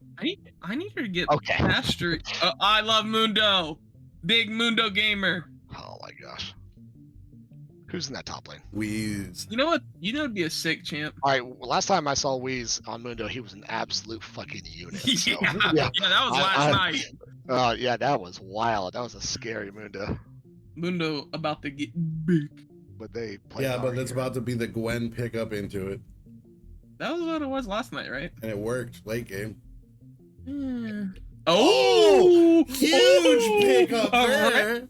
Speaker 2: I need her to get
Speaker 4: Okay.
Speaker 2: mastery. I love Mundo. Big Mundo gamer.
Speaker 4: Oh my gosh. Who's in that top lane?
Speaker 1: Wheeze.
Speaker 2: You know what? You know it'd be a sick champ.
Speaker 4: All right, last time I saw Wheeze on Mundo, he was an absolute fucking unit. So,
Speaker 2: yeah, that was last night.
Speaker 4: Yeah, that was wild. That was a scary Mundo.
Speaker 2: Mundo about to get big.
Speaker 4: But they played
Speaker 1: Yeah, but
Speaker 4: hard
Speaker 1: that's
Speaker 4: here.
Speaker 1: about to be the Gwen pickup into it,
Speaker 2: That was what it was last night, right?
Speaker 1: and it worked late game.
Speaker 2: Oh,
Speaker 1: Huge pickup
Speaker 2: All
Speaker 1: there.
Speaker 2: right.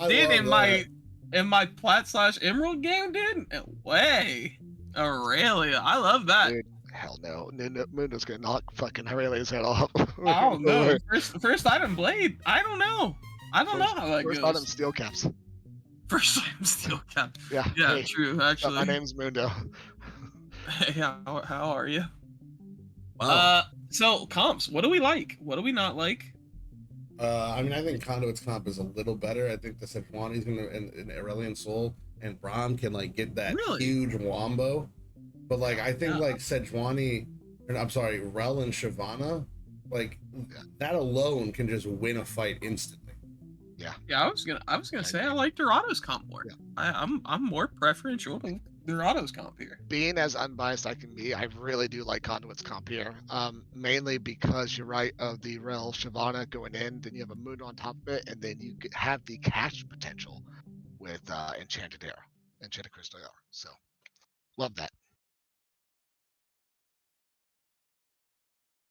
Speaker 1: I
Speaker 2: Dude,
Speaker 1: love
Speaker 2: in my Plat/Emerald game, dude. Way. Aurelia, I love that.
Speaker 4: Dude, hell no. Mundo's gonna knock fucking Aurelia's head off.
Speaker 2: I don't know. First item blade. I don't know. I don't know how that
Speaker 4: First
Speaker 2: goes.
Speaker 4: item steel caps.
Speaker 2: First item steel cap.
Speaker 4: Yeah.
Speaker 2: Yeah,
Speaker 4: hey,
Speaker 2: true. Actually,
Speaker 4: my name's Mundo.
Speaker 2: Hey, how are you?
Speaker 1: Wow.
Speaker 2: So comps. What do we like? What do we not like?
Speaker 1: I mean, I think Conduit's comp is a little better. I think the Sejuani's gonna and Aurelian Soul and Braum can like get that
Speaker 2: Really?
Speaker 1: huge wombo. But like I think
Speaker 2: Yeah.
Speaker 1: like Sejuani, or I'm sorry, Rel and Shyvana, like that alone can just win a fight instantly.
Speaker 2: Yeah, I was gonna say I like Dorado's comp more.
Speaker 4: Yeah.
Speaker 2: I'm more preferential to Dorado's comp here.
Speaker 4: Being as unbiased I can be, I really do like Conduit's comp here. Mainly because you're right of the Rel Shyvana going in, then you have a Mundo on top of it, and then you have the catch potential with Enchanted Crystal Arrow. So love that.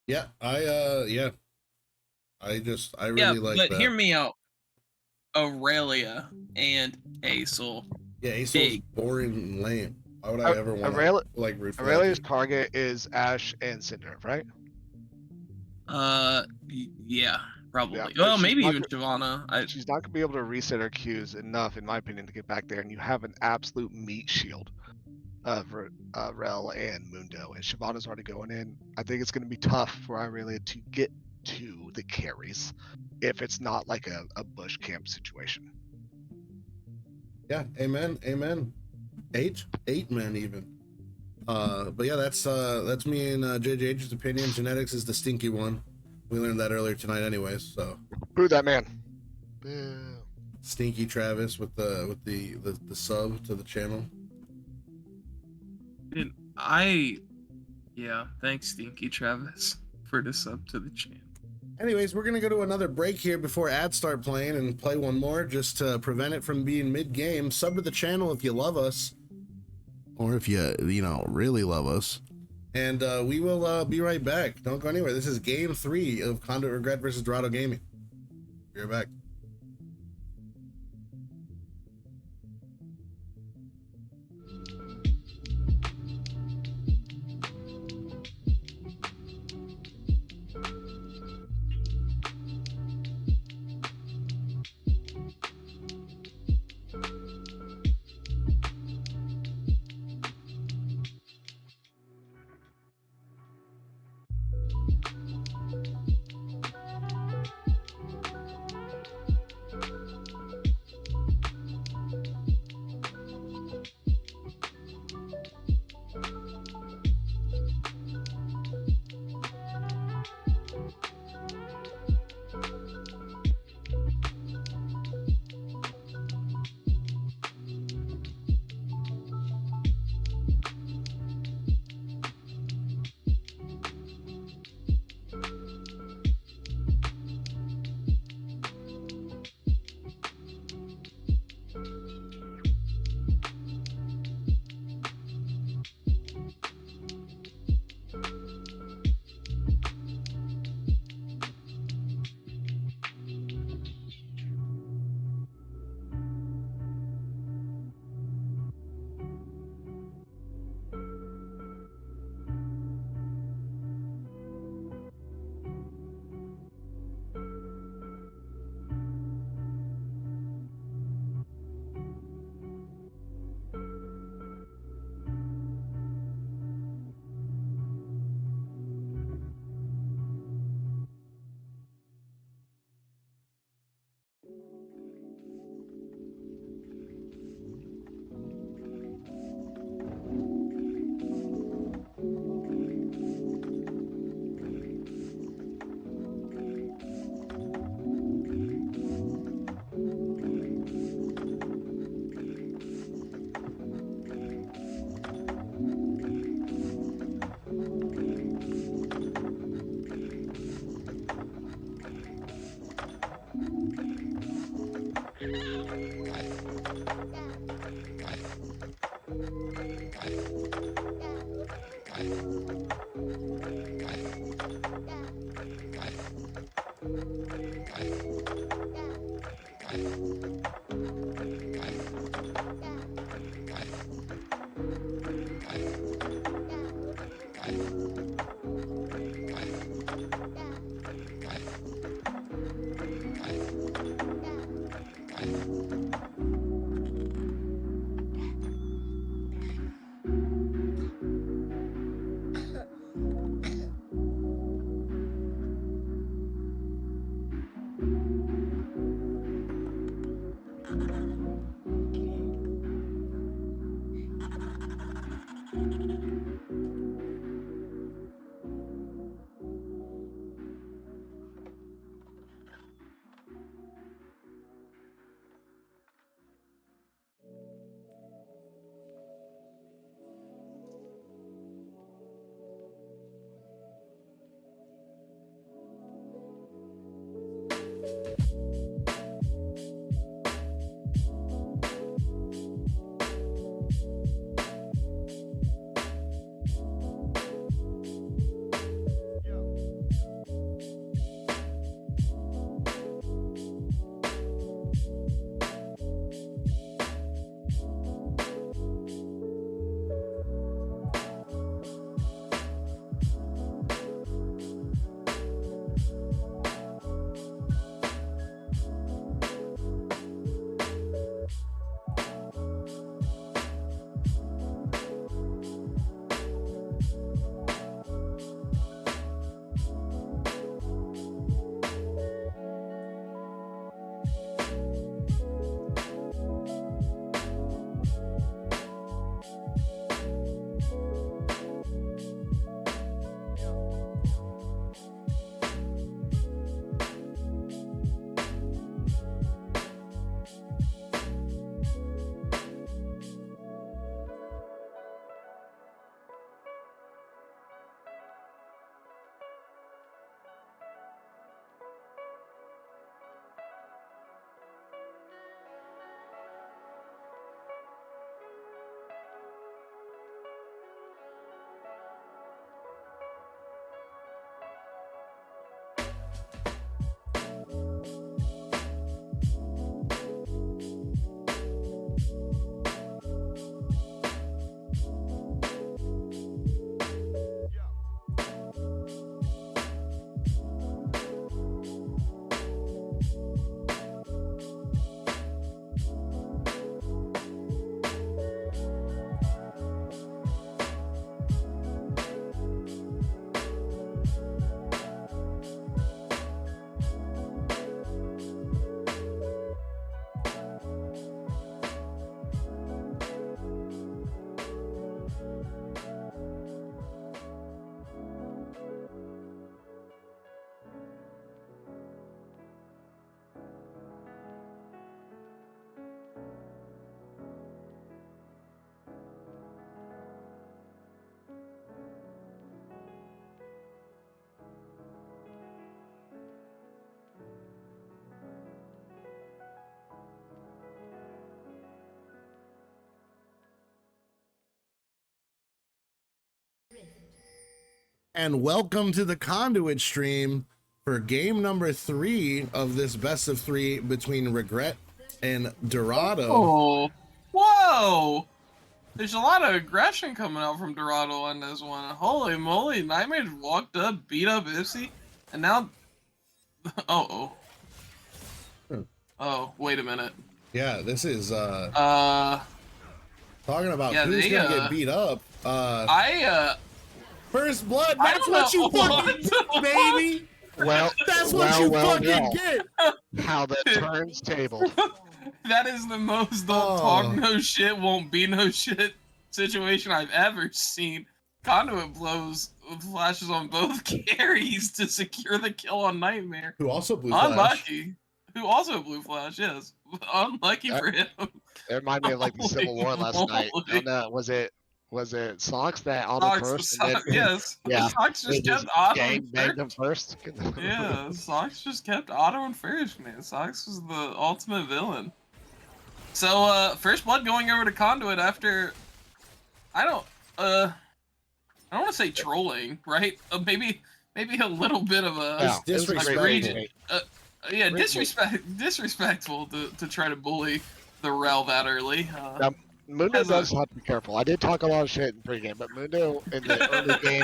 Speaker 1: Yeah, I really
Speaker 2: Yeah,
Speaker 1: like
Speaker 2: but
Speaker 1: that.
Speaker 2: hear me out. Aurelia and Acel.
Speaker 1: Yeah, Acel's
Speaker 2: big.
Speaker 1: boring and lame. Why would I ever want
Speaker 4: Aurelia-
Speaker 1: to like root for that
Speaker 4: Aurelia's
Speaker 1: dude?
Speaker 4: target is Ashe and Cinder, right?
Speaker 2: Yeah, probably.
Speaker 4: Yeah, but
Speaker 2: Well,
Speaker 4: she's
Speaker 2: maybe
Speaker 4: not
Speaker 2: even Shyvana.
Speaker 4: She's not gonna be able to reset her Qs enough, in my opinion, to get back there. And you have an absolute meat shield of Rel and Mundo, and Shyvana's already going in. I think it's gonna be tough for Aurelia to get to the carries if it's not like a bush camp situation.
Speaker 1: Yeah, amen. 8 men even. But yeah, that's me and JJH's opinion. Genetics is the stinky one. We learned that earlier tonight, anyways. So
Speaker 4: Who that man? Boo.
Speaker 1: stinky Travis with the sub to the channel.
Speaker 2: Dude, yeah, thanks, Stinky Travis, for the sub to the channel.
Speaker 1: Anyways, we're gonna go to another break here before ads start playing and play one more just to prevent it from being mid-game. Sub to the channel if you love us, or if you really love us. And we will be right back. Don't go anywhere. This is game 3 of Conduit Regret versus Dorado Gaming. Be right back. And welcome to the Conduit stream for game number 3 of this best of 3 between Regret and Dorado.
Speaker 2: Oh, whoa! There's a lot of aggression coming out from Dorado on this one. Holy moly, Nightmare walked up, beat up Ipsy, and now... Oh. Oh, wait a minute.
Speaker 1: Yeah, this is talking about
Speaker 2: yeah,
Speaker 1: who's gonna get beat up. First blood, that's what you fucking get, baby.
Speaker 4: Well,
Speaker 1: that's what you fucking get.
Speaker 4: How the turntable.
Speaker 2: That is the most don't talk no shit, won't be no shit situation I've ever seen. Conduit blows flashes on both carries to secure the kill on Nightmare.
Speaker 1: Who also blew flash.
Speaker 2: Unlucky. Who also blew flash, yes. Unlucky for him.
Speaker 4: It reminded me of like the Civil War last night. Oh, no, was it Socks that auto first?
Speaker 2: Yes.
Speaker 4: Yeah.
Speaker 2: Socks just kept autoing
Speaker 4: first.
Speaker 2: Yeah, Socks just kept autoing first, man. Socks was the ultimate villain. So, first blood going over to Conduit after... I don't want to say trolling, right? Maybe a little bit of a
Speaker 4: Yeah,
Speaker 1: It's
Speaker 4: it was a great
Speaker 1: disrespectful.
Speaker 4: debate.
Speaker 2: yeah,
Speaker 4: Great debate.
Speaker 2: disrespectful to try to bully the Rel that early.
Speaker 4: Now, Mundo
Speaker 2: Has a
Speaker 4: does have to be careful. I did talk a lot of shit in pregame, but Mundo in the early game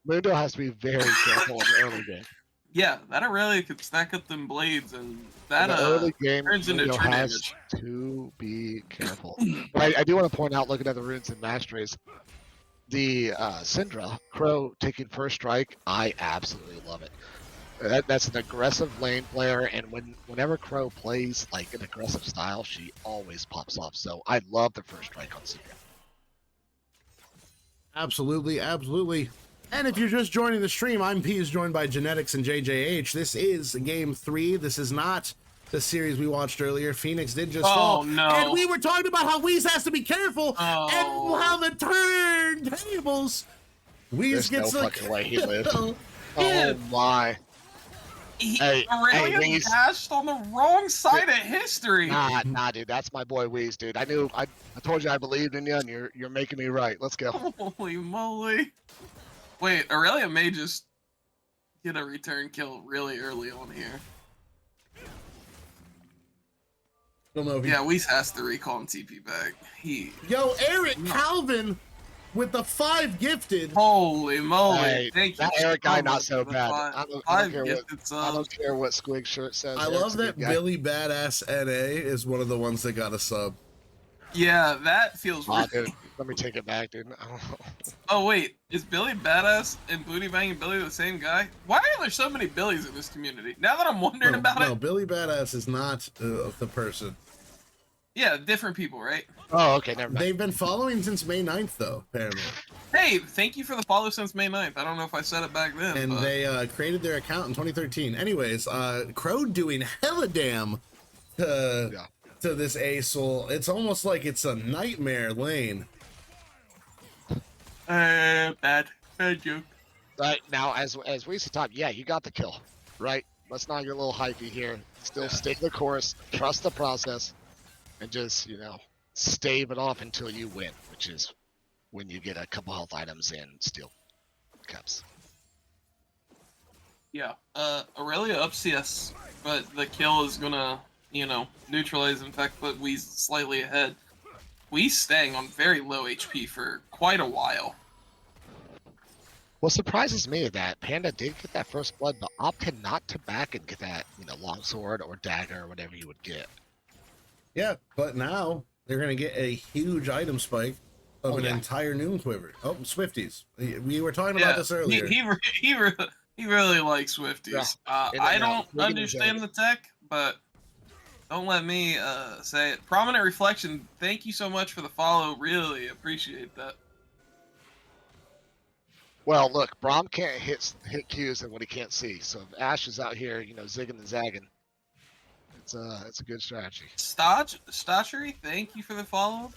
Speaker 4: Mundo has to be very careful in the early game.
Speaker 2: yeah, that Aurelia could stack up them blades, and
Speaker 4: In
Speaker 2: that
Speaker 4: the early game,
Speaker 2: turns into
Speaker 4: Mundo
Speaker 2: true
Speaker 4: has
Speaker 2: damage.
Speaker 4: to be careful. But I do want to point out, looking at the runes and masteries, the Syndra Crow taking first strike, I absolutely love it. That's an aggressive lane player, and whenever Crow plays like an aggressive style, she always pops off. So I love the first strike on Syndra.
Speaker 1: Absolutely, absolutely. And if you're just joining the stream, I'm Peas, joined by Genetics and JJH. This is game 3. This is not the series we watched earlier. Phoenix did just fall.
Speaker 2: No.
Speaker 1: And we were talking about how Weez has to be careful
Speaker 2: Oh.
Speaker 1: and how the turntables. Weez
Speaker 4: There's no
Speaker 1: gets the
Speaker 4: fucking way he lived.
Speaker 2: Yeah.
Speaker 4: Oh my. Hey,
Speaker 2: Aurelia
Speaker 4: Weez.
Speaker 2: dashed on the wrong side of history.
Speaker 4: Nah, dude, that's my boy Weez, dude. I told you I believed in you, and you're making me right. Let's go.
Speaker 2: Holy moly. Wait, Aurelia may just get a return kill really early on here.
Speaker 1: Don't know if
Speaker 2: Yeah, Weiss has to recall and TP back.
Speaker 1: Yo, Eric Calvin with the 5 gifted.
Speaker 2: Holy moly.
Speaker 4: Hey,
Speaker 2: Thank
Speaker 4: that
Speaker 2: you
Speaker 4: Eric guy
Speaker 2: so
Speaker 4: not
Speaker 2: much
Speaker 4: so
Speaker 2: for the
Speaker 4: bad.
Speaker 2: five-
Speaker 4: I don't
Speaker 2: five
Speaker 4: care what
Speaker 2: gifted
Speaker 4: I
Speaker 2: subs.
Speaker 4: don't care what Squig shirt says.
Speaker 1: I
Speaker 4: Eric's
Speaker 1: love
Speaker 4: a
Speaker 1: that
Speaker 4: good guy.
Speaker 1: Billy Badass NA is one of the ones that got a sub.
Speaker 2: Yeah, that feels
Speaker 4: Aw,
Speaker 2: really...
Speaker 4: dude, let me take it back, dude.
Speaker 2: Oh wait, is Billy Badass and Booty Banging Billy the same guy? Why are there so many Billies in this community? Now that I'm wondering about
Speaker 1: No,
Speaker 2: it...
Speaker 1: Billy Badass is not the person.
Speaker 2: Yeah, different people, right?
Speaker 4: Oh, okay, never mind.
Speaker 1: They've been following since May 9th, though, apparently.
Speaker 2: Hey, thank you for the follow since May 9th. I don't know if I said it back then,
Speaker 1: And
Speaker 2: but...
Speaker 1: they created their account in 2013. Anyways, Crow doing hella damn to this Asol. It's almost like it's a nightmare lane.
Speaker 2: Bad joke.
Speaker 4: Right now, as we said, top, yeah, you got the kill, right? Let's not get a little hypey here. Still stick the course, trust the process, and just stave it off until you win, which is when you get a couple health items and steel cups.
Speaker 2: Yeah, Aurelia up CS, but the kill is gonna, neutralize and in fact put Weez slightly ahead. Weez staying on very low HP for quite a while.
Speaker 4: What surprises me is that Panda did get that first blood, but opted not to back and get that, longsword or dagger or whatever you would get.
Speaker 1: Yeah, but now they're going to get a huge item spike of an entire Noon Quiver. Oh, Swifties. We were talking about this earlier.
Speaker 2: He really likes Swifties.
Speaker 4: Yeah.
Speaker 2: I don't understand the tech, but don't let me say it. Prominent Reflection, thank you so much for the follow. Really appreciate that.
Speaker 4: Well, look, Braum can't hit Qs and what he can't see. So if Ash is out here, zigging and zagging, it's a good strategy.
Speaker 2: Stachery, thank you for the follow.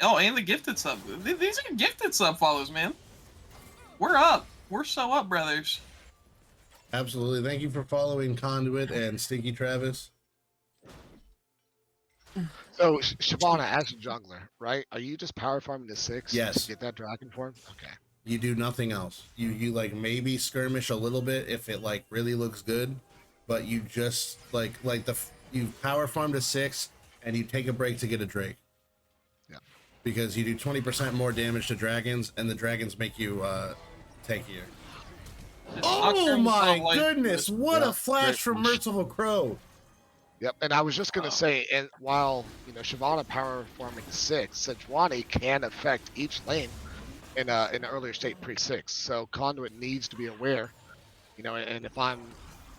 Speaker 2: Oh, and the gifted sub. These are gifted sub follows, man. We're up. We're so up, brothers.
Speaker 1: Absolutely. Thank you for following Conduit and Stinky Travis.
Speaker 4: So, Shyvana, as a jungler, right? Are you just power farming to 6
Speaker 1: Yes.
Speaker 4: to get that dragon form? Okay.
Speaker 1: You do nothing else. You like maybe skirmish a little bit if it like really looks good, but you just you power farm to 6 and you take a break to get a Drake.
Speaker 4: Yeah.
Speaker 1: Because you do 20% more damage to dragons, and the dragons make you tankier. Oh my goodness! What a flash from Merciful Crow!
Speaker 4: Yep, and I was just gonna say, and while Shyvana power farming 6, Sejuani can affect each lane in an earlier state pre-6. So Conduit needs to be aware, and if I'm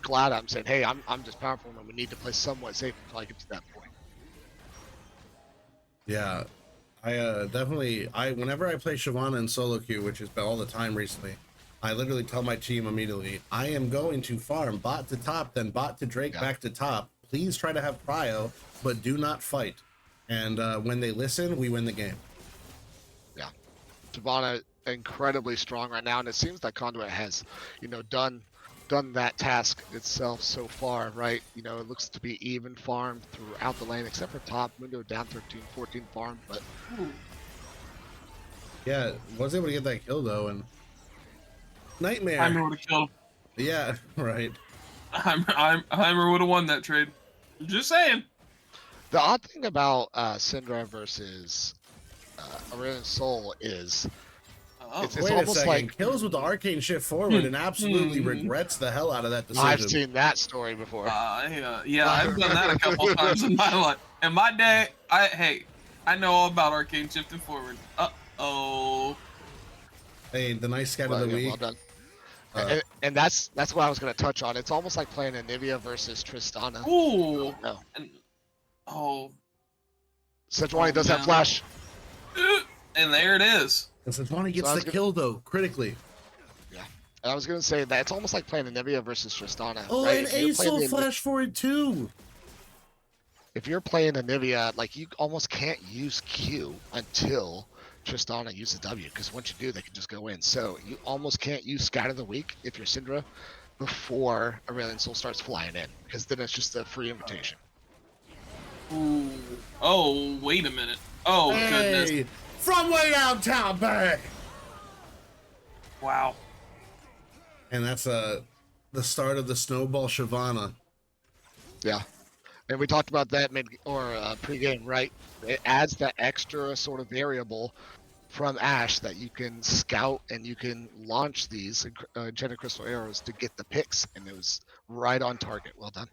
Speaker 4: glad I'm saying, hey, I'm just power farming, we need to play somewhat safe until I get to that point.
Speaker 1: Yeah, I definitely whenever I play Shyvana in solo queue, which has been all the time recently, I literally tell my team immediately, I am going to farm bot to top, then bot to Drake, back to top. Please try to have prio, but do not fight. And when they listen, we win the game. Yeah.
Speaker 4: Shyvana incredibly strong right now, and it seems like Conduit has, done that task itself so far, right? It looks to be even farmed throughout the lane, except for top. Mundo down 13, 14 farm, but
Speaker 1: Yeah, was able to get that kill though, and Nightmare.
Speaker 2: Heimer would have killed him.
Speaker 1: Yeah, right.
Speaker 2: Heimer would have won that trade. Just saying.
Speaker 4: The odd thing about Syndra versus Aurelion Sol is
Speaker 2: Oh,
Speaker 4: it's
Speaker 1: Wait a
Speaker 4: almost
Speaker 1: second.
Speaker 4: like
Speaker 1: Kills with the arcane shift forward and absolutely regrets the hell out of that decision.
Speaker 4: I've seen that story before.
Speaker 2: yeah, I've done that a couple times in my life. In my day, I know all about arcane shifting forward. Uh-oh.
Speaker 1: Hey, the nice scat
Speaker 4: Well,
Speaker 1: of the
Speaker 4: yeah,
Speaker 1: week.
Speaker 4: well done. And that's what I was going to touch on. It's almost like playing Anivia versus Tristana.
Speaker 2: Ooh.
Speaker 4: No.
Speaker 2: Oh.
Speaker 4: Sejuani does have
Speaker 2: no.
Speaker 4: flash.
Speaker 2: And there it is.
Speaker 1: And Sejuani gets
Speaker 4: So I
Speaker 1: the
Speaker 4: was
Speaker 1: kill though, critically.
Speaker 4: Yeah. And I was going to say that it's almost like playing Anivia versus Tristana.
Speaker 1: Oh,
Speaker 4: right?
Speaker 1: and
Speaker 4: If you're
Speaker 1: Ace will
Speaker 4: playing the-
Speaker 1: flash forward too.
Speaker 4: If you're playing Anivia, like you almost can't use Q until Tristana uses W, because once you do, they can just go in. So you almost can't use Scat of the Week if you're Syndra before Aurelion Sol starts flying in, because then it's just a free invitation.
Speaker 2: Ooh. Oh, wait a minute. Oh, goodness.
Speaker 1: Hey, from way downtown, bang.
Speaker 2: Wow.
Speaker 1: And that's the start of the snowball Shyvana.
Speaker 4: Yeah. And we talked about that pre-game, right? It adds that extra sort of variable from Ashe that you can scout and you can launch these Enchanted Crystal arrows to get the picks, and it was right on target. Well done.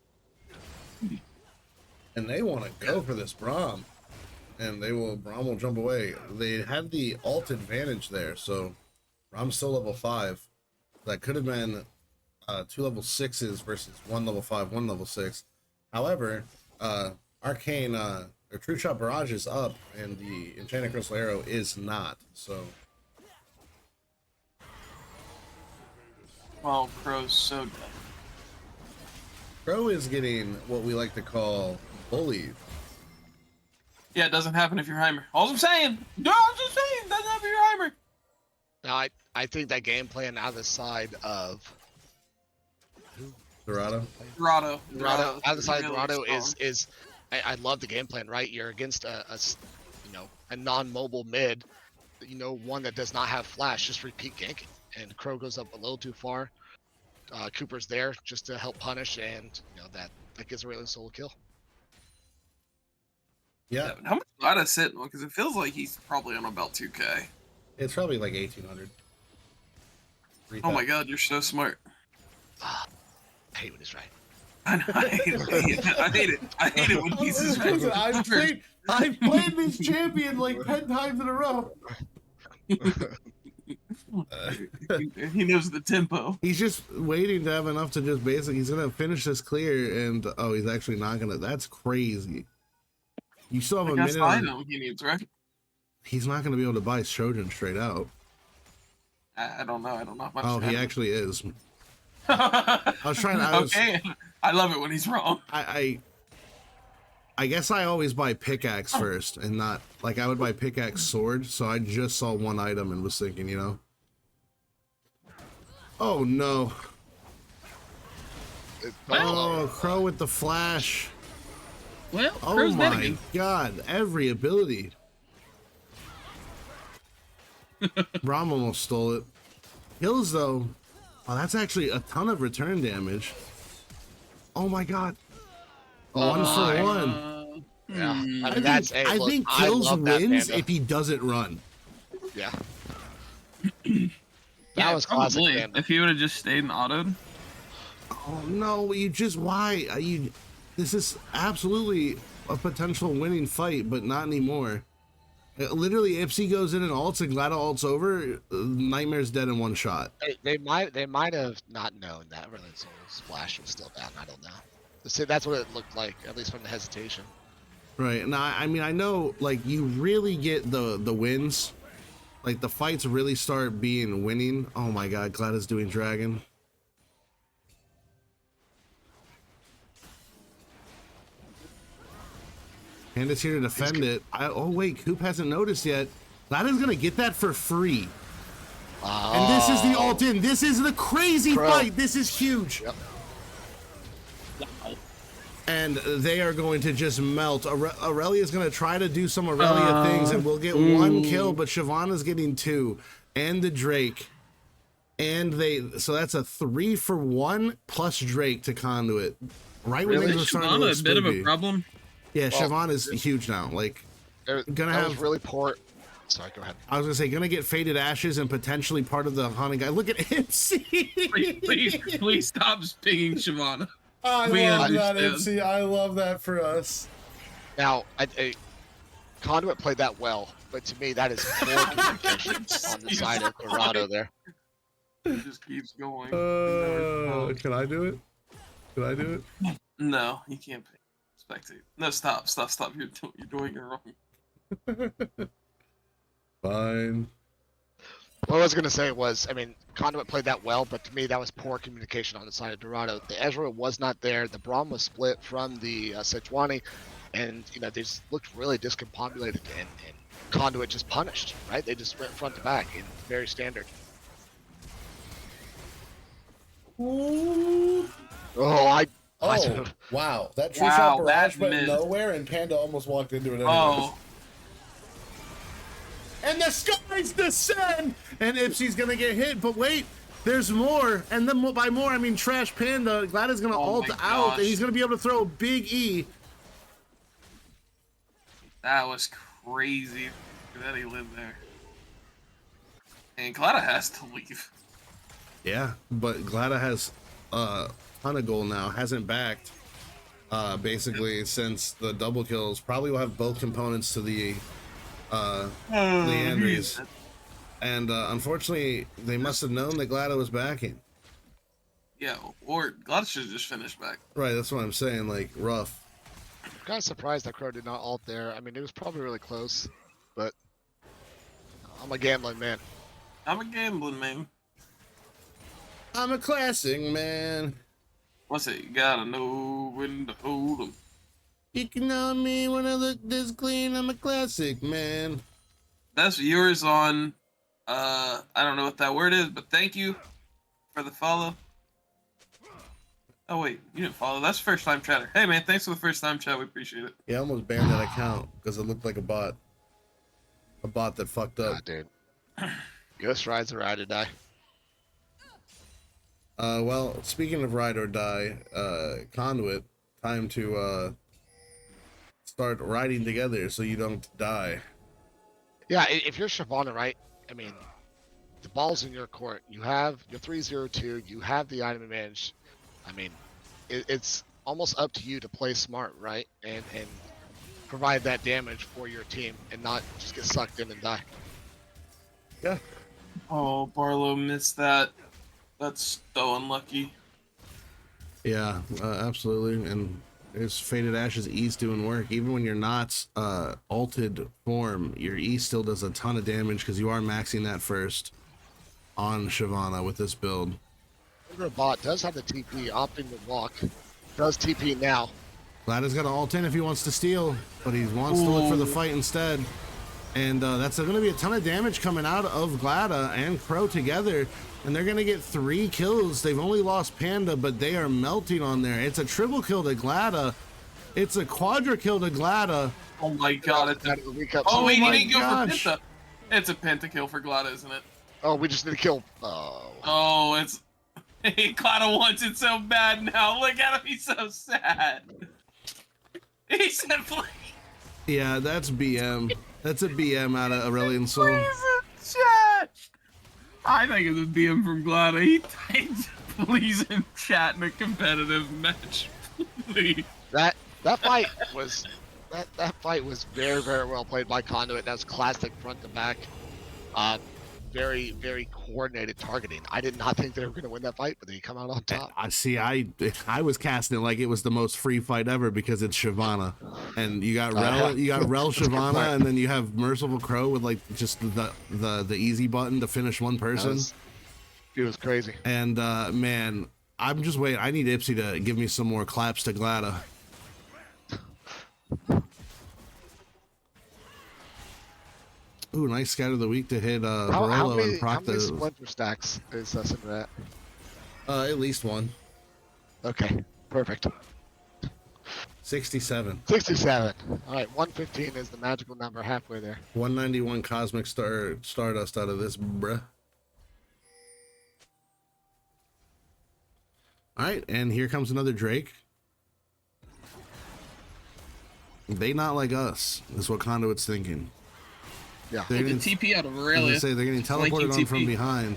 Speaker 1: And they want to go for this Braum. And Braum will jump away. They had the ult advantage there, so Braum's still level 5. That could have been 2 level 6s versus 1 level 5, 1 level 6. However, Arcane or True Shot Barrage is up, and the Enchanted Crystal Arrow is not. So,
Speaker 2: Oh, Crow's so dead.
Speaker 1: Crow is getting what we like to call bullied.
Speaker 2: Yeah, it doesn't happen if you're Heimer. All I'm saying. No, I'm just saying. It doesn't happen if you're Heimer.
Speaker 4: Now, I think that game plan out of the side of
Speaker 1: Dorado.
Speaker 2: Dorado.
Speaker 4: out of the side of
Speaker 2: really
Speaker 4: Dorado
Speaker 2: strong.
Speaker 4: is I love the game plan, right? You're against a non-mobile mid, one that does not have flash, just repeat ganking. And Crow goes up a little too far. Cooper's there just to help punish, and that gives Aurelion Sol a kill.
Speaker 1: Yeah,
Speaker 2: How much Dorado sitting? Because it feels like he's probably on about 2K.
Speaker 1: it's probably like 1800.
Speaker 2: Oh my god, you're so smart.
Speaker 4: I hate when he's right.
Speaker 2: I know, I hate it. I hate it when he's just
Speaker 1: I've played this champion like 10 times in a row.
Speaker 2: He knows the tempo.
Speaker 1: He's just waiting to have enough to just basically, he's gonna finish this clear, and oh, he's actually not gonna. That's crazy. You still have a
Speaker 2: That's
Speaker 1: minute.
Speaker 2: item he needs, right?
Speaker 1: He's not gonna be able to buy Trojan straight out.
Speaker 2: I don't know. I don't know much.
Speaker 1: Oh, he actually is. I was trying to.
Speaker 2: Okay, I love it when he's wrong.
Speaker 1: I guess I always buy pickaxe first, and not like I would buy pickaxe sword. So I just saw one item and was thinking, oh no. Oh, Crow with the flash.
Speaker 2: Well,
Speaker 1: Oh
Speaker 2: Crow's dead
Speaker 1: my
Speaker 2: again.
Speaker 1: god, every ability. Braum almost stole it. Kills though. Oh, that's actually a ton of return damage. Oh my god. One for one.
Speaker 4: Yeah, I
Speaker 2: Hmm.
Speaker 4: mean, that's
Speaker 1: I think
Speaker 4: I
Speaker 1: Kills
Speaker 4: love that
Speaker 1: wins
Speaker 4: Panda.
Speaker 1: if he doesn't run.
Speaker 4: Yeah.
Speaker 2: Yeah,
Speaker 4: That was classic
Speaker 2: probably.
Speaker 4: Panda.
Speaker 2: If he would have just stayed and autoed.
Speaker 1: Oh no, why? This is absolutely a potential winning fight, but not anymore. Literally, Ipsy goes in and ults, and Glada ults over. Nightmare's dead in one shot.
Speaker 4: They might have not known that Aurelion Sol's splash was still down. I don't know. See, that's what it looked like, at least from the hesitation.
Speaker 1: Right. Now, I mean, I know, like, you really get the wins. Like, the fights really start being winning. Oh my god, Glada's doing dragon. Panda's here to defend it. Oh wait, Coop hasn't noticed yet. Glada's gonna get that for free. And this is the ult in. This is the crazy
Speaker 4: Bro.
Speaker 1: fight. This is huge.
Speaker 4: Yep.
Speaker 1: and they are going to just melt. Aurelia is going to try to do some Aurelia things, and we'll get one kill, but Shyvana's getting 2, and the Drake. And so that's a 3-for-1 plus Drake to Conduit. Right when things are starting to look
Speaker 2: Shyvana a bit of a
Speaker 1: spooky.
Speaker 2: problem.
Speaker 1: Yeah, Shyvana's huge now. Like, gonna have
Speaker 4: was really poor. Sorry, go ahead.
Speaker 1: I was gonna say, gonna get Faded Ashes and potentially part of the hunting guy. Look at Ipsy.
Speaker 2: please stop pinging Shyvana.
Speaker 1: I
Speaker 2: We
Speaker 1: love that,
Speaker 2: understand.
Speaker 1: Ipsy. I love that for us.
Speaker 4: Now, Conduit played that well, but to me, that is poor communication on the side of Dorado there.
Speaker 2: It just keeps going.
Speaker 1: Can I do it? Can I do it?
Speaker 2: No, you can't spectate. No, stop. You're doing it wrong.
Speaker 1: Fine.
Speaker 4: What I was going to say was, I mean, Conduit played that well, but to me, that was poor communication on the side of Dorado. The Ezra was not there. The Braum was split from the Sejuani, and, you know, they just looked really discombobulated, and Conduit just punished, right? They just went front to back in very standard.
Speaker 1: Ooh.
Speaker 4: Oh,
Speaker 1: Oh, wow. That tree
Speaker 2: Wow,
Speaker 1: shot barrage
Speaker 2: that
Speaker 1: went
Speaker 2: missed.
Speaker 1: nowhere, and Panda almost walked into it anyways.
Speaker 2: Oh,
Speaker 1: And the skies descend! And Ipsy's gonna get hit, but wait, there's more. And then by more, I mean Trash Panda. Glada's gonna
Speaker 2: Oh
Speaker 1: ult
Speaker 2: my
Speaker 1: out,
Speaker 2: gosh.
Speaker 1: and he's gonna be able to throw a big E.
Speaker 2: that was crazy that he lived there. And Glada has to leave.
Speaker 1: Yeah, but Glada has a ton of goal now, hasn't backed basically since the double kills. Probably will have both components to the Leandries. And unfortunately, they must have known that Glada was backing.
Speaker 2: Yeah, or Glada should have just finished back.
Speaker 1: Right, that's what I'm saying, like, rough.
Speaker 4: I'm kind of surprised that Crow did not ult there. I mean, it was probably really close, but I'm a gambling man.
Speaker 2: I'm a gambling man.
Speaker 1: I'm a classic man.
Speaker 2: What's it? You gotta know when to hold 'em.
Speaker 1: You can know me when I look this clean. I'm a classic man.
Speaker 2: That's viewers on, I don't know what that word is, but thank you for the follow. Oh wait, you didn't follow. That's first time chatter. Hey man, thanks for the first time chat. We appreciate it.
Speaker 1: Yeah, I almost banned that account because it looked like a bot. A bot that fucked up.
Speaker 4: Ah, dude. Ghost rides a ride or die.
Speaker 1: Well, speaking of ride or die, Conduit, time to start riding together so you don't die.
Speaker 4: Yeah, if you're Shyvana, right? I mean, the ball's in your court. You have your 3-0-2. You have the item advantage. I mean, it's almost up to you to play smart, right? And provide that damage for your team and not just get sucked in and die.
Speaker 1: Yeah.
Speaker 2: Oh, Barlow missed that. That's so unlucky.
Speaker 1: Yeah, absolutely. And there's Faded Ashes E's doing work. Even when you're not ulted form, your E still does a ton of damage because you are maxing that first on Shyvana with this build.
Speaker 4: The bot does have the TP, opting to walk. Does TP now.
Speaker 1: Glada's got to ult in if he wants to steal, but he wants to look for the fight instead. And that's going to be a ton of damage coming out of Glada and Crow together. And they're going to get 3 kills. They've only lost Panda, but they are melting on there. It's a triple kill to Glada. It's a quadra kill to Glada.
Speaker 2: Oh my god. It's a...
Speaker 4: Recap.
Speaker 2: Oh wait, he
Speaker 1: my
Speaker 2: didn't go
Speaker 1: gosh.
Speaker 2: for Penta. It's a pentakill for Glada, isn't it?
Speaker 4: Oh, we just need to kill. Oh.
Speaker 2: Oh, it's... Glada wants it so bad now. Look at him, he's so sad. He said please.
Speaker 1: Yeah, that's BM. That's a BM out of Aurelian Soul.
Speaker 2: Please in chat. I think it's a DM from Glada. He typed please in chat in a competitive match. Please.
Speaker 4: That fight was that fight was very, very well played by Conduit. That's classic front to back. Very, very coordinated targeting. I did not think they were going to win that fight, but they come out on top.
Speaker 1: I see. I was casting it like it was the most free fight ever because it's Shyvana, and you got Rel, Shyvana, and then you have Merciful Crow with like just the easy button to finish one person.
Speaker 4: It was crazy.
Speaker 1: And man, I'm just waiting. I need Ipsy to give me some more claps to Glada. Ooh, nice scatter of the week to hit Barolo and
Speaker 4: How
Speaker 1: proc
Speaker 4: many
Speaker 1: the
Speaker 4: splinter stacks is Cinder at?
Speaker 1: at least one.
Speaker 4: Okay, perfect.
Speaker 1: 67.
Speaker 4: 67. All right, 115 is the magical number, halfway there.
Speaker 1: 191 Cosmic Stardust out of this, bruh. All right, and here comes another Drake. They not like us, is what Conduit's thinking.
Speaker 4: Yeah.
Speaker 1: They're
Speaker 2: Get
Speaker 1: getting,
Speaker 2: the TP out of
Speaker 1: I was
Speaker 2: Aurelia.
Speaker 1: gonna say, they're getting teleported on
Speaker 2: TP.
Speaker 1: from behind.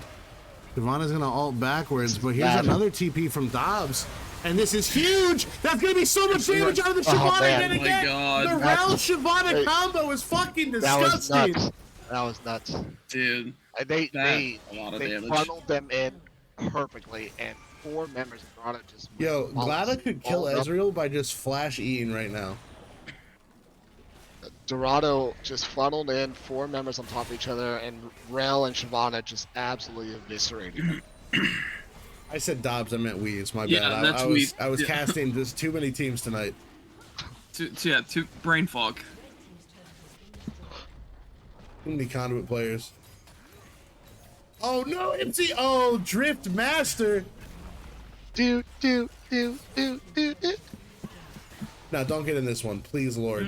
Speaker 1: Shyvana's gonna ult backwards, but here's another TP from Dobbs. And this is huge! That's gonna be so much damage out of the Shyvana
Speaker 4: man.
Speaker 1: again.
Speaker 2: Oh my God.
Speaker 1: The Rel Shyvana combo is fucking
Speaker 4: That was
Speaker 1: disgusting.
Speaker 4: nuts. That was nuts.
Speaker 2: Dude,
Speaker 4: They
Speaker 2: a lot of damage.
Speaker 4: funneled them in perfectly, and 4 members of Dorado just
Speaker 1: Yo, Glada could kill
Speaker 4: all up.
Speaker 1: Ezreal by just flash eating right now.
Speaker 4: Dorado just funneled in 4 members on top of each other, and Rel and Shyvana just absolutely eviscerated them.
Speaker 1: I said Dobbs, I meant Weez. My
Speaker 2: Yeah,
Speaker 1: bad.
Speaker 2: that's
Speaker 1: I was
Speaker 2: Weez.
Speaker 1: I was
Speaker 2: Yeah.
Speaker 1: casting just too many teams tonight.
Speaker 2: Too brain fog.
Speaker 1: Too many Conduit players. Oh no, MC! Oh, Drift Master!
Speaker 4: Do.
Speaker 1: No, don't get in this one, please, Lord.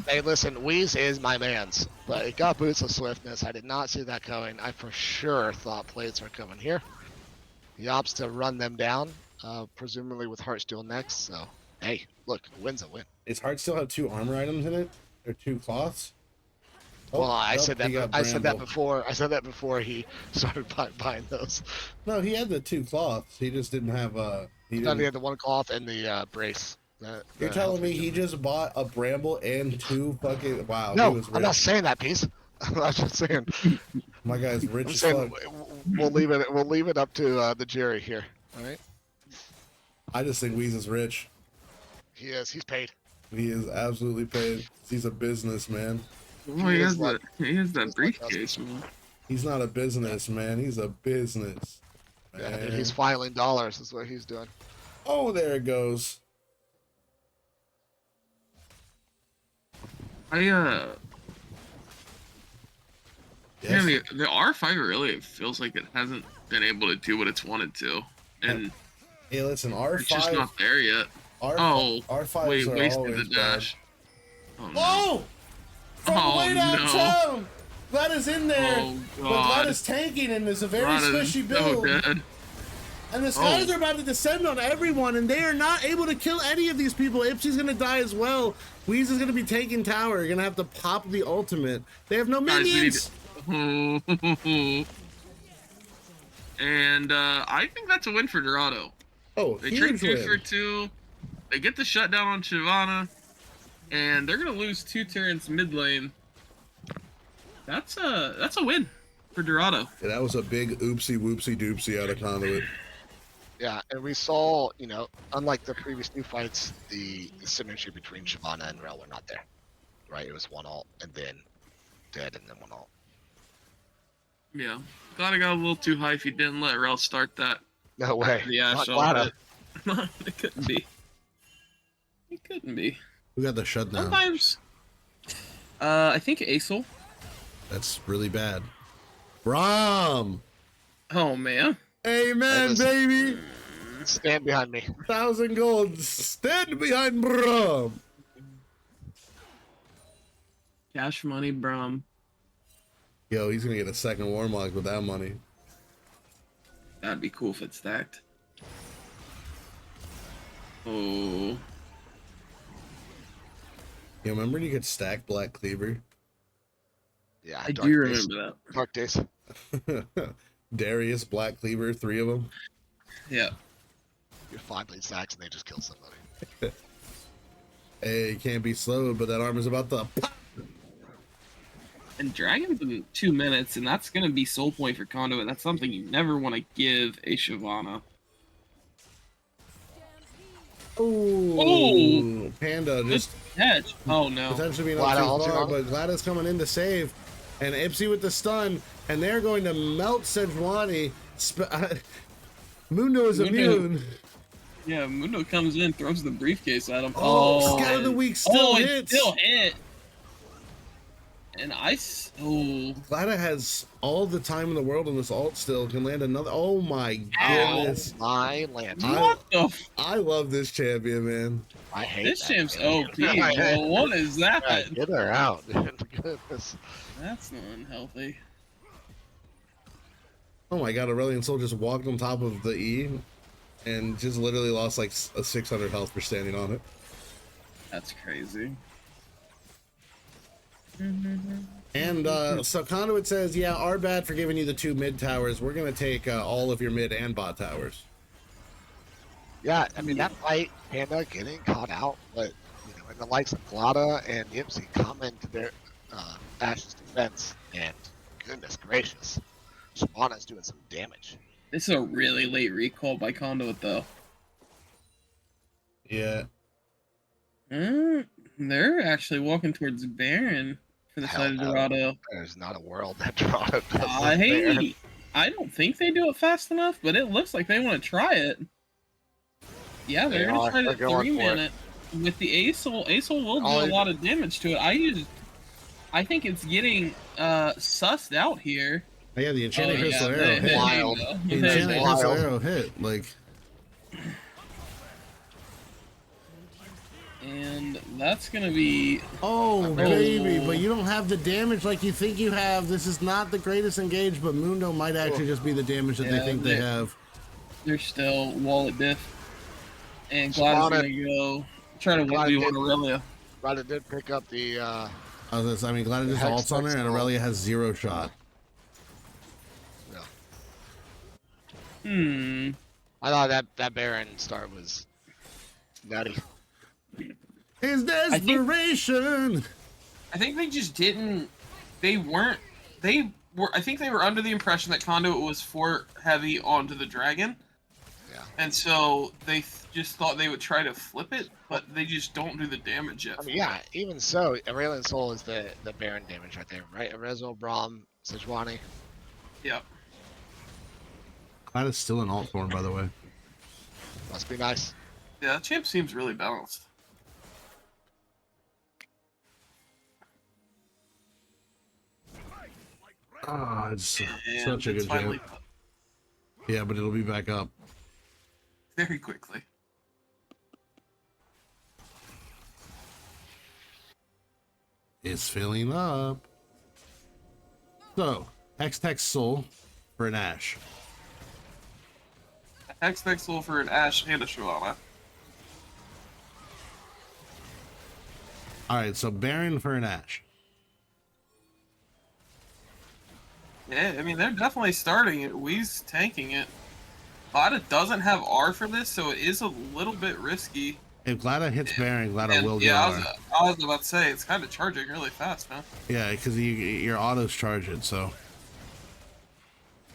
Speaker 4: Hey, listen, Wheeze is my man's, but it got boots of swiftness. I did not see that coming. I for sure thought plates were coming here. He opts to run them down, presumably with Heartsteel next. So, hey, look, a win's a win.
Speaker 1: Does Heart still have 2 armor items in it? Or 2 cloths? Oh,
Speaker 4: Well, I
Speaker 1: nope,
Speaker 4: said
Speaker 1: he
Speaker 4: that.
Speaker 1: got
Speaker 4: I said that
Speaker 1: Bramble.
Speaker 4: before. I said that before he started buying those.
Speaker 1: No, he had the 2 cloths. He just didn't have he
Speaker 4: Thought he
Speaker 1: didn't.
Speaker 4: had the one cloth and the brace.
Speaker 1: You're telling me he just bought a Bramble and 2 fucking wow?
Speaker 4: No,
Speaker 1: he was rich.
Speaker 4: I'm not saying that, piece. I'm not just saying.
Speaker 1: My guy's rich
Speaker 4: I'm
Speaker 1: as
Speaker 4: saying
Speaker 1: fuck.
Speaker 4: we'll leave it. We'll leave it up to the jury here. All right.
Speaker 1: I just think Weez is rich.
Speaker 4: He is. He's paid.
Speaker 1: He is absolutely paid. He's a businessman.
Speaker 2: Oh, he has
Speaker 4: like-
Speaker 2: that
Speaker 4: like
Speaker 2: briefcase, man.
Speaker 1: He's not a businessman. He's a business.
Speaker 4: Yeah, dude,
Speaker 1: man.
Speaker 4: he's filing dollars. Is what he's doing.
Speaker 1: Oh, there it goes.
Speaker 2: Man,
Speaker 1: Yes.
Speaker 2: the R5 really feels like it hasn't been able to do what it's wanted to, and
Speaker 1: Hey, listen,
Speaker 2: it's just
Speaker 1: R5.
Speaker 2: not there yet.
Speaker 1: R5
Speaker 2: Oh, wait,
Speaker 1: are
Speaker 2: wasted
Speaker 1: always
Speaker 2: the
Speaker 1: bad.
Speaker 2: dash. Oh, no.
Speaker 1: Oh! From
Speaker 2: Oh,
Speaker 1: way
Speaker 2: no.
Speaker 1: downtown! Glada's in there,
Speaker 2: Oh,
Speaker 1: but
Speaker 2: God.
Speaker 1: Glada's tanking and it's a very
Speaker 2: Rod is
Speaker 1: squishy
Speaker 2: so
Speaker 1: build.
Speaker 2: dead.
Speaker 1: And the skies
Speaker 2: Oh.
Speaker 1: are about to descend on everyone, and they are not able to kill any of these people. Ipsy's gonna die as well. Weez is gonna be taking tower. You're gonna have to pop the ultimate. They have no
Speaker 2: Guys, we need
Speaker 1: minions.
Speaker 2: And I think that's a win for Dorado.
Speaker 1: Oh,
Speaker 2: They trade
Speaker 1: huge
Speaker 2: 2 for
Speaker 1: win.
Speaker 2: 2. They get the shutdown on Shyvana, and they're gonna lose 2 turrets mid lane. That's a win for Dorado.
Speaker 1: Yeah, that was a big oopsie whoopsie doopsie out of Conduit.
Speaker 4: Yeah, and we saw, unlike the previous 2 fights, the synergy between Shyvana and Rel were not there. Right? It was one ult and then dead and then one ult.
Speaker 2: Yeah, thought I got a little too high if he didn't let Rel start that.
Speaker 4: No way.
Speaker 2: The
Speaker 4: Not
Speaker 2: Ashe
Speaker 4: Glada.
Speaker 2: ult. It couldn't be. It couldn't be.
Speaker 1: We got the shutdown.
Speaker 2: Sometimes. I think Acel.
Speaker 1: That's really bad. Rom.
Speaker 2: Oh man.
Speaker 1: Amen,
Speaker 4: Listen.
Speaker 1: baby.
Speaker 4: Stand behind me.
Speaker 1: 1,000 gold. Stand behind Brom.
Speaker 2: Cash money, Brom.
Speaker 1: Yo, he's gonna get a second Warlock with that money.
Speaker 2: That'd be cool if it stacked. Oh.
Speaker 1: You remember you could stack Black Cleaver?
Speaker 4: Yeah,
Speaker 2: I
Speaker 4: dark
Speaker 2: do
Speaker 4: days.
Speaker 2: remember that.
Speaker 4: Dark days.
Speaker 1: Darius, Black Cleaver, 3 of them.
Speaker 2: Yeah.
Speaker 4: You're 5 lane sacks and they just kill somebody.
Speaker 1: Hey, can't be slowed, but that armor's about to pop.
Speaker 2: And Dragon's in 2 minutes, and that's gonna be soul point for Conduit. That's something you never want to give a Shyvana.
Speaker 1: Ooh, Panda just
Speaker 2: Hedge. Oh no.
Speaker 1: potentially being
Speaker 4: Glada,
Speaker 1: up
Speaker 4: hold
Speaker 1: too far,
Speaker 4: on.
Speaker 1: but Glada's coming in to save. And Ipsy with the stun, and they're going to melt Sejuani. Mundo is
Speaker 2: Mundo.
Speaker 1: immune.
Speaker 2: Yeah, Mundo comes in, throws the briefcase at him.
Speaker 1: Oh, Scout of the Week still
Speaker 2: it
Speaker 1: hits.
Speaker 2: still hit. And oh,
Speaker 1: Glada has all the time in the world in this ult still. Can land another. Oh my
Speaker 2: Ow.
Speaker 1: goodness.
Speaker 4: My lantern.
Speaker 2: what the?
Speaker 1: I love this champion, man.
Speaker 4: I hate
Speaker 2: This
Speaker 4: that
Speaker 2: champ's
Speaker 4: champion.
Speaker 2: OP, bro. What is that?
Speaker 4: Yeah, get her out, dude. Goodness.
Speaker 2: That's not unhealthy.
Speaker 1: Oh my god, Aurelion Sol just walked on top of the E and just literally lost like a 600 health for standing on it.
Speaker 2: That's crazy.
Speaker 1: And so Conduit says, yeah, our bad for giving you the 2 mid towers. We're going to take all of your mid and bot towers.
Speaker 4: Yeah, I mean, that fight, Panda getting caught out, but, you know, and the likes of Glada and Ipsy come into their Ash's defense, and goodness gracious, Shyvana's doing some damage.
Speaker 2: This is a really late recall by Conduit, though.
Speaker 1: Yeah.
Speaker 2: They're actually walking towards Baron for the side of
Speaker 4: Hell no.
Speaker 2: Dorado.
Speaker 4: There's not a world that Dorado does.
Speaker 2: Hey, I don't think they do it fast enough, but it looks like they want to try it. Yeah, they're gonna try to
Speaker 4: They're going
Speaker 2: 3-man it. With the Asol will do a lot of damage to it. I think it's getting sussed out here.
Speaker 1: Oh, yeah, the Enchanted Crystal Arrow
Speaker 2: there
Speaker 1: hit.
Speaker 2: you
Speaker 4: Wild.
Speaker 2: go.
Speaker 1: The
Speaker 2: There you
Speaker 1: Enchanted
Speaker 2: go.
Speaker 1: Crystal Arrow hit. Like,
Speaker 2: And that's gonna be
Speaker 1: oh, baby, but you don't have the damage like you think you have. This is not the greatest engage, but Mundo might actually just be the damage that they think they have.
Speaker 2: They're still wallet diff. And Glada's gonna go try to 1v1 Aurelia.
Speaker 4: Glada did pick up the
Speaker 1: I mean, Glada just
Speaker 4: Hex
Speaker 1: ults on her, and Aurelia has 0 shot.
Speaker 4: I thought that Baron start was nutty.
Speaker 1: His desperation.
Speaker 2: I think they just didn't. They were. I think they were under the impression that Conduit was fort heavy onto the dragon.
Speaker 4: Yeah.
Speaker 2: And so they just thought they would try to flip it, but they just don't do the damage yet.
Speaker 4: I mean, yeah, even so, Aurelion Sol is the Baron damage right there, right? Arezzo, Braum, Sejuani.
Speaker 2: Yep.
Speaker 1: Glada's still in alt form, by the way.
Speaker 4: Must be nice.
Speaker 2: Yeah, that champ seems really balanced.
Speaker 1: Ah, it's
Speaker 2: And
Speaker 1: such a
Speaker 2: it's
Speaker 1: good
Speaker 2: finally
Speaker 1: champ. Yeah, but it'll be back up.
Speaker 2: very quickly.
Speaker 1: It's filling up. So, Hextech Soul for an Ashe.
Speaker 2: Hextech Soul for an Ashe and a Shyvana.
Speaker 1: Alright, so Baron for an Ashe.
Speaker 2: Yeah, I mean, they're definitely starting it. Wee's tanking it. Glada doesn't have R for this, so it is a little bit risky.
Speaker 1: If Glada hits Baron, Glada will get
Speaker 2: yeah,
Speaker 1: R.
Speaker 2: I was about to say, it's kind of charging really fast, man.
Speaker 1: Yeah, because your autos charge it, so.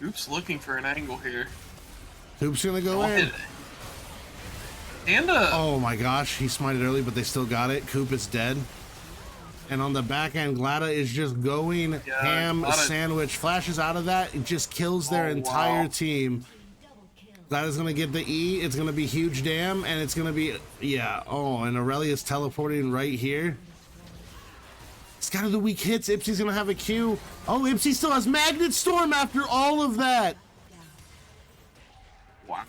Speaker 2: Oops, looking for an angle here.
Speaker 1: Hoop's gonna go in.
Speaker 2: And
Speaker 1: Oh my gosh, he smited early, but they still got it. Coop is dead. And on the back end, Glada is just going ham sandwich. Flashes out of that, it just kills their entire team. Glada's gonna get the E, it's gonna be huge dam, and it's gonna be, yeah, oh, and Aurelia's teleporting right here. It's kind of the weak hits. Ipsy's gonna have a Q. Oh, Ipsy still has Magnet Storm after all of that.
Speaker 2: wow.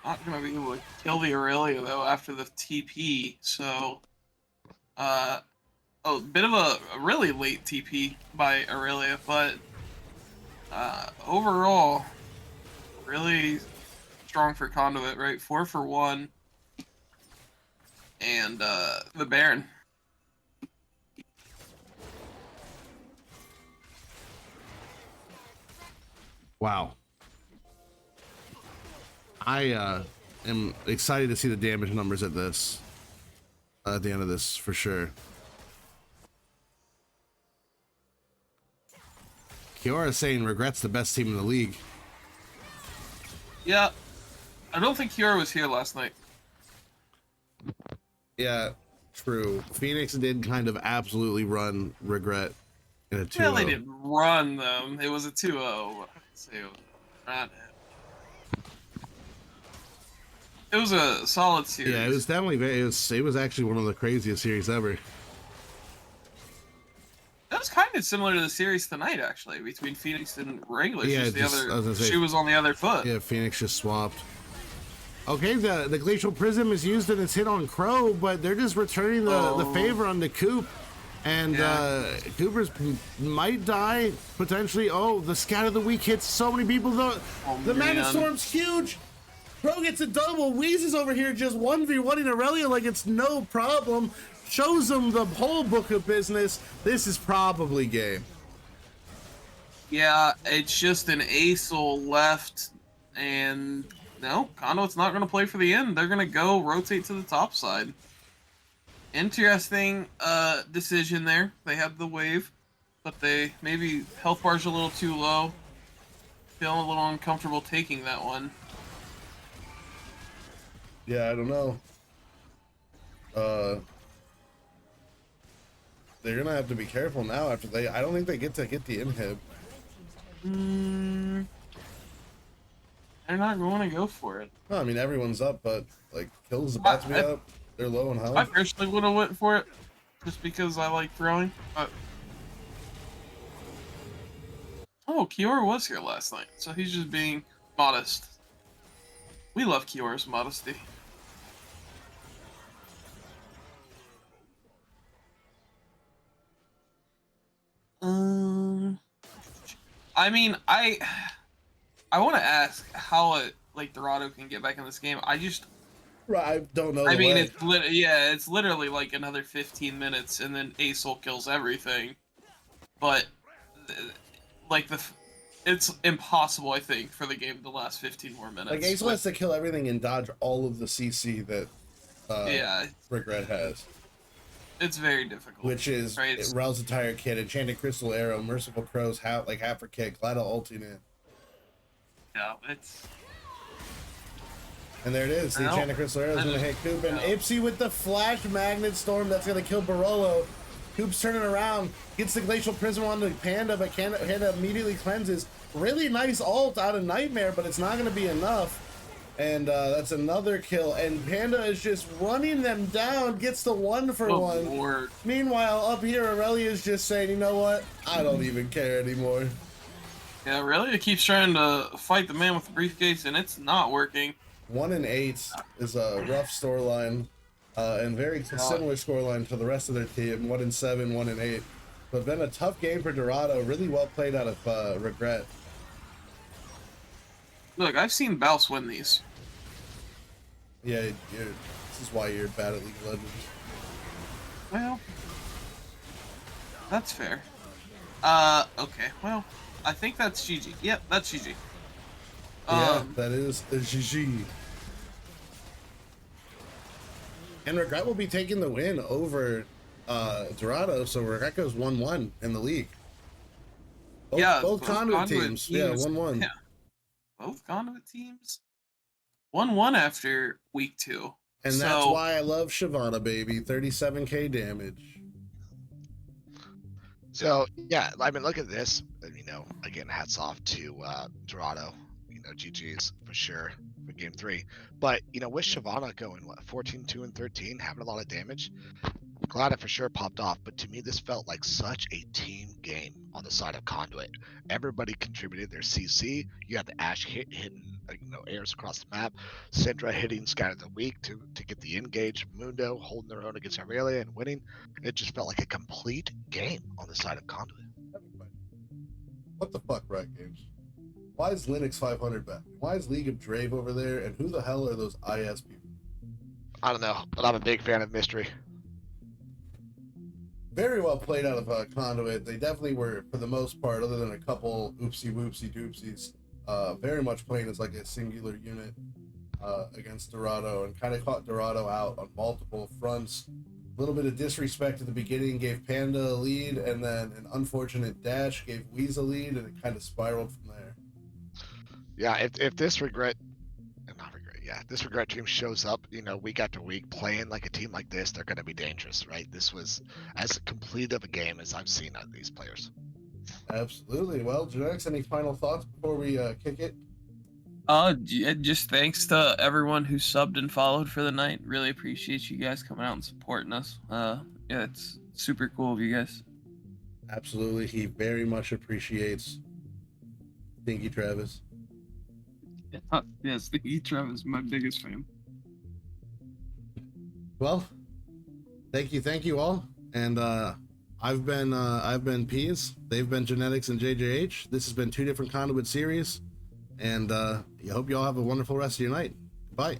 Speaker 2: Not gonna be able to kill the Aurelia though after the TP, so a bit of a really late TP by Aurelia, but overall really strong for Conduit, right? 4 for 1. And the Baron.
Speaker 1: Wow. I am excited to see the damage numbers at this. At the end of this, for sure. Kiora is saying regrets the best team in the league.
Speaker 2: Yeah. I don't think Kiora was here last night.
Speaker 1: Yeah, true. Phoenix did kind of absolutely run regret in a 2-0.
Speaker 2: Well, they didn't run them. It was a 2-0. So it was a solid series.
Speaker 1: Yeah, it was definitely it was actually one of the craziest series ever.
Speaker 2: was kind of similar to the series tonight, actually, between Phoenix and Wranglers.
Speaker 1: Yeah,
Speaker 2: just the
Speaker 1: just- I was
Speaker 2: other
Speaker 1: gonna say-
Speaker 2: shoe was on the other foot.
Speaker 1: Yeah, Phoenix just swapped. Okay, the Glacial Prism is used in its hit on Crow, but they're just returning the favor on the Coop. And Coopers might die, potentially. Oh, the Scat of the Week hits so many people, though. The Mana Storm's huge. Crow gets a double. Wheeze is over here just 1v1ing Aurelia like it's no problem. Shows them the whole book of business. This is probably game.
Speaker 2: Yeah, it's just an Acel left, and no, Conduit's not going to play for the end. They're going to go rotate to the top side. Interesting decision there. They have the wave, but they maybe health bar's a little too low. Feeling a little uncomfortable taking that one.
Speaker 1: Yeah, I don't know. They're gonna have to be careful now after they. I don't think they get to get the inhib.
Speaker 2: They're not going to go for it.
Speaker 1: No, I mean everyone's up, but like Kill's about to be up. They're low on health.
Speaker 2: I personally would have went for it, just because I like throwing. But oh, Kiora was here last night, so he's just being modest. We love Kiora's modesty. I mean, I want to ask how like Dorado can get back in this game. I
Speaker 1: don't know.
Speaker 2: I mean, it's literally like another 15 minutes, and then Acel kills everything. But it's impossible, I think, for the game to last 15 more minutes.
Speaker 1: Like Acel has to kill everything and dodge all of the CC that Regret has.
Speaker 2: It's very difficult.
Speaker 1: Which is
Speaker 2: right?
Speaker 1: Rel's entire kit, Enchanted Crystal Arrow, Merciful Crows, half her kit, Glida ulting in.
Speaker 2: Yeah, it's.
Speaker 1: And there it is. The Enchanted Crystal Arrow is going to hit Coop. And Ipsy with the Flash Magnet Storm that's going to kill Barolo. Coop's turning around, gets the Glacial Prism on the Panda, but Panda immediately cleanses. Really nice ult out of Nightmare, but it's not going to be enough. And that's another kill. And Panda is just running them down, gets the 1-for-1.
Speaker 2: Lord.
Speaker 1: Meanwhile, up here, Aurelia is just saying, you know what? I don't even care anymore.
Speaker 2: Yeah, Aurelia keeps trying to fight the man with the briefcase, and it's not working.
Speaker 1: 1-8 is a rough storyline, and very similar scoreline to the rest of their team. 1-7, 1-8. But been a tough game for Dorado. Really well played out of Regret.
Speaker 2: Look, I've seen Bouse win these.
Speaker 1: Yeah, this is why you're bad at League of Legends.
Speaker 2: Well, that's fair. Okay, well, I think that's GG. Yep, that's GG.
Speaker 1: Yeah, that is a GG. And Regret will be taking the win over Dorado, so Regret goes 1-1 in the league. Both Conduit teams. Yeah, 1-1.
Speaker 2: Yeah. Both Conduit teams 1-1 after week 2.
Speaker 1: And that's why I love Shyvana, baby. 37k damage.
Speaker 4: So, yeah, I mean, look at this. Again, hats off to Dorado. GG's for sure for game 3. But, with Shyvana going, 14-2 and 13, having a lot of damage, glad it for sure popped off. But to me, this felt like such a team game on the side of Conduit. Everybody contributed their CC. You had the Ashe hitting, airs across the map. Syndra hitting Scat of the Week to get the engage. Mundo holding their own against Aurelia and winning. It just felt like a complete game on the side of Conduit.
Speaker 1: What the fuck, Riot Games? Why is Linux 500 back? Why is League of Drave over there? And who the hell are those IS people?
Speaker 4: I don't know, but I'm a big fan of Mystery.
Speaker 1: Very well played out of Conduit. They definitely were, for the most part, other than a couple oopsie whoopsie doopsies, very much playing as like a singular unit against Dorado, and kind of caught Dorado out on multiple fronts. A little bit of disrespect at the beginning gave Panda a lead, and then an unfortunate dash gave Wheeze a lead, and it kind of spiraled from there.
Speaker 4: Yeah, if this Regret team shows up, week after week playing like a team like this, they're going to be dangerous, right? This was as complete of a game as I've seen out of these players.
Speaker 1: Absolutely. Well, Genetics, any final thoughts before we kick it?
Speaker 2: Just thanks to everyone who subbed and followed for the night. Really appreciate you guys coming out and supporting us. Yeah, it's super cool of you guys.
Speaker 1: Absolutely. He very much appreciates. Thank you, Travis.
Speaker 2: Yes, Travis, my biggest fan.
Speaker 1: Well, thank you all. And I've been Peas. They've been Genetics and JJH. This has been 2 different Conduit series. And I hope you all have a wonderful rest of your night. Bye.